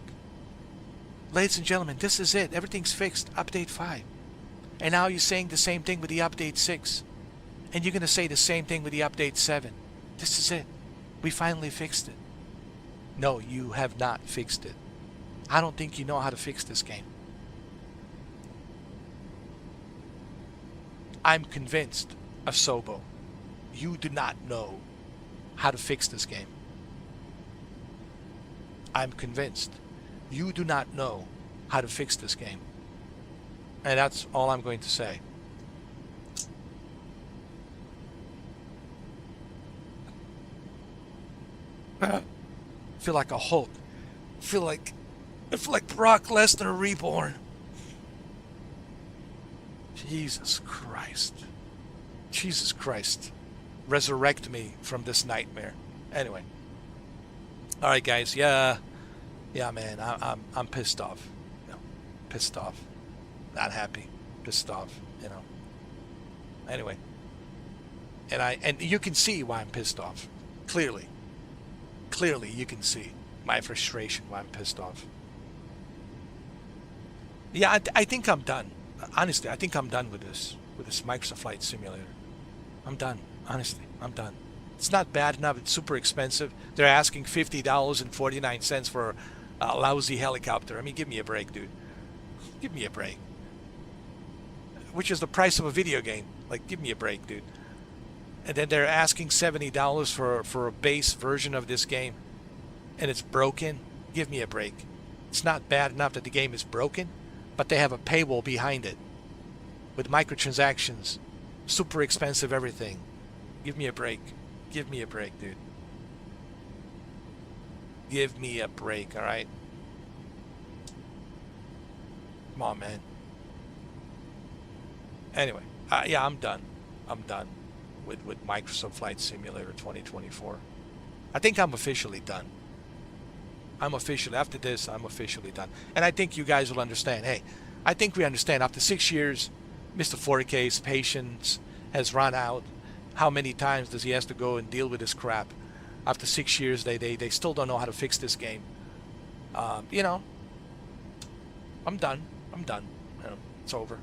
Ladies and gentlemen, this is it. Everything's fixed. Update 5. And now you're saying the same thing with the update 6. And you're going to say the same thing with the update 7. This is it. We finally fixed it. No, you have not fixed it. I don't think you know how to fix this game. I'm convinced, Asobo, you do not know how to fix this game. I'm convinced you do not know how to fix this game. And that's all I'm going to say. I feel like a Hulk. I feel like Brock Lesnar reborn. Jesus Christ. Jesus Christ. Resurrect me from this nightmare. Anyway. Alright guys, yeah, man, I'm pissed off. You know, pissed off. Not happy. Pissed off, you know. Anyway. And you can see why I'm pissed off. Clearly you can see my frustration why I'm pissed off. Yeah, I think I'm done. Honestly, I think I'm done with this Microsoft Flight Simulator. I'm done. Honestly, I'm done. It's not bad enough. It's super expensive. They're asking $50.49 for a lousy helicopter. I mean, give me a break, dude. Give me a break. Which is the price of a video game. Like, give me a break, dude. And then they're asking $70 for a base version of this game. And it's broken. Give me a break. It's not bad enough that the game is broken, but they have a paywall behind it with microtransactions, super expensive everything. Give me a break. Give me a break, dude. Give me a break, all right? Come on, man. Anyway, Yeah, I'm done. I'm done with Microsoft Flight Simulator 2024. I think I'm officially done. After this, I'm officially done. And I think you guys will understand. Hey, I think we understand. After 6 years, Mr. 4K's patience has run out. How many times does he has to go and deal with this crap? After 6 years, they still don't know how to fix this game. You know, I'm done. I'm done. You know, it's over.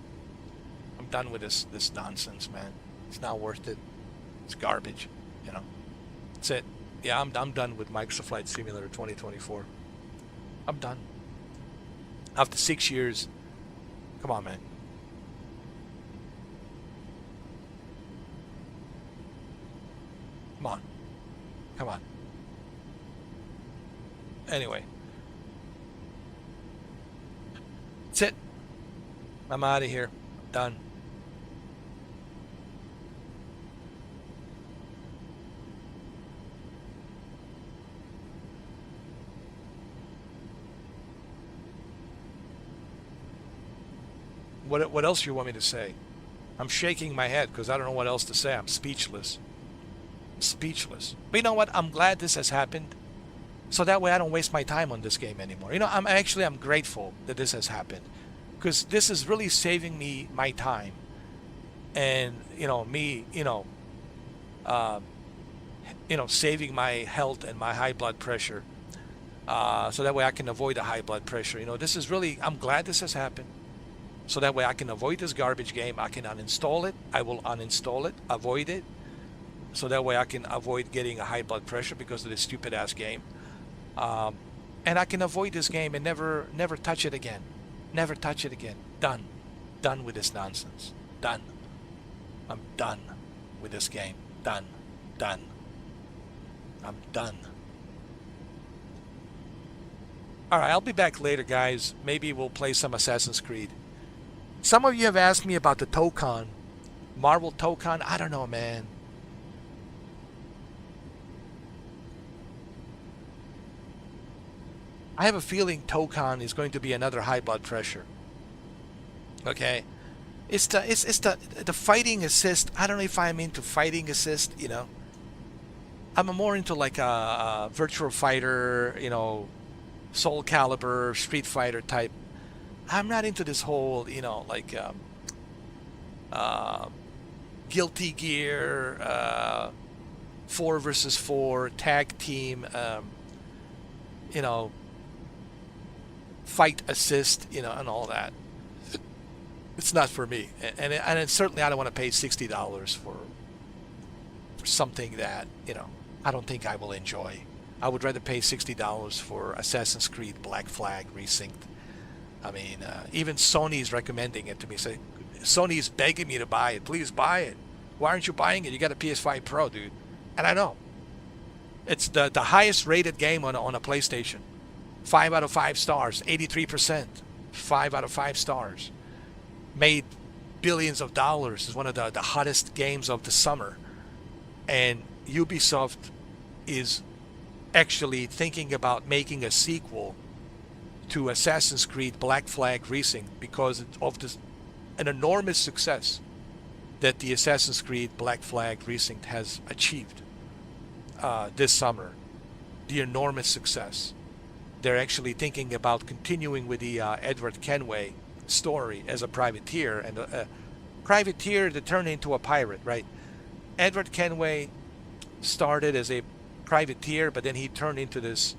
I'm done with this nonsense, man. It's not worth it. It's garbage. You know, that's it. Yeah, I'm done with Microsoft Flight Simulator 2024. I'm done. After 6 years, come on, man. Come on. Come on. Anyway. That's it. I'm out of here. Done. What else you want me to say? I'm shaking my head because I don't know what else to say. I'm speechless. Speechless. But you know what? I'm glad this has happened. So that way I don't waste my time on this game anymore. You know, I'm grateful that this has happened. Because this is really saving me my time. And, saving my health and my high blood pressure. So that way I can avoid the high blood pressure. You know, this is really, I'm glad this has happened. So that way I can avoid this garbage game. I can uninstall it. I will uninstall it, avoid it. So that way I can avoid getting a high blood pressure because of this stupid ass game. And I can avoid this game and never touch it again. Never touch it again. Done. Done with this nonsense. Done. I'm done with this game. Done. Done. I'm done. Alright, I'll be back later, guys. Maybe we'll play some Assassin's Creed. Some of you have asked me about the Tokon. Marvel Tokon. I don't know, man. I have a feeling Tokon is going to be another high blood pressure. Okay? It's the fighting assist. I don't know if I'm into fighting assist, you know. I'm more into like a Virtual Fighter, you know, Soul Calibur, Street Fighter type. I'm not into this whole, you know, like Guilty Gear, 4 versus 4, tag team, you know, fight assist, you know, and all that. It's not for me. And certainly I don't want to pay $60 for something that, you know, I don't think I will enjoy. I would rather pay $60 for Assassin's Creed Black Flag Resynced. I mean, even Sony's recommending it to me. Say, Sony's begging me to buy it. Please buy it. Why aren't you buying it? You got a PS5 Pro, dude. And I know. It's the highest rated game on a PlayStation. 5 out of 5 stars. 83%. 5 out of 5 stars. Made billions of dollars. Is one of the hottest games of the summer. And Ubisoft is actually thinking about making a sequel to Assassin's Creed Black Flag Resynced because of an enormous success that the Assassin's Creed Black Flag Resynced has achieved this summer. The enormous success. They're actually thinking about continuing with the Edward Kenway story as a privateer, and a privateer that turned into a pirate, right? Edward Kenway started as a privateer, but then he turned into this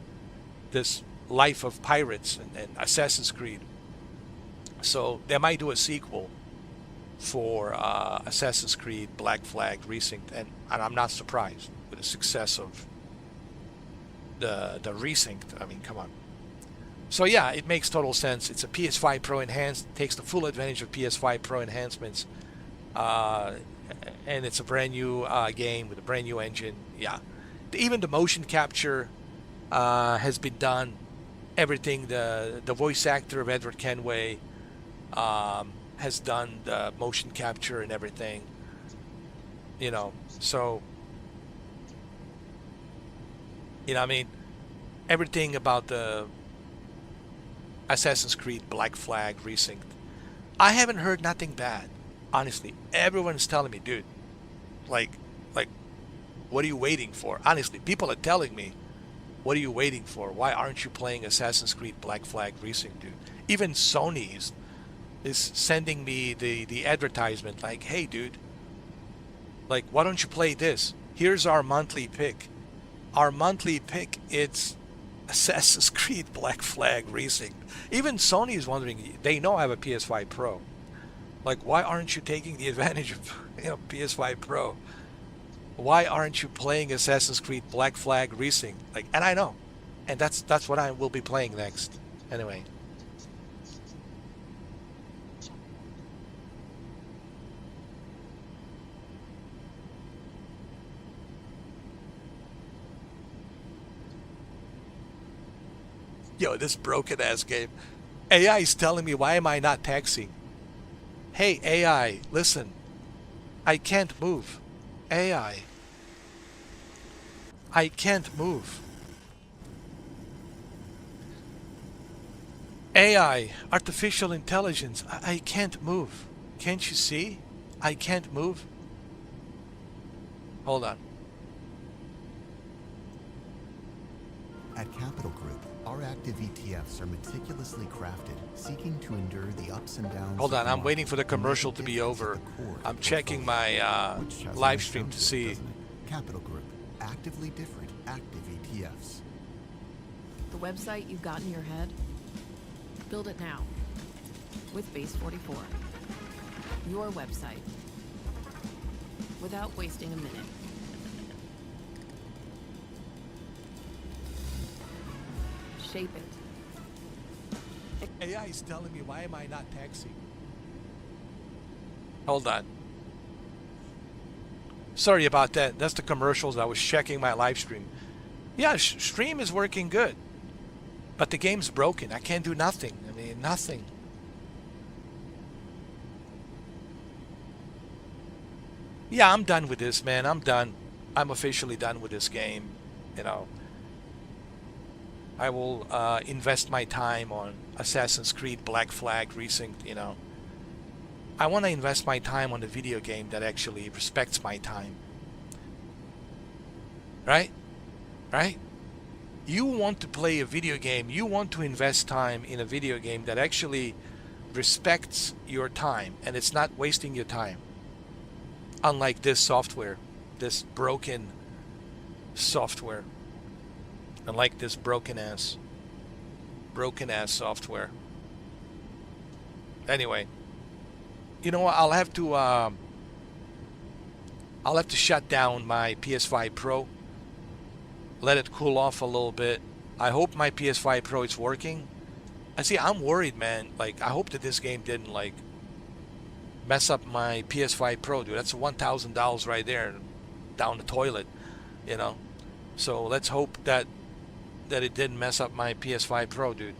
life of pirates and Assassin's Creed. So they might do a sequel for Assassin's Creed Black Flag Resynced, and I'm not surprised with the success of the Resynced. I mean, come on. So yeah, it makes total sense. It's a PS5 Pro enhanced, takes the full advantage of PS5 Pro enhancements, and it's a brand new game with a brand new engine. Yeah, even the motion capture has been done. Everything, the voice actor of Edward Kenway has done the motion capture and everything, you know. So, you know, I mean, everything about the Assassin's Creed Black Flag Resynced, I haven't heard nothing bad. Honestly, everyone's telling me, dude, like, what are you waiting for? Honestly, people are telling me, what are you waiting for? Why aren't you playing Assassin's Creed Black Flag Racing, dude? Even Sony is sending me the advertisement like, hey, dude, like, why don't you play this? Here's our monthly pick. Our monthly pick, it's Assassin's Creed Black Flag Racing. Even Sony is wondering, they know I have a PS5 Pro. Like, why aren't you taking the advantage of, PS5 Pro? Why aren't you playing Assassin's Creed Black Flag Racing? Like, and I know. And that's what I will be playing next. Anyway. Yo, this broken ass game. AI is telling me, why am I not taxiing? Hey, AI, listen. I can't move. AI. I can't move. AI, artificial intelligence, I can't move. Can't you see? I can't move. Hold on. At Capital Group, our active ETFs are meticulously crafted, seeking to endure the ups and downs. Hold on, I'm waiting for the commercial to be over. I'm checking my live stream to see. Capital Group, actively different active ETFs. The website you've got in your head? Build it now with Base 44. Your website. Without wasting a minute. Shape it. AI is telling me, why am I not taxiing? Hold on. Sorry about that. That's the commercials. I was checking my live stream. Yeah, stream is working good. But the game's broken. I can't do nothing. I mean, nothing. Yeah, I'm done with this, man. I'm done. I'm officially done with this game. I will invest my time on Assassin's Creed Black Flag Racing, I want to invest my time on a video game that actually respects my time. Right? Right? You want to play a video game, you want to invest time in a video game that actually respects your time and it's not wasting your time. Unlike this software, this broken software. Unlike this broken ass software. Anyway, you know what? I'll have to shut down my PS5 Pro. Let it cool off a little bit. I hope my PS5 Pro is working. I'm worried, man. Like, I hope that this game didn't mess up my PS5 Pro, dude. That's $1,000 right there down the toilet, So let's hope that it didn't mess up my PS5 Pro, dude.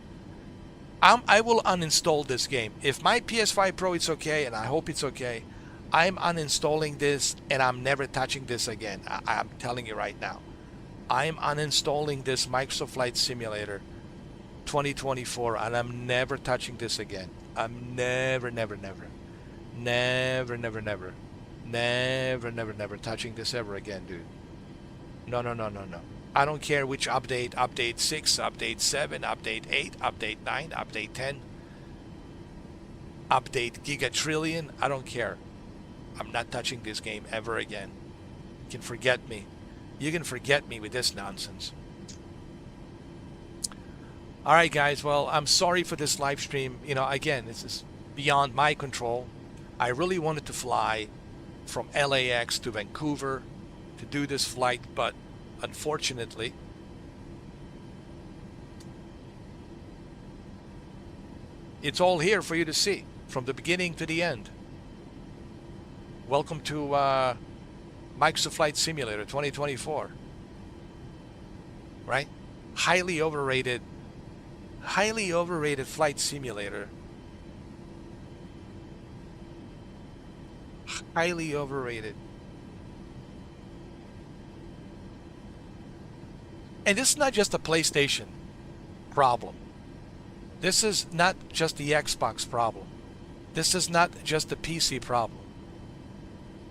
I will uninstall this game. If my PS5 Pro is okay, and I hope it's okay, I'm uninstalling this and I'm never touching this again. I'm telling you right now. I'm uninstalling this Microsoft Flight Simulator 2024 and I'm never touching this again. I'm never touching this ever again, dude. No. I don't care which update 6, update 7, update 8, update 9, update 10, update gigatrillion. I don't care. I'm not touching this game ever again. You can forget me. You can forget me with this nonsense. Alright guys, well, I'm sorry for this live stream. Again, this is beyond my control. I really wanted to fly from LAX to Vancouver to do this flight, but unfortunately, it's all here for you to see from the beginning to the end. Welcome to Microsoft Flight Simulator 2024. Right? Highly overrated flight simulator. Highly overrated. And this is not just a PlayStation problem. This is not just the Xbox problem. This is not just a PC problem.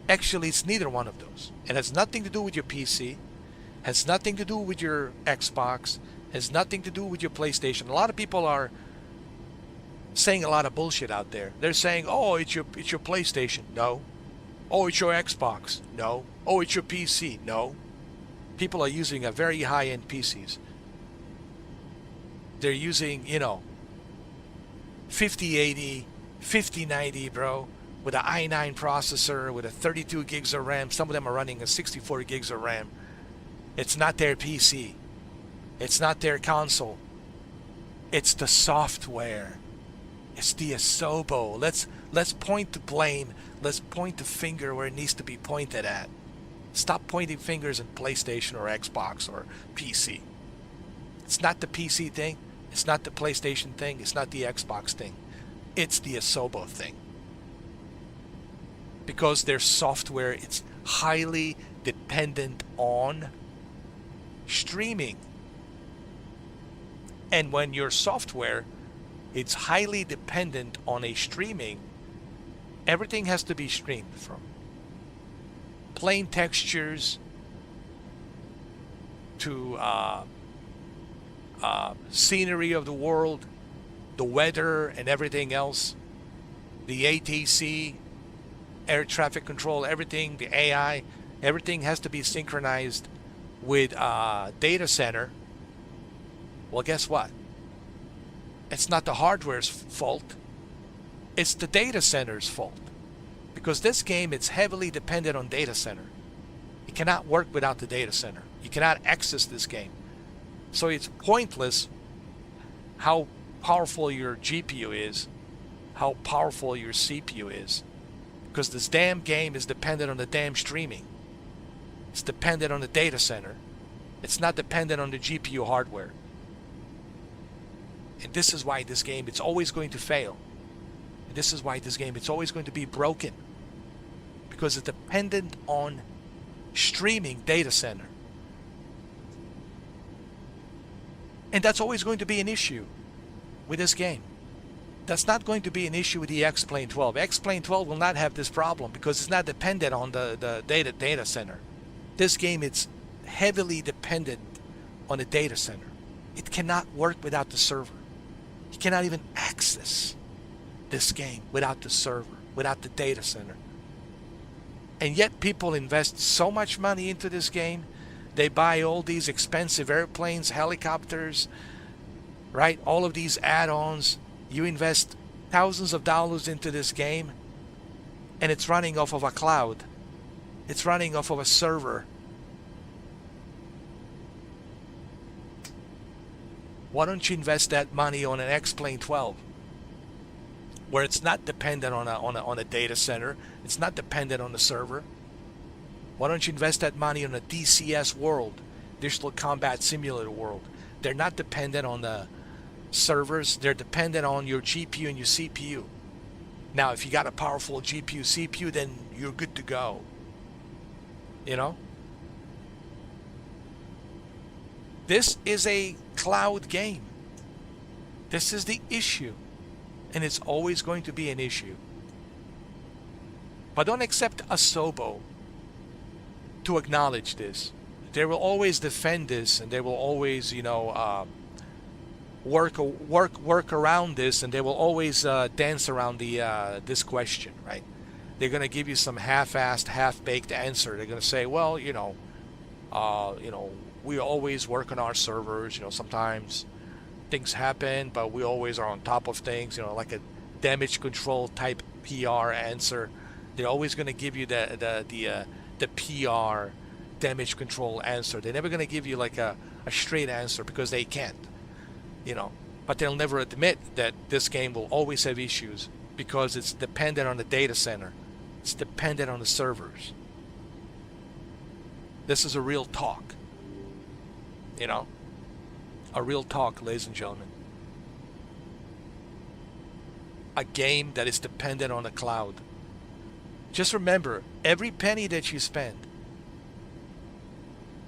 Actually, it's neither one of those. It has nothing to do with your PC, has nothing to do with your Xbox, has nothing to do with your PlayStation. A lot of people are saying a lot of bullshit out there. They're saying, "Oh, it's your PlayStation." No. "Oh, it's your Xbox." No. "Oh, it's your PC." No. People are using a very high-end PCs. They're using, 5080, 5090, bro, with an i9 processor, with a 32 gigs of RAM. Some of them are running a 64 gigs of RAM. It's not their PC. It's not their console. It's the software. It's the Asobo. Let's point the blame. Let's point the finger where it needs to be pointed at. Stop pointing fingers at PlayStation or Xbox or PC. It's not the PC thing. It's not the PlayStation thing. It's not the Xbox thing. It's the Asobo thing. Because their software, it's highly dependent on streaming. And when your software, it's highly dependent on a streaming, everything has to be streamed from plain textures to scenery of the world, the weather and everything else, the ATC, air traffic control, everything, the AI, everything has to be synchronized with data center. Well, guess what? It's not the hardware's fault. It's the data center's fault. Because this game, it's heavily dependent on data center. It cannot work without the data center. You cannot access this game. So it's pointless how powerful your GPU is, how powerful your CPU is. Because this damn game is dependent on the damn streaming. It's dependent on the data center. It's not dependent on the GPU hardware. And this is why this game, it's always going to fail. And this is why this game, it's always going to be broken. Because it's dependent on streaming data center. And that's always going to be an issue with this game. That's not going to be an issue with the X-Plane 12. X-Plane 12 will not have this problem because it's not dependent on the data center. This game, it's heavily dependent on the data center. It cannot work without the server. You cannot even access this game without the server, without the data center. And yet people invest so much money into this game. They buy all these expensive airplanes, helicopters, right? All of these add-ons. You invest thousands of dollars into this game, and it's running off of a cloud. It's running off of a server. Why don't you invest that money on an X-Plane 12, where it's not dependent on a data center, it's not dependent on the server? Why don't you invest that money on a DCS world, Digital Combat Simulator world? They're not dependent on the servers, they're dependent on your GPU and your CPU. Now, if you got a powerful GPU, CPU, then you're good to go. You know? This is a cloud game. This is the issue. And it's always going to be an issue. But don't accept Asobo to acknowledge this. They will always defend this, and they will always, work around this, and they will always dance around the this question, right? They're going to give you some half-assed, half-baked answer. They're going to say, well, we always work on our servers. Sometimes things happen, but we always are on top of things. Like a damage control type PR answer. They're always going to give you the PR damage control answer. They're never going to give you like a straight answer because they can't. But they'll never admit that this game will always have issues because it's dependent on the data center. It's dependent on the servers. This is a real talk. A real talk, ladies and gentlemen. A game that is dependent on the cloud. Just remember, every penny that you spend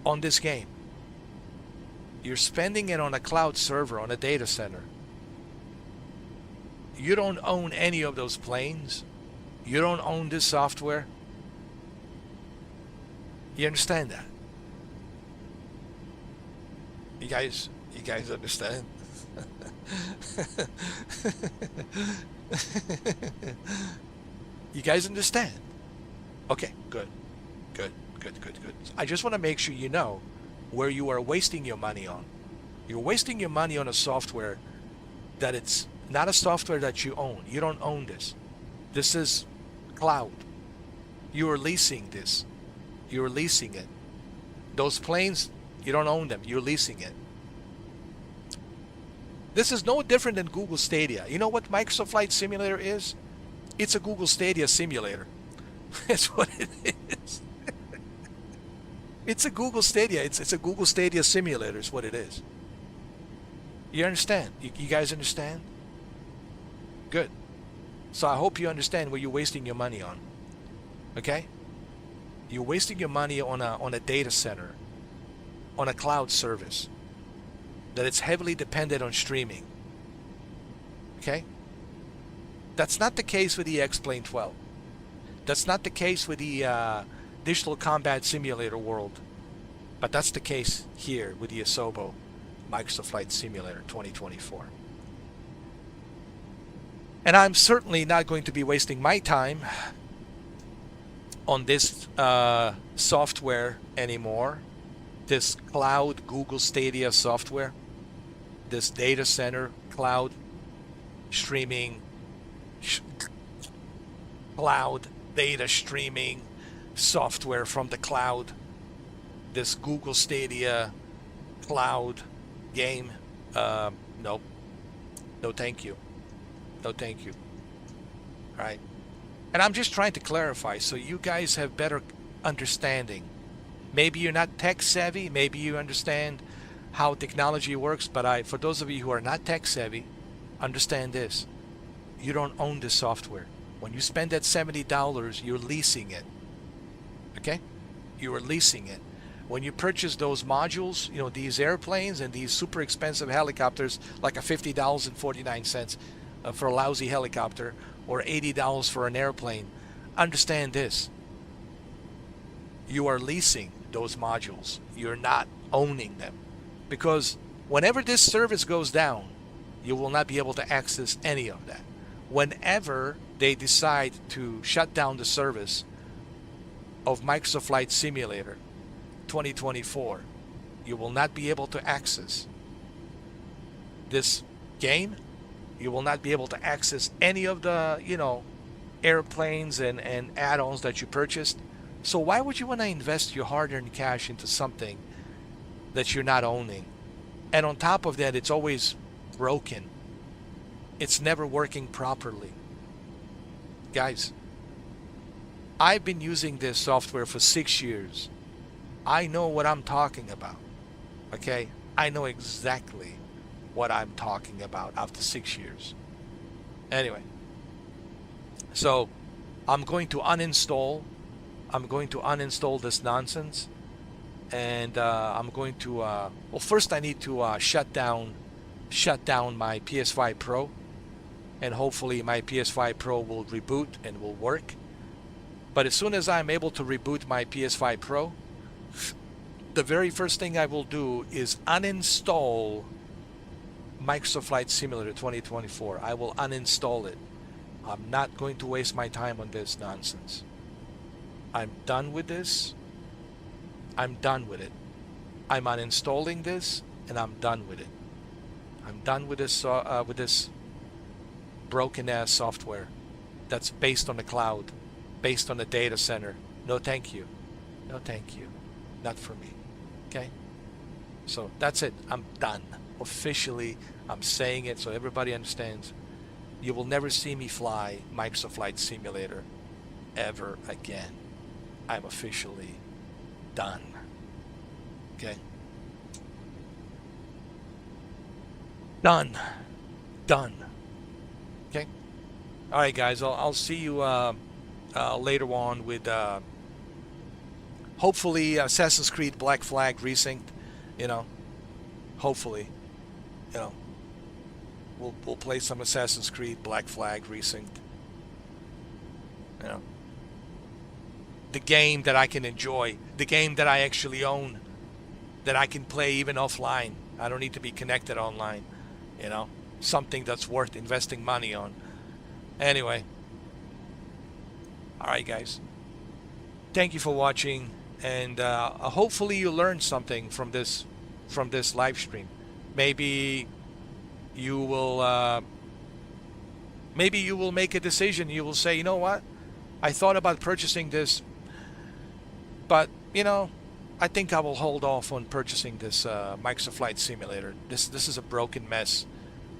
on this game, you're spending it on a cloud server, on a data center. You don't own any of those planes. You don't own this software. You understand that? You guys understand? You guys understand? Okay, good. I just want to make sure you know where you are wasting your money on. You're wasting your money on a software that it's not a software that you own. You don't own this. This is cloud. You are leasing this. You're leasing it. Those planes, you don't own them. You're leasing it. This is no different than Google Stadia. You know what Microsoft Flight Simulator is? It's a Google Stadia simulator. That's what it is. It's a Google Stadia. It's a Google Stadia simulator is what it is. You understand? You guys understand? Good. So I hope you understand what you're wasting your money on. Okay? You're wasting your money on a data center, on a cloud service that it's heavily dependent on streaming. Okay? That's not the case with the X-Plane 12. That's not the case with the Digital Combat Simulator world. But that's the case here with the Asobo Microsoft Flight Simulator 2024. And I'm certainly not going to be wasting my time on this software anymore. This cloud Google Stadia software. This data center cloud streaming cloud data streaming software from the cloud. This Google Stadia cloud game. Nope. No thank you. No thank you. All right. And I'm just trying to clarify so you guys have better understanding. Maybe you're not tech savvy. Maybe you understand how technology works. But for those of you who are not tech savvy, understand this. You don't own the software. When you spend that $70, you're leasing it. Okay? You are leasing it. When you purchase those modules, you know, these airplanes and these super expensive helicopters, like a $50.49 for a lousy helicopter, or $80 for an airplane, understand this. You are leasing those modules. You're not owning them. Because whenever this service goes down, you will not be able to access any of that. Whenever they decide to shut down the service of Microsoft Flight Simulator 2024, you will not be able to access this game. You will not be able to access any of the, you know, airplanes and add-ons that you purchased. So why would you want to invest your hard-earned cash into something that you're not owning? And on top of that, it's always broken. It's never working properly. Guys, I've been using this software for 6 years. I know what I'm talking about. Okay? I know exactly what I'm talking about after 6 years. Anyway, so I'm going to uninstall this nonsense, and I'm going to well, first I need to shut down my PS5 Pro, and hopefully my PS5 Pro will reboot and will work. But as soon as I'm able to reboot my PS5 Pro, the very first thing I will do is uninstall Microsoft Flight Simulator 2024. I will uninstall it. I'm not going to waste my time on this nonsense. I'm done with this. I'm done with it. I'm uninstalling this, and I'm done with it. I'm done with this broken ass software that's based on the cloud, based on the data center. No thank you. No thank you. Not for me. Okay? So that's it. I'm done. Officially, I'm saying it so everybody understands. You will never see me fly Microsoft Flight Simulator ever again. I'm officially done. Okay? Done. Done. Okay? All right, guys. I'll see you later on with hopefully Assassin's Creed Black Flag Resynced. You know, hopefully. You know, We'll play some Assassin's Creed Black Flag Resynced. You know, the game that I can enjoy, the game that I actually own, that I can play even offline. I don't need to be connected online. You know, something that's worth investing money on. Anyway, all right, guys. Thank you for watching, and hopefully you learned something from this live stream. Maybe you will make a decision. You will say, you know what? I thought about purchasing this, but you know, I think I will hold off on purchasing this Microsoft Flight Simulator. This is a broken mess.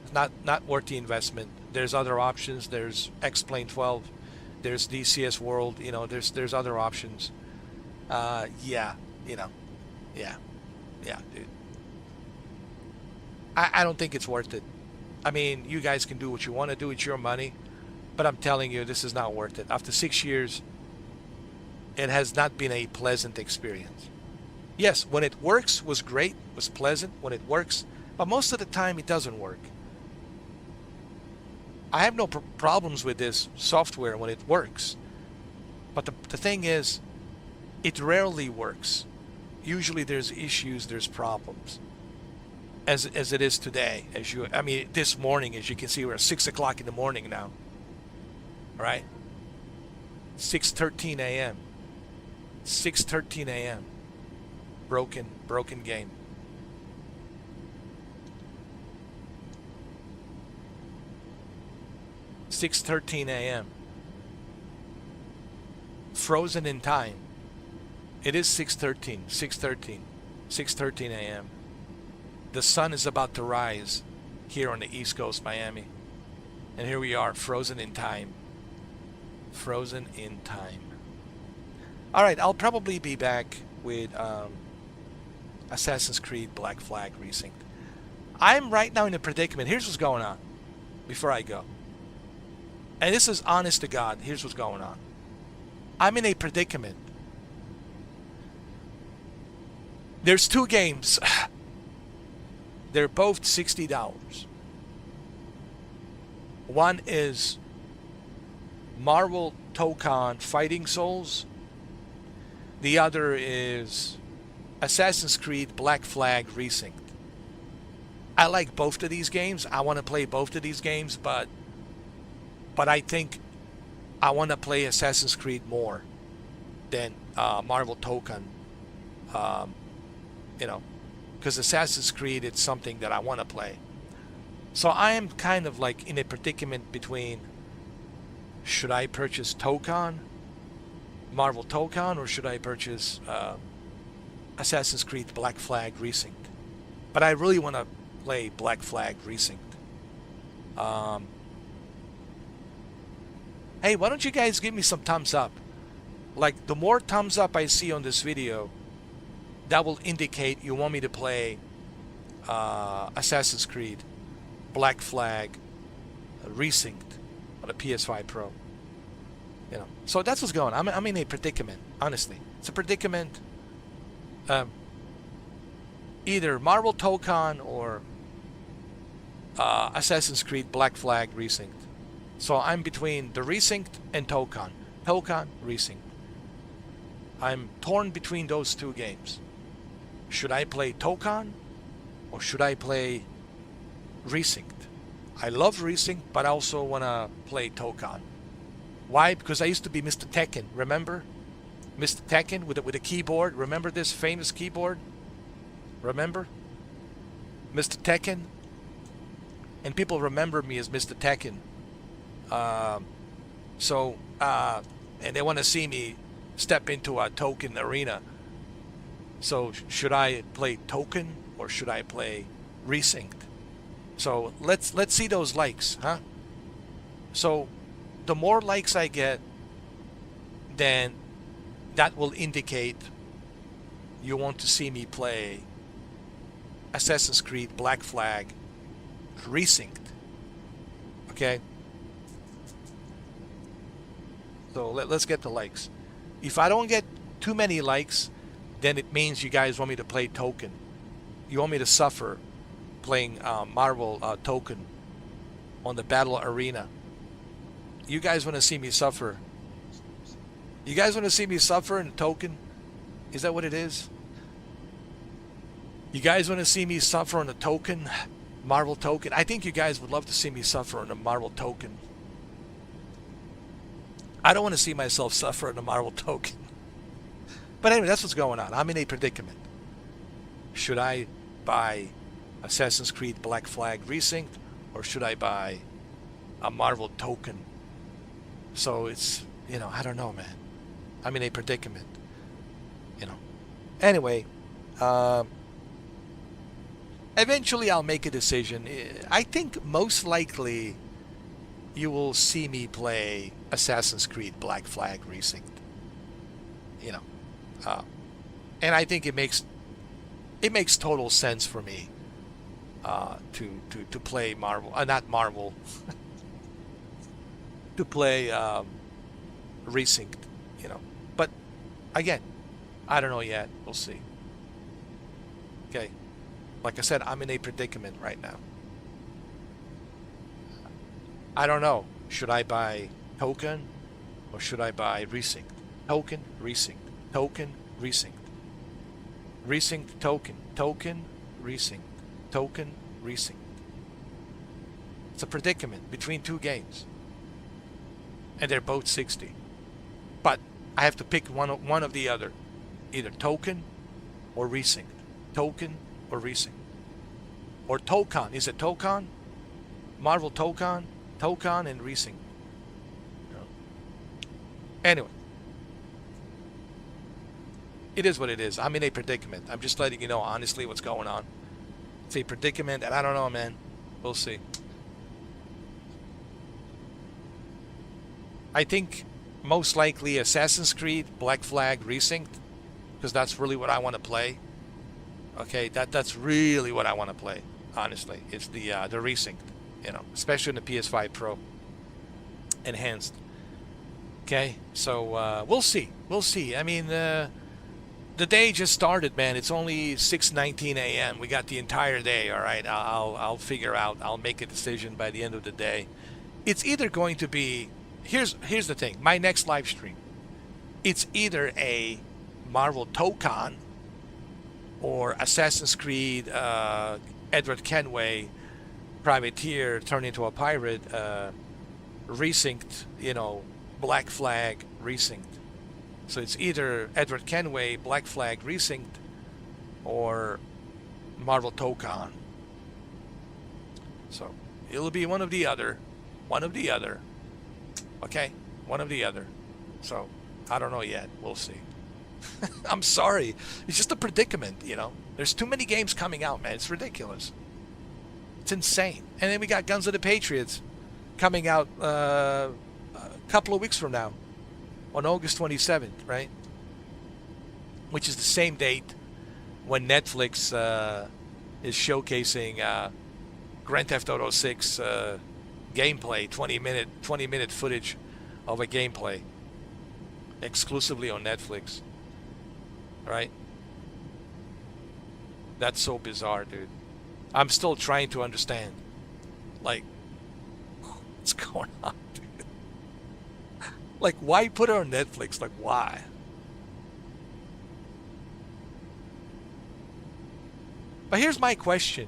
It's not worth the investment. There's other options. There's X-Plane 12. There's DCS World. You know, there's other options. Yeah, you know, yeah, dude. I don't think it's worth it. I mean, you guys can do what you want to do. It's your money. But I'm telling you, this is not worth it. After 6 years, it has not been a pleasant experience. Yes, when it works, was great, was pleasant when it works. But most of the time, it doesn't work. I have no problems with this software when it works. But the thing is, it rarely works. Usually there's issues, there's problems. As it is today. I mean, this morning, as you can see, we're at 6 o'clock in the morning now. Right? 6:13 a.m. 6:13 a.m. Broken game. $6:13 a.m. Frozen in time. It is 6:13 a.m. The sun is about to rise here on the East Coast, Miami. And here we are, frozen in time. Frozen in time. All right, I'll probably be back with Assassin's Creed Black Flag Resynced. I'm right now in a predicament. Here's what's going on before I go. And this is honest to God. Here's what's going on. I'm in a predicament. There's two games. They're both $60. One is Marvel Tokon Fighting Souls. The other is Assassin's Creed Black Flag Resynced. I like both of these games. I want to play both of these games, but I think I want to play Assassin's Creed more than Marvel Tokon. You know, because Assassin's Creed, it's something that I want to play. So I am kind of like in a predicament between, should I purchase Tokon, Marvel Tokon, or should I purchase Assassin's Creed Black Flag Resynced? But I really want to play Black Flag Resynced. Hey, why don't you guys give me some thumbs up? Like, the more thumbs up I see on this video, that will indicate you want me to play Assassin's Creed Black Flag Resynced on the PS5 Pro. You know, so that's what's going on. I'm in a predicament, honestly. It's a predicament. Either Marvel Tokon or Assassin's Creed Black Flag Resynced. So I'm between the Resynced and Tokon. Tokon, Resynced. I'm torn between those two games. Should I play Tokon or should I play Resynced? I love Resynced, but I also want to play Tokon. Why? Because I used to be Mr. Tekken, remember? Mr. Tekken with a keyboard. Remember this famous keyboard? Remember? Mr. Tekken? And people remember me as Mr. Tekken. And they want to see me step into a Token arena. So should I play Token or should I play Resynced? So let's see those likes, huh? So the more likes I get, then that will indicate you want to see me play Assassin's Creed Black Flag Resynced. Okay? So let's get the likes. If I don't get too many likes, then it means you guys want me to play Token. You want me to suffer playing Marvel Token on the battle arena. You guys want to see me suffer? You guys want to see me suffer in Token? Is that what it is? You guys want to see me suffer on a Token? Marvel Token? I think you guys would love to see me suffer on a Marvel Token. I don't want to see myself suffer on a Marvel Token. But anyway, that's what's going on. I'm in a predicament. Should I buy Assassin's Creed Black Flag Resynced, or should I buy a Marvel Token? So it's, you know, I don't know, man. I'm in a predicament. You know. Anyway, eventually I'll make a decision. I think most likely you will see me play Assassin's Creed Black Flag Resynced. You know. And I think it makes total sense for me to play Marvel, not Marvel, to play Resynced, you know. But again, I don't know yet. We'll see. Okay, like I said, I'm in a predicament right now. I don't know. Should I buy Token or should I buy Resynced? Token, Resynced. Token, Resynced. Resynced, Token. Token, Resynced. Token, Resynced. It's a predicament between two games. And they're both 60. But I have to pick one of the other. Either Token or Resynced. Token or Resynced. Or Token. Is it Token? Marvel Token? Token and Resynced. No. Anyway. It is what it is. I'm in a predicament. I'm just letting you know honestly what's going on. It's a predicament, and I don't know, man. We'll see. I think most likely Assassin's Creed Black Flag Resynced, because that's really what I want to play. Okay, that's really what I want to play. Honestly, it's the Resynced, you know, especially in the PS5 Pro enhanced. Okay, so we'll see. We'll see. I mean, the day just started, man. It's only 6:19 a.m. We got the entire day. All right, I'll figure out. I'll make a decision by the end of the day. It's either going to be. Here's the thing. My next live stream. It's either a Marvel Token or Assassin's Creed Edward Kenway privateer turned into a pirate Resynced, you know, Black Flag Resynced. So it's either Edward Kenway Black Flag Resynced or Marvel Token. So it'll be one of the other. One of the other. Okay? One of the other. So I don't know yet. We'll see. I'm sorry. It's just a predicament, you know. There's too many games coming out, man. It's ridiculous. It's insane. And then we got Guns of the Patriots coming out a couple of weeks from now. On August 27th, right? Which is the same date when Netflix is showcasing Grand Theft Auto 6 gameplay, 20 minute footage of a gameplay exclusively on Netflix. Right? That's so bizarre, dude. I'm still trying to understand. Like, what's going on, dude? Like, why put it on Netflix? Like, why? But here's my question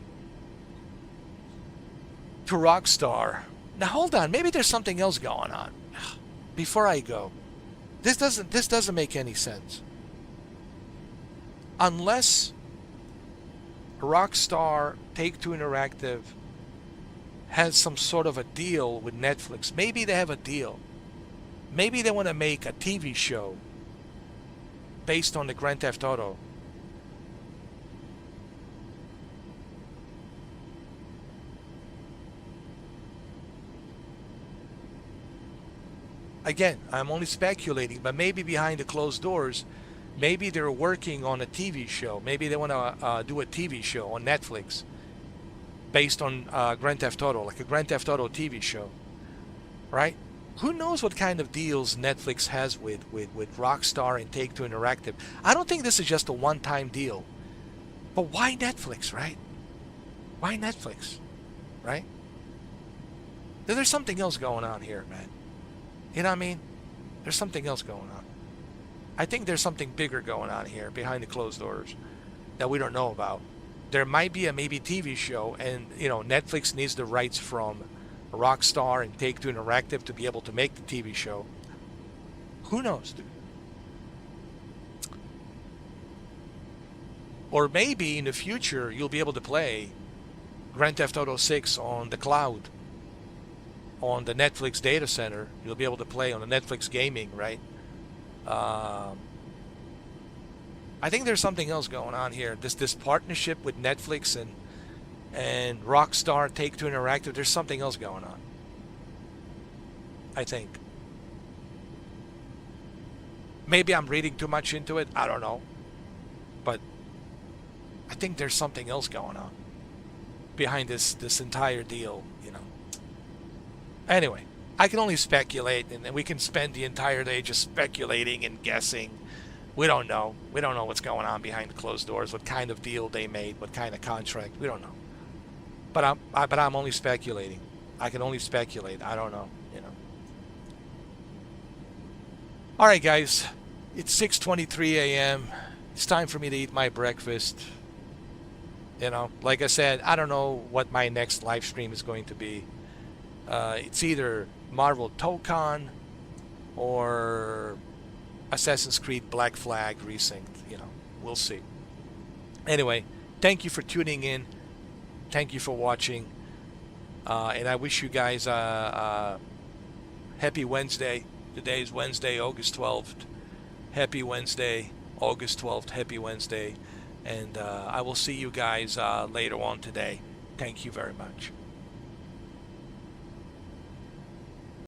to Rockstar. Now, hold on. Maybe there's something else going on. Before I go, this doesn't make any sense. Unless Rockstar Take-Two Interactive has some sort of a deal with Netflix. Maybe they have a deal. Maybe they want to make a TV show based on the Grand Theft Auto. Again, I'm only speculating, but maybe behind the closed doors, maybe they're working on a TV show. Maybe they want to do a TV show on Netflix based on Grand Theft Auto, like a Grand Theft Auto TV show, right? Who knows what kind of deals Netflix has with Rockstar and Take-Two Interactive. I don't think this is just a one-time deal. But why Netflix, right? Why Netflix, right? There's something else going on here, man. You know what I mean? There's something else going on. I think there's something bigger going on here behind the closed doors that we don't know about. There might be a maybe TV show, and you know, Netflix needs the rights from Rockstar and Take-Two Interactive to be able to make the TV show. Who knows, dude? Or maybe in the future you'll be able to play Grand Theft Auto 6 on the cloud, on the Netflix data center. You'll be able to play on the Netflix gaming, right? I think there's something else going on here. This partnership with Netflix and Rockstar, Take-Two Interactive. There's something else going on, I think. Maybe I'm reading too much into it. I don't know. But I think there's something else going on behind this entire deal, you know. Anyway, I can only speculate, and we can spend the entire day just speculating and guessing. We don't know. We don't know what's going on behind the closed doors, what kind of deal they made, what kind of contract. We don't know. But I'm only speculating. I can only speculate. I don't know, you know. All right, guys. It's 6:23 a.m. It's time for me to eat my breakfast. You know, like I said, I don't know what my next live stream is going to be. It's either Marvel ToeCon or Assassin's Creed Black Flag Resynced. You know, we'll see. Anyway, thank you for tuning in. Thank you for watching. And I wish you guys a happy Wednesday. Today is Wednesday, August 12th. Happy Wednesday, August 12th. Happy Wednesday. And I will see you guys later on today. Thank you very much.